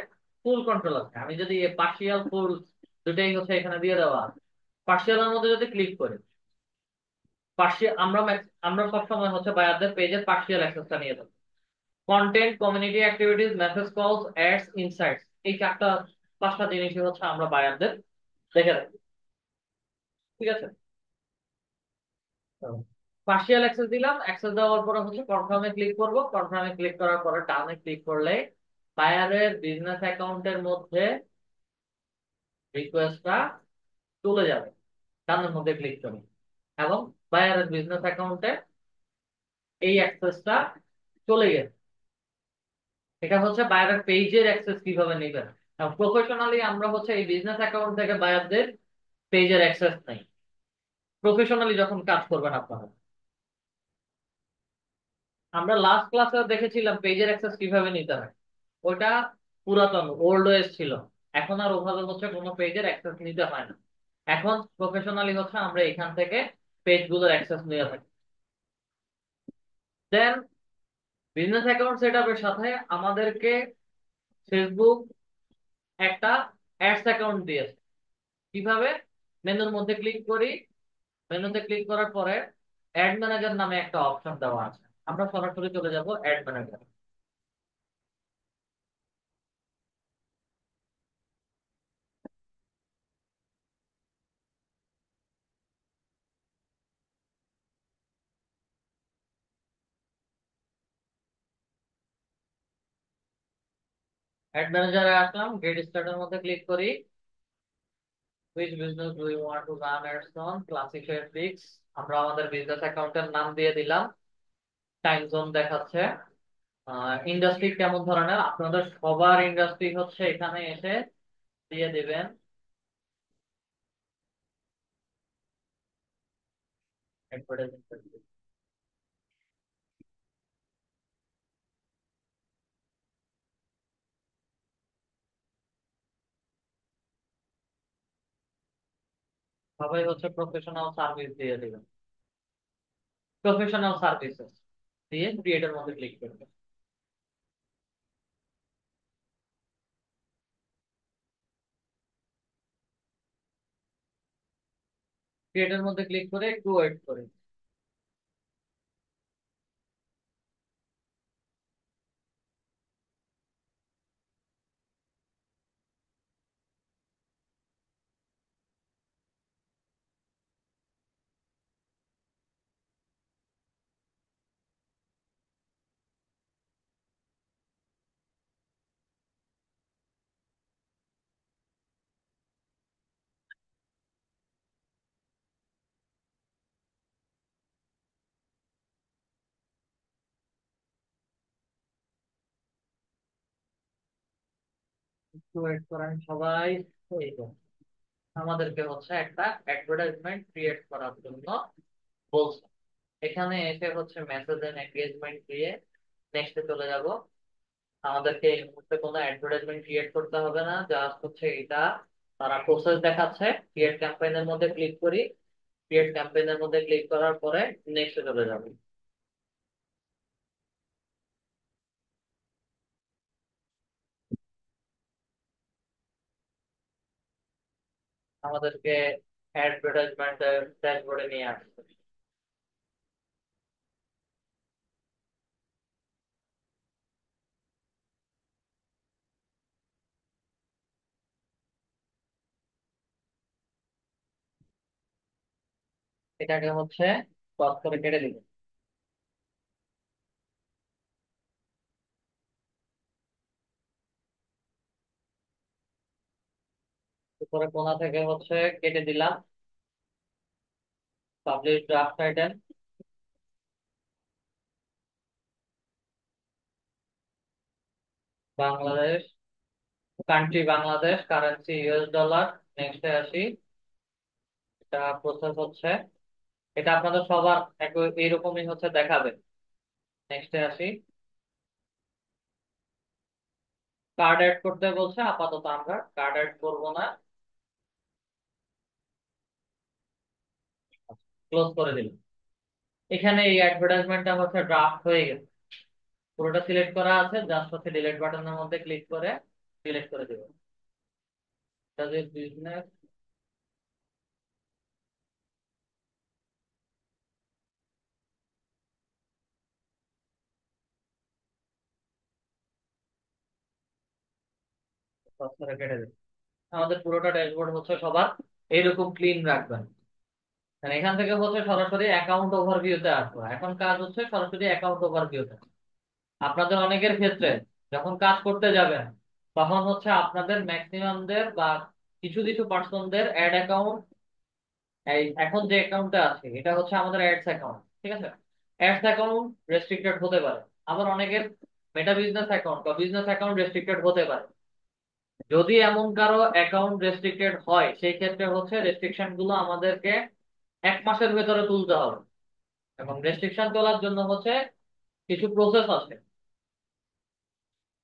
ফুল কন্ট্রোল আছে। আমি যদি পার্শিয়াল ফুল দুটাই হচ্ছে এখানে দিয়ে দেওয়া আছে। পার্শিয়ালের মধ্যে যদি ক্লিক করি, পার্শিয়াল আমরা সবসময় হচ্ছে বায়ারদের পেজের পার্শিয়াল অ্যাক্সেসটা নিয়ে দেবো। কন্টেন্ট, কমিউনিটি অ্যাক্টিভিটিস, মেসেজ কলস, অ্যাডস, ইনসাইটস, এই চারটা পাঁচটা জিনিসই হচ্ছে আমরা বায়ারদের দেখে রাখি। ঠিক আছে, পার্শিয়াল অ্যাক্সেস দিলাম। অ্যাক্সেস দেওয়ার পরে হচ্ছে কনফার্মে ক্লিক করব। কনফার্মে ক্লিক করার পরে ডানে ক্লিক করলে বায়ারের বিজনেস অ্যাকাউন্টের মধ্যে রিকোয়েস্টটা চলে যাবে। ডানের মধ্যে ক্লিক করি এবং বায়ারের বিজনেস অ্যাকাউন্টে এই অ্যাক্সেসটা চলে গেছে। এটা হচ্ছে বায়ারের পেজের অ্যাক্সেস কিভাবে নেবেন। প্রফেশনালি আমরা হচ্ছে এই বিজনেস অ্যাকাউন্ট থেকে বায়ারদের পেজের অ্যাক্সেস নেই। প্রফেশনালি যখন কাজ করবেন আপনারা, আমরা লাস্ট ক্লাসে দেখেছিলাম পেজের অ্যাক্সেস কিভাবে নিতে হয়। ওটা পুরাতন ওল্ড ওয়েস ছিল। এখন আর ওভাবে হচ্ছে কোনো পেজের অ্যাক্সেস নিতে হয় না। এখন প্রফেশনালি হচ্ছে আমরা এখান থেকে পেজ গুলোর অ্যাক্সেস নিয়ে থাকি। দেন বিজনেস অ্যাকাউন্ট সেট আপের সাথে আমাদেরকে ফেসবুক একটা অ্যাডস অ্যাকাউন্ট দিয়েছে। কিভাবে? মেনুর মধ্যে ক্লিক করি, মেনুতে ক্লিক করার পরে অ্যাড ম্যানেজার নামে একটা অপশন দেওয়া আছে। আমরা সরাসরি চলে যাব অ্যাড ম্যানেজার। অ্যাড ম্যানেজারে আসলাম, গেট স্টার্টের মধ্যে ক্লিক করি। Which business do you want to run ads on? Classify fix. আমরা আমাদের বিজনেস অ্যাকাউন্টের নাম দিয়ে দিলাম। টাইম জোন দেখাচ্ছে। ইন্ডাস্ট্রি কেমন ধরনের, আপনাদের সবার ইন্ডাস্ট্রি হচ্ছে এখানে এসে দিয়ে দিবেন। অ্যাডভার্টাইজিং সবাই হচ্ছে প্রফেশনাল সার্ভিস দিয়ে দিবেন। প্রফেশনাল সার্ভিসেস দিয়ে ক্রিয়েটের মধ্যে ক্লিক করবেন। ক্রিয়েটের মধ্যে ক্লিক করে একটু ওয়েট করে। একটু ওয়েট করেন সবাই। এই তো, আমাদেরকে হচ্ছে একটা অ্যাডভার্টাইজমেন্ট ক্রিয়েট করার জন্য বলছে। এখানে এসে হচ্ছে মেসেজ এন্ড এঙ্গেজমেন্ট দিয়ে নেক্সটে চলে যাব। আমাদেরকে এই মুহূর্তে কোনো অ্যাডভার্টাইজমেন্ট ক্রিয়েট করতে হবে না, জাস্ট হচ্ছে এটা তারা প্রসেস দেখাচ্ছে। ক্রিয়েট ক্যাম্পেইনের মধ্যে ক্লিক করি। ক্রিয়েট ক্যাম্পেইনের মধ্যে ক্লিক করার পরে নেক্সটে চলে যাব। আমাদেরকে অ্যাডভার্টাইজমেন্টের ড্যাশবোর্ডে নিয়ে আসছে। এটাকে হচ্ছে ক্রস করে কেটে দিবে। উপরে কোণা থেকে হচ্ছে কেটে দিলাম। Publish draft title Bangladesh, country Bangladesh, currency US dollar. নেক্সটে আসি। এটা প্রসেস হচ্ছে, এটা আপনাদের সবার একই এইরকমই হচ্ছে দেখাবে। নেক্সটে আসি। কার্ড অ্যাড করতে বলছে, আপাতত আমরা কার্ড অ্যাড করব না, ক্লোজ করে দিলাম। এখানে এই অ্যাডভার্টাইজমেন্টটা হচ্ছে ড্রাফট হয়ে গেছে, পুরোটা সিলেক্ট করা আছে, জাস্ট হচ্ছে ডিলিট বাটনের মধ্যে ক্লিক করে ডিলিট করে দেব। এটা যে বিজনেস, কেটে দেব। আমাদের পুরোটা ড্যাশবোর্ড হচ্ছে সবার এইরকম ক্লিন রাখবেন। মানে এখান থেকে হচ্ছে সরাসরি অ্যাকাউন্ট ওভারভিউতে আসবো। এখন কাজ হচ্ছে সরাসরি অ্যাকাউন্ট ওভারভিউতে। আপনাদের অনেকের ক্ষেত্রে যখন কাজ করতে যাবেন, তখন হচ্ছে আপনাদের ম্যাক্সিমামদের বা কিছু কিছু পার্সনদের অ্যাড অ্যাকাউন্ট, এই এখন যে অ্যাকাউন্টটা আছে এটা হচ্ছে আমাদের অ্যাডস অ্যাকাউন্ট, ঠিক আছে। অ্যাডস অ্যাকাউন্ট রেস্ট্রিক্টেড হতে পারে, আবার অনেকের মেটা বিজনেস অ্যাকাউন্ট বা বিজনেস অ্যাকাউন্ট রেস্ট্রিক্টেড হতে পারে। যদি এমন কারো অ্যাকাউন্ট রেস্ট্রিক্টেড হয়, সেই ক্ষেত্রে হচ্ছে রেস্ট্রিকশন গুলো আমাদেরকে 1 মাসের ভেতরে তুলতে হবে। এবং রেস্ট্রিকশন তোলার জন্য হচ্ছে কিছু প্রসেস আছে।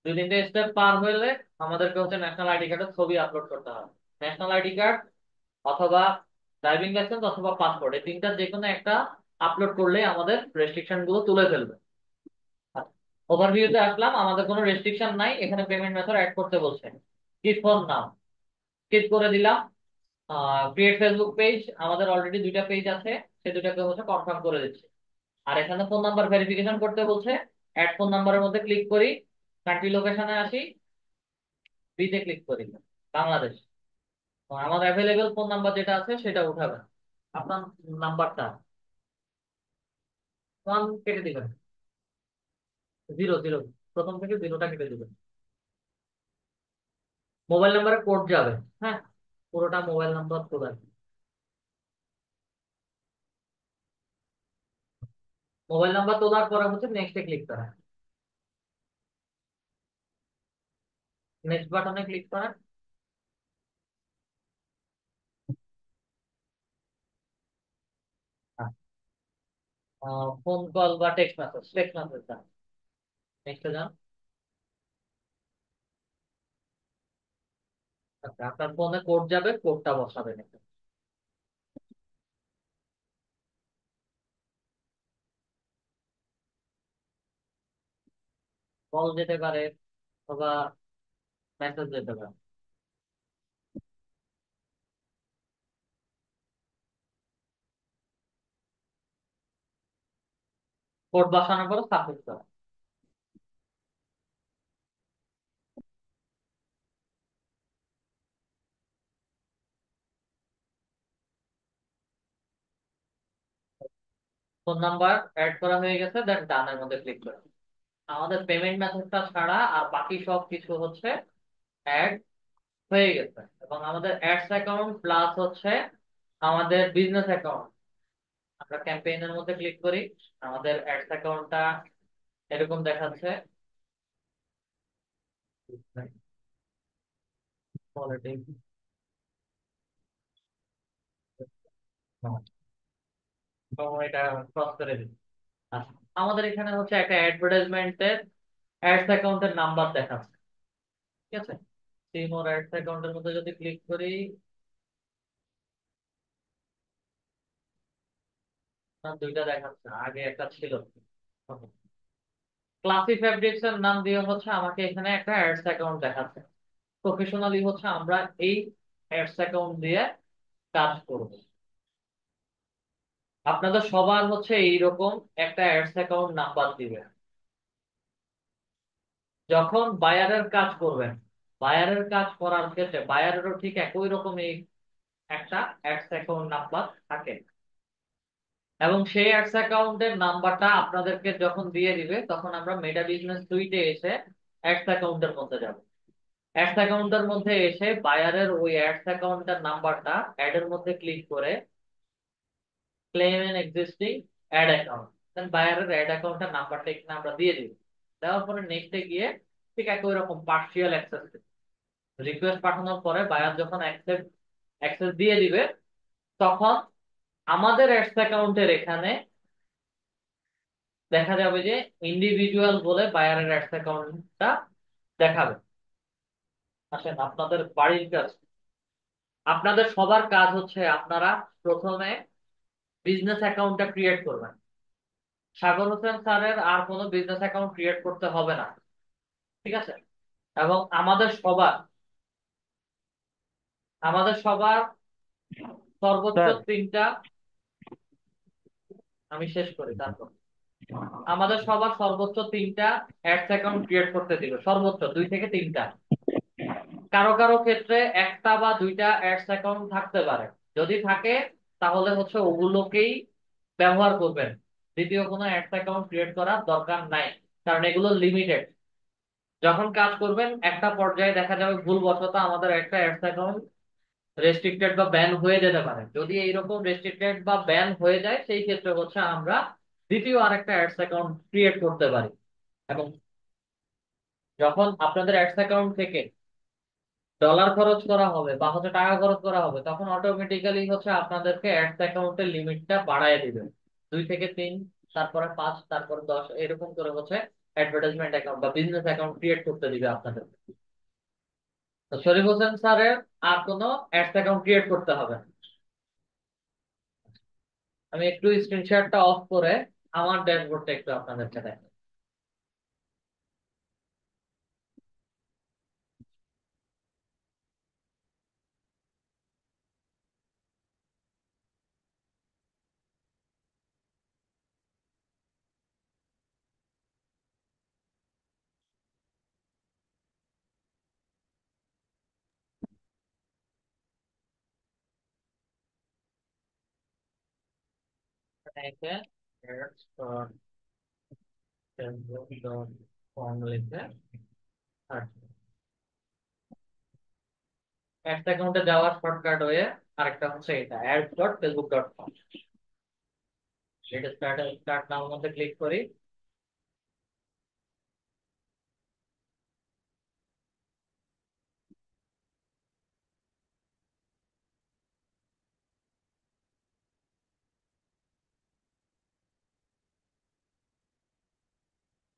2-3টে স্টেপ পার হলে আমাদেরকে হচ্ছে ন্যাশনাল আইডি কার্ডের ছবি আপলোড করতে হবে। ন্যাশনাল আইডি কার্ড অথবা ড্রাইভিং লাইসেন্স অথবা পাসপোর্ট, এই তিনটার যে কোনো একটা আপলোড করলে আমাদের রেস্ট্রিকশন গুলো তুলে ফেলবে। ওভারভিউতে আসলাম, আমাদের কোনো রেস্ট্রিকশন নাই। এখানে পেমেন্ট মেথড অ্যাড করতে বলছে, কি ফোন নাম ক্লিক করে দিলাম। ক্রিয়েট ফেসবুক পেজ, আমাদের অলরেডি 2টা পেজ আছে, সেই 2টাকে হচ্ছে কনফার্ম করে দিচ্ছি। আর এখানে ফোন নাম্বার ভেরিফিকেশন করতে বলছে, অ্যাড ফোন নাম্বারের মধ্যে ক্লিক করি। কান্ট্রি লোকেশনে আসি, বিতে ক্লিক করি, বাংলাদেশ। তো আমার অ্যাভেলেবেল ফোন নাম্বার যেটা আছে সেটা উঠাবেন। আপনার নাম্বারটা 1 কেটে দিবেন, 0 0, প্রথম থেকে 0টা কেটে দিবেন। মোবাইল নাম্বারে কোড যাবে, হ্যাঁ, পুরোটা মোবাইল নাম্বার তোলেন। মোবাইল নাম্বার তোলার পরে হচ্ছে নেক্সটে ক্লিক করেন। নেক্সট বাটনে ক্লিক করেন। ফোন কল বা টেক্সট মেসেজ দেন। নেক্সটে যান। আচ্ছা, আপনার ফোনে কোড যাবে, কোডটা বসাবেন এখানে। কল যেতে পারে অথবা মেসেজ যেতে পারে। কোড বসানোর পরে সাবমিট করেন। ফোন নাম্বার অ্যাড করা হয়ে গেছে, দেন ডানের মধ্যে ক্লিক করেন। আমাদের পেমেন্ট মেথডটা ছাড়া আর বাকি সব কিছু হচ্ছে অ্যাড হয়ে গেছে। এবং আমাদের অ্যাডস অ্যাকাউন্ট প্লাস হচ্ছে আমাদের বিজনেস অ্যাকাউন্ট, আমরা ক্যাম্পেইনের মধ্যে ক্লিক করি। আমাদের অ্যাডস অ্যাকাউন্টটা এরকম দেখাচ্ছে। Politics, এবং এটা ক্রস করে দিই। আচ্ছা, আমাদের এখানে হচ্ছে একটা অ্যাডভার্টাইজমেন্টের অ্যাডস অ্যাকাউন্টের নাম্বার দেখাচ্ছে। ঠিক আছে, সিম ওর অ্যাডস অ্যাকাউন্টের মধ্যে যদি ক্লিক করি, দুইটা দেখাচ্ছে, আগে একটা ছিল। ক্লাসি ফেব্রিক্স এর নাম দিয়ে হচ্ছে আমাকে এখানে একটা অ্যাডস অ্যাকাউন্ট দেখাচ্ছে। প্রফেশনালি হচ্ছে আমরা এই অ্যাডস অ্যাকাউন্ট দিয়ে কাজ করব। আপনাদের সবার হচ্ছে এইরকম একটা অ্যাডস অ্যাকাউন্ট নাম্বার দিবে। যখন বায়ারের কাজ করবেন, বায়ারের কাজ করার ক্ষেত্রে বায়ারেরও ঠিক একই রকম এই একটা অ্যাডস অ্যাকাউন্ট নাম্বার থাকে, এবং সেই অ্যাডস অ্যাকাউন্টের নাম্বারটা আপনাদেরকে যখন দিয়ে দিবে তখন আমরা মেটা বিজনেস সুইটে এসে অ্যাডস অ্যাকাউন্টের মধ্যে যাব। অ্যাডস অ্যাকাউন্টের মধ্যে এসে বায়ারের ওই অ্যাডস অ্যাকাউন্টের নাম্বারটা অ্যাড এর মধ্যে ক্লিক করে claim an existing ad account, then বায়ারের অ্যাড অ্যাকাউন্টের নাম্বারটা এখানে আমরা দিয়ে দিব। দেওয়ার পরে নেক্সটে গিয়ে ঠিক একই রকম পার্সিয়াল অ্যাক্সেস রিকোয়েস্ট পাঠানোর পরে বায়ার যখন অ্যাক্সেস দিয়ে দিবে তখন আমাদের অ্যাডস অ্যাকাউন্টের এখানে দেখা যাবে যে ইন্ডিভিজুয়াল বলে বায়ারের অ্যাডস অ্যাকাউন্টটা দেখাবে। আসেন আপনাদের বাড়ির কাজ, আপনাদের সবার কাজ হচ্ছে আপনারা প্রথমে বিজনেস অ্যাকাউন্টটা ক্রিয়েট করবেন। সাগর হোসেন স্যারের আর কোনো বিজনেস অ্যাকাউন্ট ক্রিয়েট করতে হবে না। ঠিক আছে, এবং আমাদের সবার সর্বোচ্চ স্যার। তিনটা, আমি শেষ করি তারপর, আমাদের সবার সর্বোচ্চ তিনটা অ্যাডস অ্যাকাউন্ট ক্রিয়েট করতে দিল, সর্বোচ্চ 2 থেকে 3টা। কারো কারো ক্ষেত্রে একটা বা দুইটা অ্যাডস অ্যাকাউন্ট থাকতে পারে। যদি থাকে তাহলে হচ্ছে ওগুলোকেই ব্যবহার করবেন, দ্বিতীয় কোনো অ্যাডস অ্যাকাউন্ট ক্রিয়েট করার দরকার নাই, কারণ এগুলো লিমিটেড। যখন কাজ করবেন একটা পর্যায়ে দেখা যাবে ভুলবশত আমাদের একটা অ্যাডস অ্যাকাউন্ট রেস্ট্রিক্টেড বা ব্যান হয়ে যেতে পারে। যদি এইরকম রেস্ট্রিক্টেড বা ব্যান হয়ে যায় সেই ক্ষেত্রে হচ্ছে আমরা দ্বিতীয় আরেকটা অ্যাডস অ্যাকাউন্ট ক্রিয়েট করতে পারি। এবং যখন আপনাদের অ্যাডস অ্যাকাউন্ট থেকে ডলার খরচ করা হবে বা হচ্ছে টাকা খরচ করা হবে তখন অটোমেটিক্যালি হচ্ছে আপনাদেরকে অ্যাডস অ্যাকাউন্টের লিমিটটা বাড়ায় দিবে, 2 থেকে 3, তারপরে 5, তারপরে 10, এরকম করে হচ্ছে অ্যাডভার্টাইজমেন্ট অ্যাকাউন্ট বা বিজনেস অ্যাকাউন্ট ক্রিয়েট করতে দিবে আপনাদের। তো শরীফ হোসেন স্যারের আর কোনো অ্যাডস অ্যাকাউন্ট ক্রিয়েট করতে হবে না। আমি একটু স্ক্রিনশটটা অফ করে আমার ড্যাশবোর্ডটা একটু আপনাদেরকে দেখাই। এখানে ads.facebook.com লিখে search করুন। অ্যাডস অ্যাকাউন্টে যাওয়ার শর্টকাট হয়ে আরেকটা হচ্ছে এটা ads.facebook.com। এটা স্টার্ট নাও মধ্যে ক্লিক করি।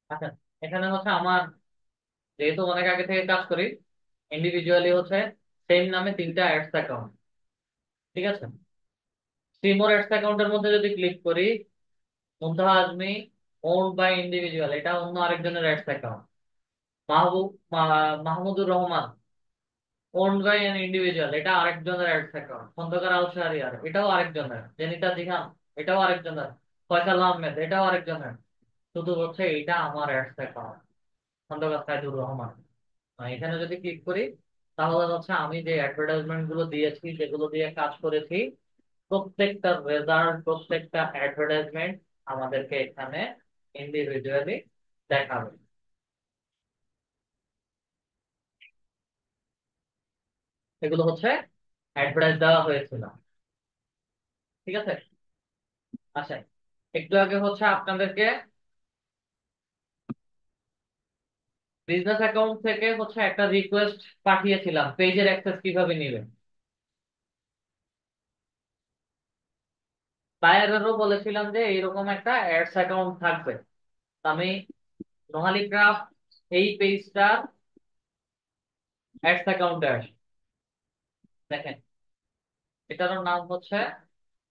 আচ্ছা, এখানে হচ্ছে আমার যেহেতু অনেক আগে থেকে কাজ করি, ইন্ডিভিজুয়ালি হচ্ছে সেম নামে 3টা অ্যাডস অ্যাকাউন্ট। ঠিক আছে, সিমোর অ্যাডস অ্যাকাউন্টের মধ্যে যদি ক্লিক করি, Mumtaha Azmi owned by individual, এটা অন্য আরেকজনের ads account. Mahmudur Rahman owned by an individual, এটা আরেকজনের অ্যাডস অ্যাকাউন্ট। খন্দকার আল শাহরিয়ার, এটাও আরেকজনের। জেনিতা জিহান, এটাও আরেকজনের। ফয়সাল আহমেদ, এটাও আরেকজনের। শুধু হচ্ছে এটা আমার অ্যাডস অ্যাকাউন্ট, খন্দকার সাইদুর রহমান। এখানে যদি ক্লিক করি তাহলে হচ্ছে আমি যে অ্যাডভার্টাইজমেন্ট গুলো দিয়েছি, যেগুলো দিয়ে কাজ করেছি, প্রত্যেকটা রেজাল্ট, প্রত্যেকটা অ্যাডভার্টাইজমেন্ট আমাদেরকে এখানে ইন্ডিভিজুয়ালি দেখাবে। এগুলো হচ্ছে অ্যাডভার্টাইজ দেওয়া হয়েছিল। ঠিক আছে, আচ্ছা, একটু আগে হচ্ছে আপনাদেরকে বিজনেস অ্যাকাউন্ট থেকে হচ্ছে একটা রিকোয়েস্ট পাঠিয়েছিলাম, পেজের অ্যাক্সেস কিভাবে নেবেন। বায়ারেরও বলেছিলাম যে এইরকম একটা অ্যাডস অ্যাকাউন্ট থাকবে। তো আমি নোহালি ক্রাফট এই পেজটার অ্যাডস অ্যাকাউন্টে আসি, দেখেন এটারও নাম হচ্ছে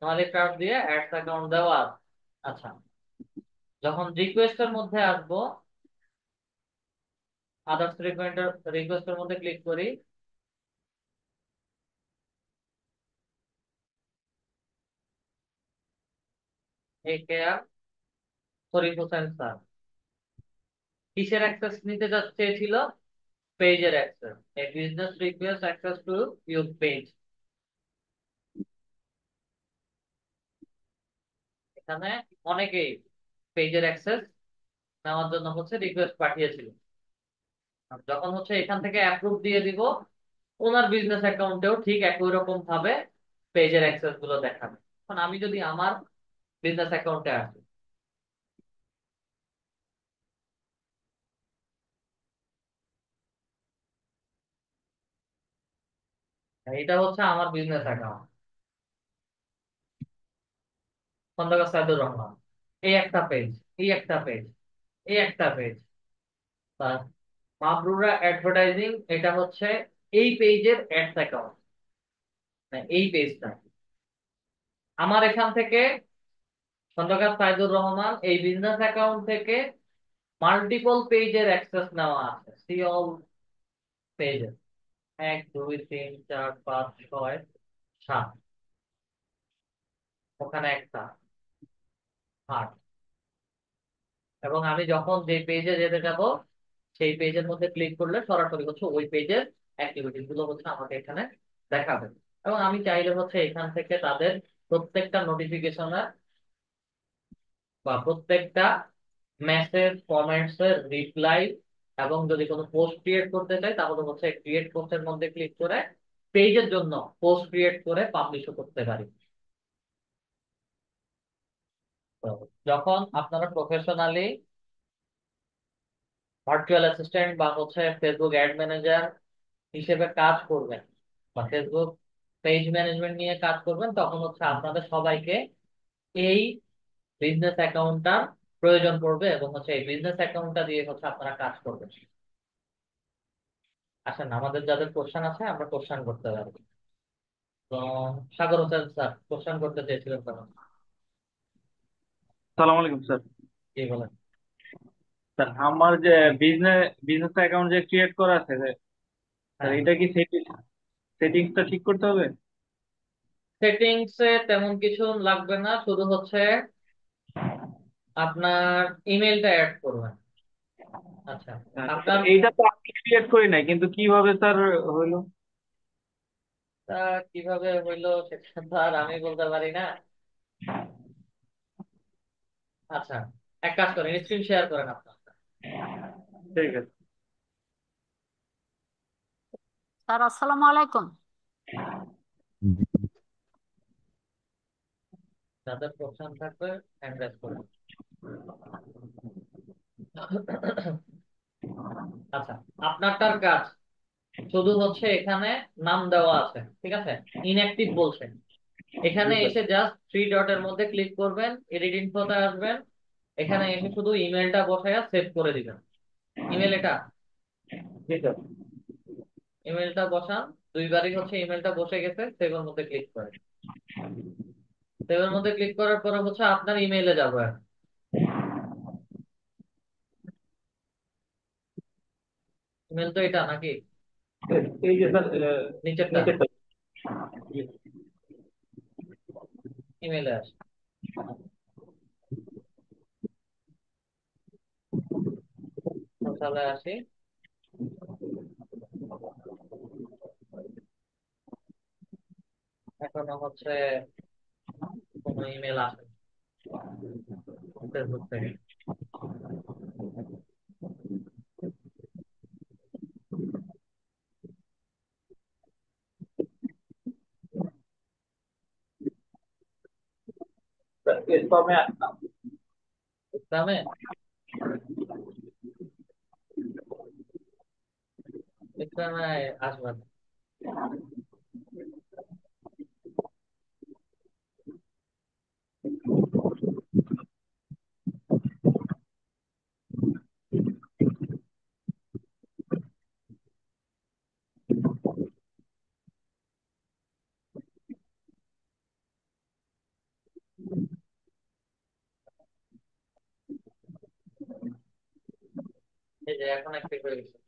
নোহালি ক্রাফট দিয়ে অ্যাডস অ্যাকাউন্ট দেওয়া আছে। আচ্ছা, যখন রিকোয়েস্টের মধ্যে আসবো, আদার্স রিকোয়েস্টের মধ্যে ক্লিক করি, এ কে আর শরীফ হোসেন স্যার কিসের অ্যাক্সেস নিতে চেয়েছিল? পেজের access. A business request access to your page. এখানে অনেকেই পেজের অ্যাক্সেস নেওয়ার জন্য হচ্ছে রিকোয়েস্ট পাঠিয়েছিল। আর যখন হচ্ছে এখান থেকে অ্যাপ্রুভ দিয়ে দিব, ওনার বিজনেস অ্যাকাউন্টেও ঠিক একই রকম ভাবে পেজের অ্যাক্সেস গুলো দেখাবে। এখন আমি যদি আমার বিজনেস অ্যাকাউন্টে আসি, এটা হচ্ছে আমার বিজনেস অ্যাকাউন্ট, খন্দকার সাইদুর রহমান। এই একটা পেজ, এই একটা পেজ, এই একটা পেজ। মাবরুরা অ্যাডভার্টাইজিং, এটা হচ্ছে এই পেজের অ্যাডস অ্যাকাউন্ট, এই পেজটা আমার। এখান থেকে খন্দকার সাইদুর রহমান এই বিজনেস অ্যাকাউন্ট থেকে মাল্টিপল পেজের অ্যাক্সেস নেওয়া আছে। সি অল পেজেস, 1 2 3 4 5 6 7, ওখানে একটা 8। এবং আমি যখন যে পেজে যেতে যাব, সেই পেজের মধ্যে ক্লিক করলে সরাসরি হচ্ছে ওই পেজের অ্যাক্টিভিটিস গুলো হচ্ছে আমাকে এখানে দেখাবে। এবং আমি চাইলে হচ্ছে এখান থেকে তাদের প্রত্যেকটা নোটিফিকেশনের বা প্রত্যেকটা মেসেজ কমেন্টস এর রিপ্লাই, এবং যদি কোনো পোস্ট ক্রিয়েট করতে চাই তাহলে হচ্ছে ক্রিয়েট পোস্টের মধ্যে ক্লিক করে পেজের জন্য পোস্ট ক্রিয়েট করে পাবলিশও করতে পারি। তো যখন আপনারা প্রফেশনালি ভার্চুয়াল অ্যাসিস্ট্যান্ট বা হচ্ছে ফেসবুক অ্যাড ম্যানেজার হিসেবে কাজ করবেন বা ফেসবুক পেজ ম্যানেজমেন্ট নিয়ে কাজ করবেন, তখন হচ্ছে আপনাদের সবাইকে এই বিজনেস অ্যাকাউন্টটা প্রয়োজন পড়বে, এবং হচ্ছে এই বিজনেস অ্যাকাউন্টটা দিয়ে হচ্ছে আপনারা কাজ করবেন। আসেন, আমাদের যাদের কোশ্চেন আছে আমরা কোশ্চেন করতে পারবো। তো সাগর হোসেন স্যার কোশ্চেন করতে চেয়েছিলেন কেন? সালাম আলাইকুম স্যার। কি বলেন? স্যার আমার যে বিজনেস বিজনেস অ্যাকাউন্ট যে ক্রিয়েট করা আছে স্যার, হ্যাঁ, এটা কি সেটিংসটা ঠিক করতে হবে? সেটিংস এ তেমন কিছু লাগবে না, শুধু হচ্ছে আপনার ইমেলটা অ্যাড করবেন। আচ্ছা, স্যার আপনার এইটা তো আমি ক্রিয়েট করি নাই, কিন্তু কিভাবে স্যার হইলো? তা কিভাবে হইলো সেটা তো আর আমি বলতে পারি না। আচ্ছা, এক কাজ করেন, স্ক্রিন শেয়ার করেন আপনার। ঠিক আছে। স্যার আসসালামু আলাইকুম। যাদের কোশ্চেন থাকবে হ্যান্ড রেজ করুন। আচ্ছা, আপনারটার কাজ শুধু হচ্ছে এখানে নাম দেওয়া আছে, ঠিক আছে, ইনঅ্যাক্টিভ বলছে। জি এখানে স্যার। এসে জাস্ট থ্রি ডটের মধ্যে ক্লিক করবেন, এডিট ইনফোতে আসবেন, এখানে এসে শুধু ইমেলটা বসায়া সেভ করে দিবেন। ইমেল এটা, জি স্যার। ইমেলটা বসান। দুইবারই হচ্ছে ইমেলটা বসে গেছে, সেভের মধ্যে ক্লিক করেন। সেভের মধ্যে ক্লিক করার পরে হচ্ছে আপনার ইমেইলে যাবো এখন। ইমেল তো এটা নাকি এই যে স্যার, নিচেরটা? নিচেরটা। ইমেইলে আসে, তাহলে আসি। এখনো হচ্ছে কোনো ইমেল আসে ফেসবুক থেকে। স্প্যামে। ইসলামে, ইসলামে আসবে না। এই যে এখন অ্যাক্টিভ হয়ে গেছে।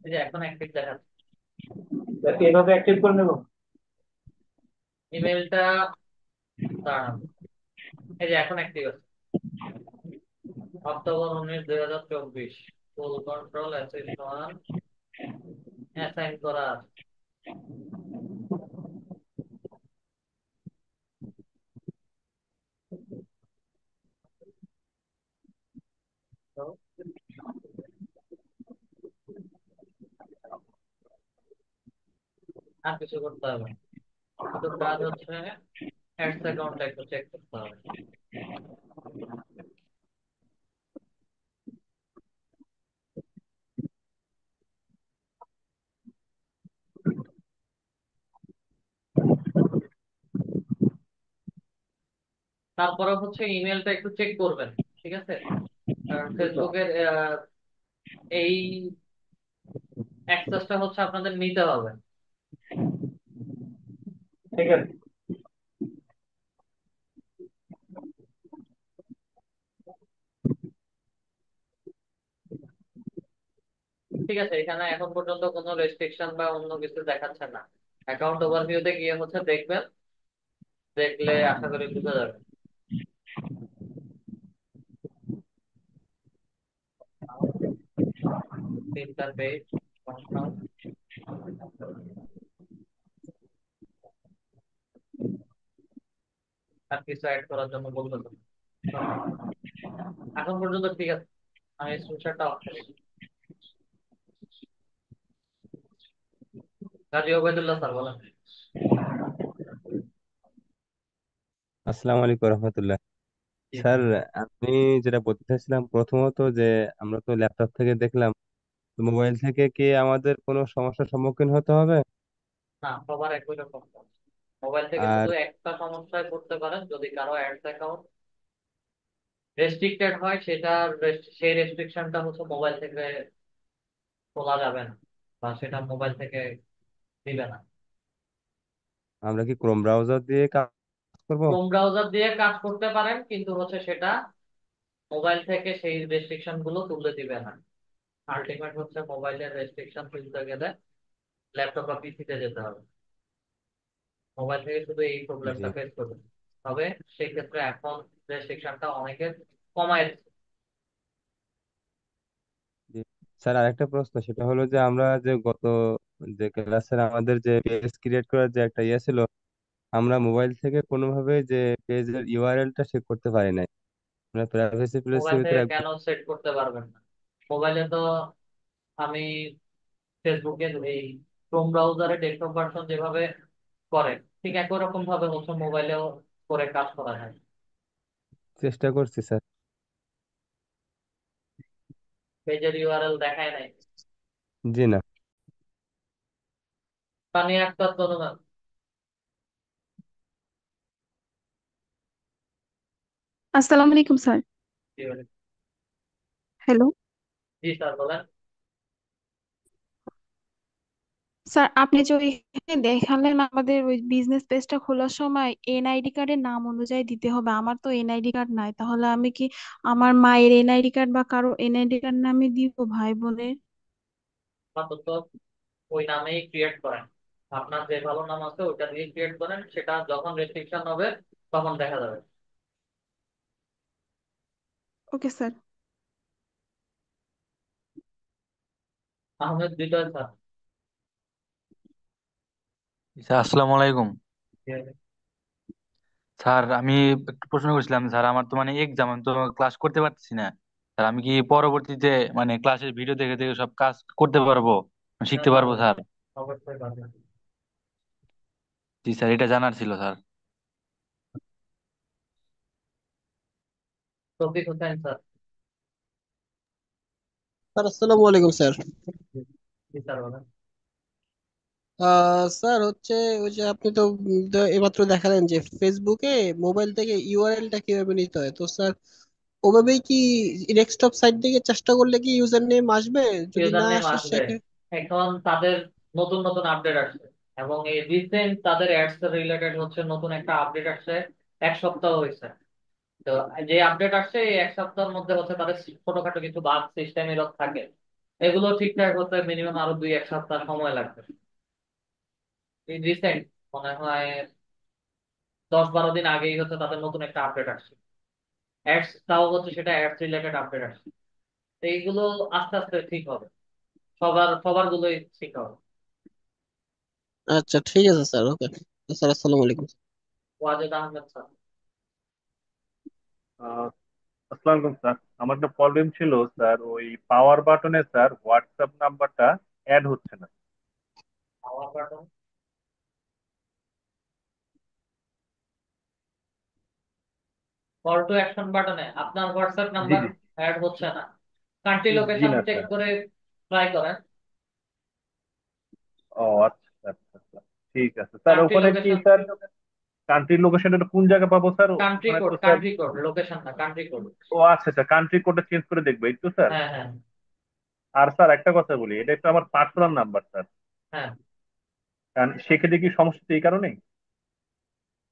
এই যে এখন অ্যাক্টিভ দেখাচ্ছে। এভাবে অ্যাক্টিভ করে নেবো। ইমেলটা দাঁড়ান, এই যে এখন অ্যাক্টিভ আছে। অক্টোবর 19, 2024, ফুল কন্ট্রোল অ্যাসিস্ট 1 অ্যাসাইন করা আছে। তো আর কিছু করতে হবে না। শুধু কাজ হচ্ছে অ্যাডস অ্যাকাউন্টটা একটু চেক করতে হবে। তারপরে হচ্ছে ইমেলটা একটু চেক করবেন, ঠিক আছে? কারণ ফেসবুকের এই অ্যাক্সেসটা হচ্ছে আপনাদের নিতে হবে। ঠিক আছে। ঠিক আছে, এখানে এখন পর্যন্ত কোনো রেস্ট্রিকশন বা অন্য কিছু দেখাচ্ছে না। অ্যাকাউন্ট ওভারভিউতে গিয়ে হচ্ছে দেখবেন, দেখলে আশা করি বুঝে যাবে। তিনটার পেজ কনফার্ম। আর কিছু অ্যাড করার জন্য বলবে তো? এখন পর্যন্ত ঠিক আছে, আমি স্ক্রিনশটটা অফ করছি। কাজী ওবায়দুল্লাহ স্যার বলেন। আসসালামু আলাইকুম রহমতুল্লাহ। জি স্যার, ভাই। আমি যেটা বলতে চাইছিলাম প্রথমত যে আমরা তো ল্যাপটপ থেকে দেখলাম, তো মোবাইল থেকে কি আমাদের কোনো সমস্যার সম্মুখীন হতে হবে? না, সবার একই রকম সমস্যা। মোবাইল থেকে আর শুধু একটা সমস্যায় পড়তে পারেন, যদি কারো অ্যাডস অ্যাকাউন্ট রেস্ট্রিক্টেড হয়, সেটা সেই রেস্ট্রিকশনটা হচ্ছে মোবাইল থেকে তোলা যাবে না, বা সেটা মোবাইল থেকে দিবে না। আমরা কি ক্রোম ব্রাউজার দিয়ে কাজ করব? ক্রোম ব্রাউজার দিয়ে কাজ করতে পারেন, কিন্তু হচ্ছে সেটা মোবাইল থেকে সেই রেস্ট্রিকশন গুলো তুলে দিবে না। আলটিমেট হচ্ছে মোবাইলের রেস্ট্রিকশন তুলতে গেলে ল্যাপটপ বা পিসিতে যেতে হবে। মোবাইল থেকে শুধু এই জি প্রবলেমটা ফেস করবে। তবে সেই ক্ষেত্রে এখন রেস্ট্রিকশনটা অনেকের কমায় দিচ্ছে। জি। স্যার, আরেকটা প্রশ্ন, সেটা হলো যে আমরা যে গত যে ক্লাসের আমাদের যে পেজ ক্রিয়েট করার যে একটা ইয়ে ছিল, আমরা মোবাইল থেকে কোনোভাবে যে পেজের ইউআরএলটা সেট করতে পারি নাই। আমরা প্রাইভেসি পলিসির মোবাইল ভিতরে থেকে একদম। কেন সেট করতে পারবেন না? মোবাইলে তো আমি ফেসবুকের এই ক্রোম ব্রাউজারে ডেস্কটপ ভার্সন যেভাবে করে, ঠিক একই রকম ভাবে হচ্ছে মোবাইলেও করে কাজ করা যায়। চেষ্টা করছি স্যার। পেজের ইউআরএল দেখায় নাই। জি না। তানিয়া আক্তার তনুমান। আসসালামু আলাইকুম স্যার। জি বলেন। হ্যালো জি স্যার বলেন। স্যার, আপনি যে ওইখানে দেখালেন আমাদের ওই বিজনেস পেজটা খোলার সময় এনআইডি কার্ডের নাম অনুযায়ী দিতে হবে, আমার তো এনআইডি কার্ড নাই, তাহলে আমি কি আমার মায়ের এনআইডি কার্ড বা কারো এনআইডি কার্ড নামে দিব ভাই বোনের? আপাতত ওই নামেই ক্রিয়েট করেন। আপনার যে ভালো নাম আছে ওইটা দিয়ে ক্রিয়েট করেন, সেটা যখন রেস্ট্রিকশন হবে তখন দেখা যাবে। Okay sir. Ahmed Bijoy sir. Sir আসসালামু আলাইকুম। জি স্যার আমি একটু প্রশ্ন করছিলাম স্যার, আমার তো মানে এক্সাম, আমি তো ক্লাস করতে পারতেছি না। স্যার আমি কি পরবর্তীতে মানে ক্লাসের ভিডিও দেখে দেখে সব কাজ করতে পারবো, হ্যাঁ শিখতে পারবো পারবেন, স্যার? অবশ্যই পারবেন। জি স্যার, এটা জানার ছিল স্যার। তৌফিক হোসেন স্যার। স্যার আসসালামু আলাইকুম স্যার। জি জি স্যার বলেন। স্যার হচ্ছে ওই যে আপনি তো এইমাত্র দেখালেন যে ফেসবুকে মোবাইল থেকে ইউআরএলটা কিভাবে নিতে হয়, তো স্যার ওভাবেই কি ডেস্কটপ সাইট থেকে চেষ্টা করলে কি ইউজার নেম আসবে? যদি ইউজার না নেম আসে আসবে। সেক্ষেত্রে এখন তাদের নতুন নতুন আপডেট আসছে, এবং এই রিসেন্ট তাদের অ্যাডস রিলেটেড হচ্ছে নতুন একটা আপডেট আসছে। এক সপ্তাহ হয়েছে। তো যে আপডেট আসছে এই এক সপ্তাহের মধ্যে হচ্ছে তাদের ছোটখাটো কিছু বাগ সিস্টেম এরকম থাকে, এগুলো ঠিকঠাক হতে মিনিমাম আরো 2-1 সপ্তাহ সময় লাগবে। এই রিসেন্ট মনে হয় 10-12 দিন আগেই হচ্ছে তাদের নতুন একটা আপডেট আসছে অ্যাডস, তাও হচ্ছে সেটা অ্যাডস রিলেটেড আপডেট আসছে। তো এইগুলো আস্তে আস্তে ঠিক হবে, সবার সবার গুলোই ঠিক হবে। আচ্ছা ঠিক আছে স্যার, ওকে স্যার, আসসালামু আলাইকুম। ওয়াজেদ আহমেদ স্যার। আহ, আসসালামু আলাইকুম স্যার। আমার একটা প্রবলেম ছিল স্যার, ওই পাওয়ার বাটনে স্যার হোয়াটসঅ্যাপ নাম্বারটা অ্যাড হচ্ছে না। Power button, call to action বাটনে আপনার হোয়াটসঅ্যাপ জি নাম্বার জি। অ্যাড হচ্ছে না। কান্ট্রি জি লোকেশন না চেক স্যার। করে ট্রাই করেন। ও আচ্ছা আচ্ছা আচ্ছা, ঠিক আছে স্যার। কান্ট্রি ওখানে কি লোকেশন, স্যার কান্ট্রি লোকেশনটা কোন জায়গায় পাবো স্যার? কান্ট্রি ওখানে কোড, তো স্যার, কান্ট্রি কোড, লোকেশন না, কান্ট্রি কোড। ও আচ্ছা আচ্ছা, কান্ট্রি কোডটা চেঞ্জ করে দেখবো একটু স্যার। হ্যাঁ হ্যাঁ আর স্যার একটা কথা বলি, এটা একটু আমার পার্সোনাল নাম্বার স্যার, হ্যাঁ। কারণ সেক্ষেত্রে কি সমস্যা এই কারণেই?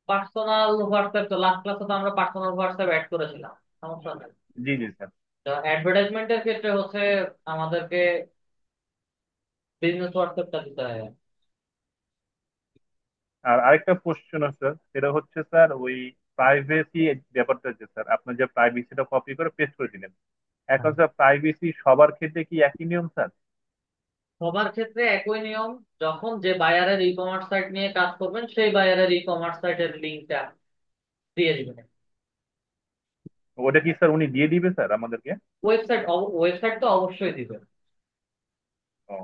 পার্সোনাল হোয়াটসঅ্যাপ তো লাস্ট ক্লাসে তো আমরা পার্সোনাল হোয়াটসঅ্যাপ অ্যাড করেছিলাম, সমস্যা নেই। জি জি স্যার। তো অ্যাডভার্টাইজমেন্টের ক্ষেত্রে হচ্ছে আমাদেরকে বিজনেস হোয়াটসঅ্যাপটা দিতে হয়। আর আরেকটা কোশ্চেন আছে, সেটা হচ্ছে স্যার ওই প্রাইভেসি ব্যাপারটা, যে স্যার আপনার যে প্রাইভেসিটা কপি করে পেস্ট করে দিলেন, এখন স্যার প্রাইভেসি সবার ক্ষেত্রে কি একই নিয়ম স্যার? সবার ক্ষেত্রে একই নিয়ম, যখন যে বায়ারের ই কমার্স সাইট নিয়ে কাজ করবেন সেই বায়ারের ই কমার্স সাইটের লিঙ্কটা দিয়ে দিবেন। ওটা কি স্যার উনি দিয়ে দিবে স্যার আমাদেরকে? ওয়েবসাইট, ওয়েবসাইট তো অবশ্যই দিবেন। ও,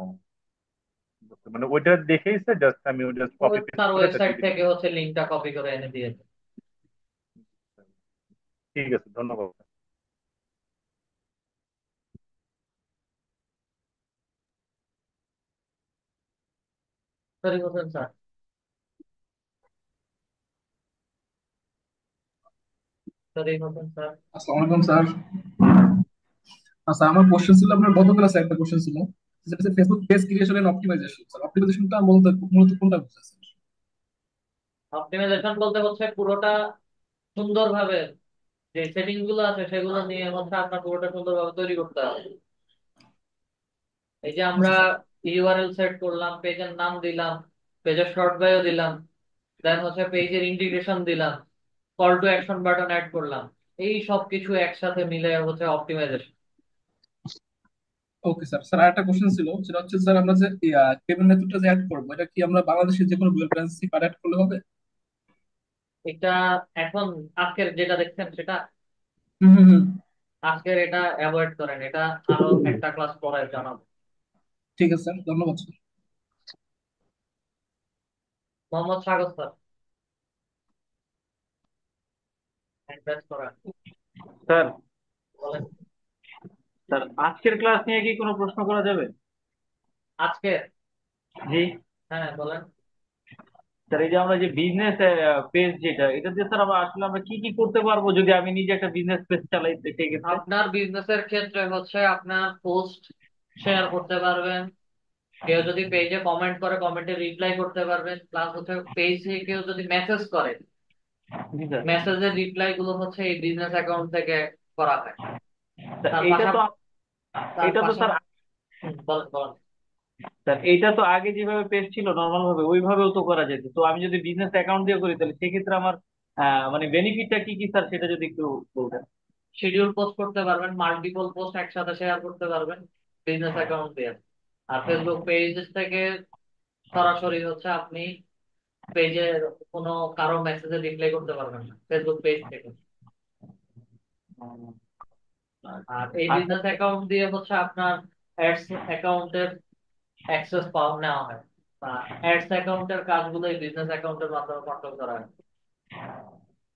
মানে ওইটা দেখেই স্যার জাস্ট আমি ওই জাস্ট ওই কপি পেস্ট তার করে এটা ওয়েবসাইট দিয়ে দিবেন। থেকে হচ্ছে লিঙ্কটা কপি করে এনে দিয়ে দেবেন। ঠিক আছে, ধন্যবাদ। Sorry Hossain sir. Sorry Hossain sir. আসসালামু আলাইকুম স্যার। আচ্ছা, আমার কোশ্চেন ছিল, আপনার গত ক্লাসে একটা কোশ্চেন ছিল, যেটা হচ্ছে Facebook page creation and optimization. Sir, অপটিমাইজেশনটা মূলত মূলত কোনটা বুঝাচ্ছে? অপটিমাইজেশন বলতে হচ্ছে পুরোটা সুন্দরভাবে, যে সেটিং গুলো আছে সেগুলো নিয়ে হচ্ছে আপনার পুরোটা সুন্দরভাবে তৈরি করতে হবে। এই যে আমরা আচ্ছা স্যার। ইউআরএল সেট করলাম, পেজের নাম দিলাম, পেজের শর্ট বায়ো দিলাম, দেন হচ্ছে পেজের ইন্টিগ্রেশন দিলাম, call to action button add করলাম, এই সব কিছু একসাথে মিলে হচ্ছে অপটিমাইজেশন। Okay sir. স্যার, আরেকটা কোশ্চেন ছিল, সেটা হচ্ছে স্যার, আমরা যে পেমেন্ট মেথডটা যে অ্যাড করবো, এটা কি আমরা বাংলাদেশের যে কোনো গুগল কারেন্সি কার্ড অ্যাড করলে হবে? এটা এখন আজকের যেটা দেখছেন সেটা, হুম হুম হুম। আজকের এটা অ্যাভয়েড করেন, এটা আরো একটা ক্লাস পরে জানাবো। ঠিক আছে স্যার, ধন্যবাদ স্যার। মোহাম্মদ স্বাগত স্যার, অ্যাড্রেস করেন, স্যার, বলেন। স্যার আজকের ক্লাস নিয়ে কি কোনো প্রশ্ন করা যাবে? আজকে, জি হ্যাঁ বলেন। স্যার, এই যে আমরা যে বিজনেস পেজ যেটা, এটা দিয়ে স্যার আমরা আসলে আমরা কি কি করতে পারবো যদি আমি নিজে একটা বিজনেস পেজ চালাই সেক্ষেত্রে? আপনার বিজনেসের ক্ষেত্রে হচ্ছে আপনার পোস্ট শেয়ার করতে পারবেন, কেউ যদি পেজে কমেন্ট করে কমেন্টে রিপ্লাই করতে পারবেন, প্লাস হচ্ছে পেজে কেউ যদি মেসেজ করে জি স্যার। মেসেজের রিপ্লাই গুলো হচ্ছে এই বিজনেস অ্যাকাউন্ট থেকে করা হয়। স্যার তার এইটা পাশা তো তার এটা তো পাশা স্যার, বলেন বলেন। স্যার এইটা তো আগে যেভাবে পেজ ছিল নর্মাল ভাবে ওইভাবেও তো করা যেত। তো আমি যদি বিজনেস অ্যাকাউন্ট দিয়ে করি তাহলে সেক্ষেত্রে আমার মানে বেনিফিটটা কি কি স্যার, সেটা যদি একটু বলতেন। শিডিউল পোস্ট করতে পারবেন, মাল্টিপল পোস্ট একসাথে শেয়ার করতে পারবেন বিজনেস অ্যাকাউন্ট দিয়ে। আর ফেসবুক পেজ থেকে সরাসরি হচ্ছে আপনি পেজের কোনো কারো মেসেজে রিপ্লাই করতে পারবেন না ফেসবুক পেজ থেকে। আর এই আচ্ছা বিজনেস অ্যাকাউন্ট দিয়ে হচ্ছে আপনার অ্যাডস অ্যাকাউন্টের অ্যাক্সেস পাওয়া নেওয়া হয়, বা অ্যাডস অ্যাকাউন্টের কাজগুলো এই বিজনেস অ্যাকাউন্টের মাধ্যমে কন্ট্রোল করা হয়।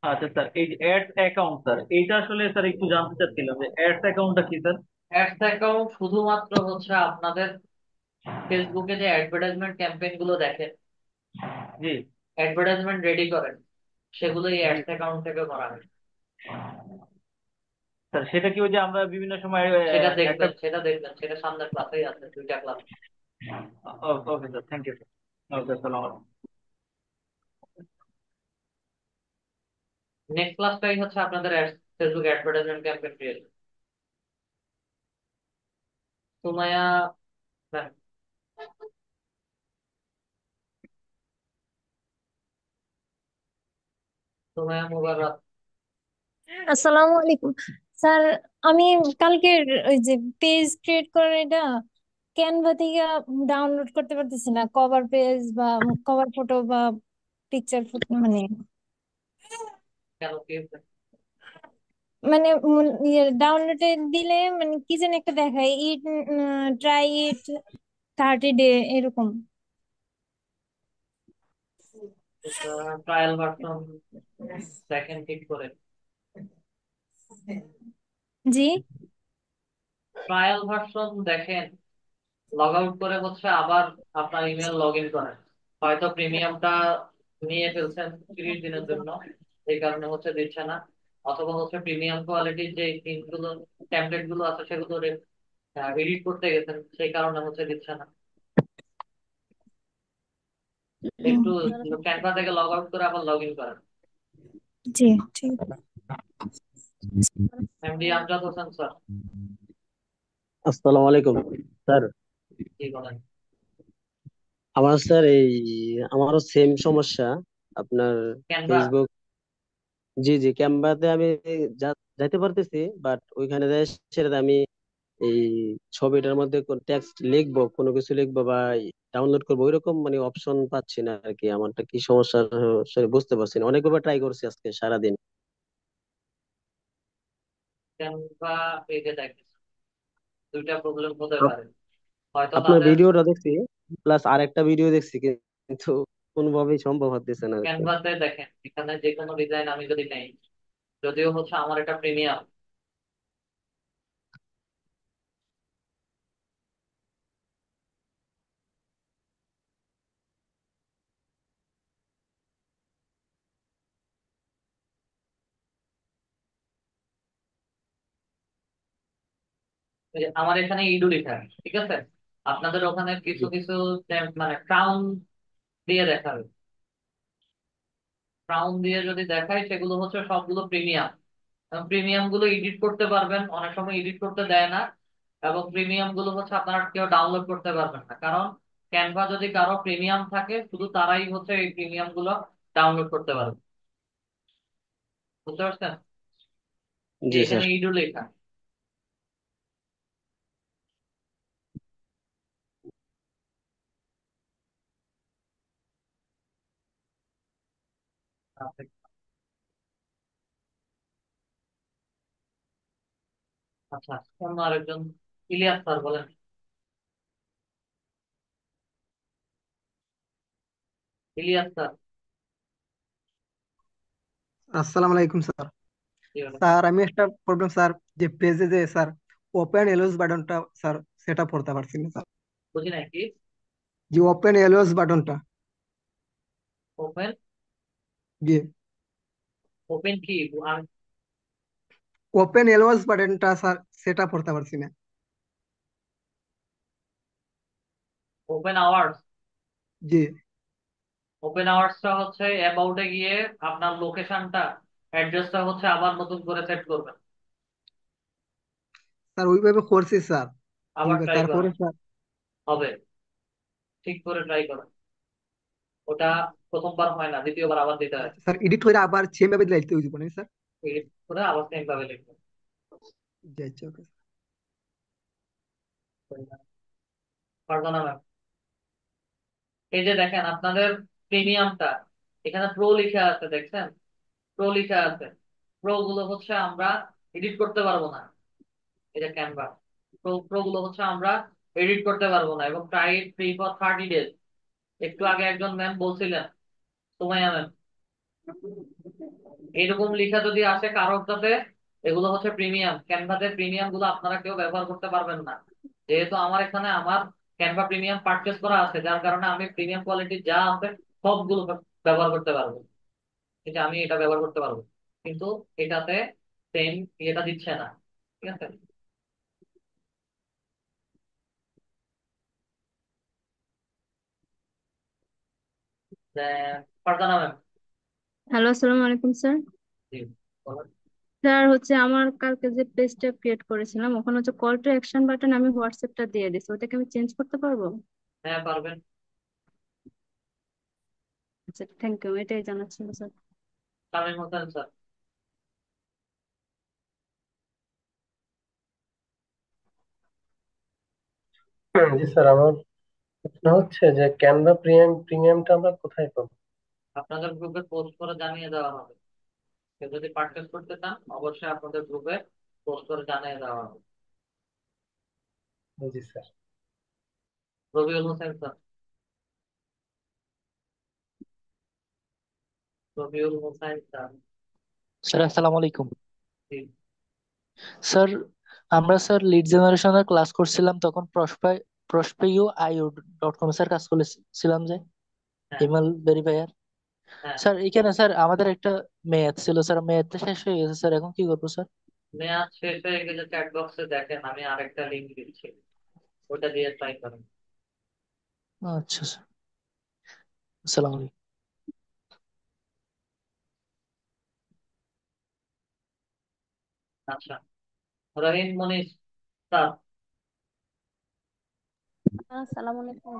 আচ্ছা স্যার, এই যে অ্যাডস অ্যাকাউন্ট স্যার, এইটা আসলে স্যার একটু জানতে চাচ্ছিলাম যে অ্যাডস অ্যাকাউন্টটা কি স্যার? অ্যাডস অ্যাকাউন্ট শুধুমাত্র হচ্ছে আপনাদের ফেসবুকে যে অ্যাডভার্টাইজমেন্ট ক্যাম্পেইন গুলো দেখেন, জি অ্যাডভার্টাইজমেন্ট রেডি করেন, সেগুলো এই জি অ্যাডস অ্যাকাউন্ট থেকে করা হয়। স্যার, সেটা কি ওই যে আমরা বিভিন্ন সময় সেটা একটা, দেখবেন, সেটা দেখবেন, সেটা সামনের ক্লাসেই আছে, 2টা class. Okay sir, thank you sir. Okay, আসসালামু আলাইকুম। নেক্সট ক্লাসটাই হচ্ছে আপনাদের Facebook advertisement campaign create. Sumaiya, হ্যাঁ, সুমাইয়া মুবারক। আসসালামু আলাইকুম স্যার। আমি কালকের ওই যে পেজ ক্রিয়েট করার এটা ক্যানভা থেকে ডাউনলোড করতে পারতেছি না, কভার পেজ বা কভার ফটো বা পিকচার ফটো, মানে কেন কি হয়েছে? মানে ডাউনলোডে দিলে মানে কি যেন একটা দেখায়, ইট ট্রাই ইট 30 ডে এরকম। ট্রায়াল ভার্সন দেখেন ঠিক করে। জি। ট্রায়াল ভার্সন দেখেন, লগ আউট করে হচ্ছে আবার আপনার ইমেল লগ ইন করেন। হয়তো প্রিমিয়ামটা নিয়ে ফেলছেন 30 দিনের জন্য, এই কারণে হচ্ছে দিচ্ছে না। অথবা হচ্ছে প্রিমিয়াম কোয়ালিটির যে থিমগুলো, টেমপ্লেট গুলো আছে সেগুলো এডিট করতে গেছেন, সেই কারণে হচ্ছে দিচ্ছে না। একটু ক্যানভা থেকে লগ আউট করে আবার লগ ইন করেন। জি ঠিক। MD Amjad Hossain sir. আসসালামু আলাইকুম স্যার। কি বলেন? আমার স্যার এই আমারও সেম সমস্যা আপনার ক্যানভা। ফেসবুক। জি জি, ক্যানভাতে আমি যাইতে পারতেছি, বাট ওইখানে যাই সেটাতে আমি এই ছবিটার মধ্যে টেক্সট লিখবো, কোনো কিছু লিখবো বা ডাউনলোড করবো, ওইরকম মানে অপশন পাচ্ছি না আর কি। আমারটা কি সমস্যা সেটা বুঝতে পারছি না, অনেকবার ট্রাই করছি আজকে সারাদিন। ক্যানভা, এই যে দেখেন, দুইটা প্রবলেম হতে আ- পারে। হয়তো আপনার তাদের ভিডিওটা দেখছি, প্লাস আরেকটা ভিডিও দেখছি, কিন্তু কোনোভাবেই সম্ভব হতেছে না আর কি। ক্যানভাতে দেখেন, এখানে যে কোনো ডিজাইন আমি যদি নেই, যদিও হচ্ছে আমার এটা প্রিমিয়াম, আমার এখানে ইডু লেখা, ঠিক আছে। আপনাদের ওখানে কিছু জি কিছু মানে ক্রাউন দিয়ে দেখাবে। ক্রাউন দিয়ে যদি দেখায় সেগুলো হচ্ছে সবগুলো প্রিমিয়াম। প্রিমিয়াম গুলো এডিট করতে পারবেন, অনেক সময় এডিট করতে দেয় না। এবং প্রিমিয়াম গুলো হচ্ছে আপনারা কেউ ডাউনলোড করতে পারবেন না, কারণ ক্যানভা যদি কারো প্রিমিয়াম থাকে শুধু তারাই হচ্ছে এই প্রিমিয়াম গুলো ডাউনলোড করতে পারবে। বুঝতে পারছেন? জি এখানে স্যার। ইডু লেখা। আচ্ছা, আচ্ছা, অন্য আরেকজন, ইলিয়াস স্যার বলেন। ইলিয়াস স্যার। আসসালামু আলাইকুম স্যার। কি বলেন? স্যার আমি একটা প্রবলেম স্যার, যে পেজে যে স্যার ওপেন এলোস বাটনটা স্যার সেটা করতে পারছি না স্যার। বুঝি নাই কি? যে ওপেন এলোস বাটনটা, ওপেন, জি ওপেন কি? আমি ওপেন এলোস বাটনটা স্যার সেটা করতে পারছি না। Open hours. জি ওপেন আওয়ার্সটা হচ্ছে অ্যাবাউটে গিয়ে আপনার লোকেশনটা, অ্যাড্রেসটা হচ্ছে আবার নতুন করে সেট করবেন। স্যার ওইভাবে করছি স্যার। আবার ওইভাবে ট্রাই তারপরে করেন, স্যার, হবে। ঠিক করে ট্রাই করেন। ওটা প্রথমবার হয় না, দ্বিতীয়বার আবার দিতে হয়। আচ্ছা স্যার, এডিট করে আবার সেম ভাবে লাইতে হইব না স্যার? এডিট করে আবার সেম ভাবে লিখবেন। জি আচ্ছা ওকে। ফারজানা ম্যাম, এই যে দেখেন আপনাদের প্রিমিয়ামটা, এখানে প্রো লিখা আছে, দেখছেন? প্রো লিখা আছে। প্রো গুলো হচ্ছে আমরা এডিট করতে পারবো না। এই যে ক্যানভা, প্রো প্রো গুলো হচ্ছে আমরা এডিট করতে পারবো না, এবং ট্রাই ফ্রি ফর 30 ডেজ। একটু আগে একজন ম্যাম বলছিলেন, সুমাইয়া ম্যাম, এইরকম লেখা যদি আসে কারোরটাতে, এগুলো হচ্ছে প্রিমিয়াম। ক্যানভাতে প্রিমিয়াম গুলো আপনারা কেউ ব্যবহার করতে পারবেন না। যেহেতু আমার এখানে আমার ক্যানভা প্রিমিয়াম পারচেস করা আছে, যার কারণে আমি প্রিমিয়াম কোয়ালিটি যা আছে সবগুলো ব্যবহার করতে পারবো। এটা আমি এটা ব্যবহার করতে পারবো, কিন্তু এটাতে সেম এটা দিচ্ছে না। ঠিক আছে? ফারজানা ম্যাম। হ্যালো, আসসালামু আলাইকুম স্যার। জি, বলেন। স্যার আমার কালকে যে পেজটা ক্রিয়েট করেছিলাম ওখানে কল টু অ্যাকশন বাটন আমি হোয়াটসঅ্যাপটা দিয়ে দিচ্ছি, ওটাকে আমি চেঞ্জ করতে পারবো? হ্যাঁ, পারবেন। আচ্ছা, থ্যাংক ইউ, এটাই জানার ছিল স্যার। তামিম হোসেন স্যার। জি স্যার, আমার প্রশ্ন হচ্ছে যে ক্যানভা প্রিমিয়ামটা আমরা কোথায় পাবো? আপনাদের গ্রুপে পোস্ট করে জানিয়ে দেওয়া হবে। কেউ যদি পারচেস করতে চান অবশ্যই আপনাদের গ্রুপে পোস্ট করে জানিয়ে দেওয়া হবে। জি sir. Robiul Hossain sir. Robiul Hossain sir. Sir আসসালামু আলাইকুম। জি। স্যার আমরা স্যার লিড জেনারেশনের ক্লাস করছিলাম, তখন প্রসপেইও আইও ডট কম স্যার কাজ করেছিলাম যে হ্যাঁ। Email verifier. হ্যাঁ, স্যার এখানে স্যার আমাদের একটা মেয়াদ ছিল স্যার, মেয়াদটা শেষ হয়ে গেছে স্যার, এখন কি করবো স্যার? মেয়াদ শেষ হয়ে গেলে চ্যাট বক্সে দেখেন, আমি আরেকটা লিংক দিচ্ছি, ওটা দিয়ে ট্রাই করেন। আচ্ছা স্যার, আসসালামু আলাইকুম। আচ্ছা, রহিম মনির স্যার। আসসালামু আলাইকুম।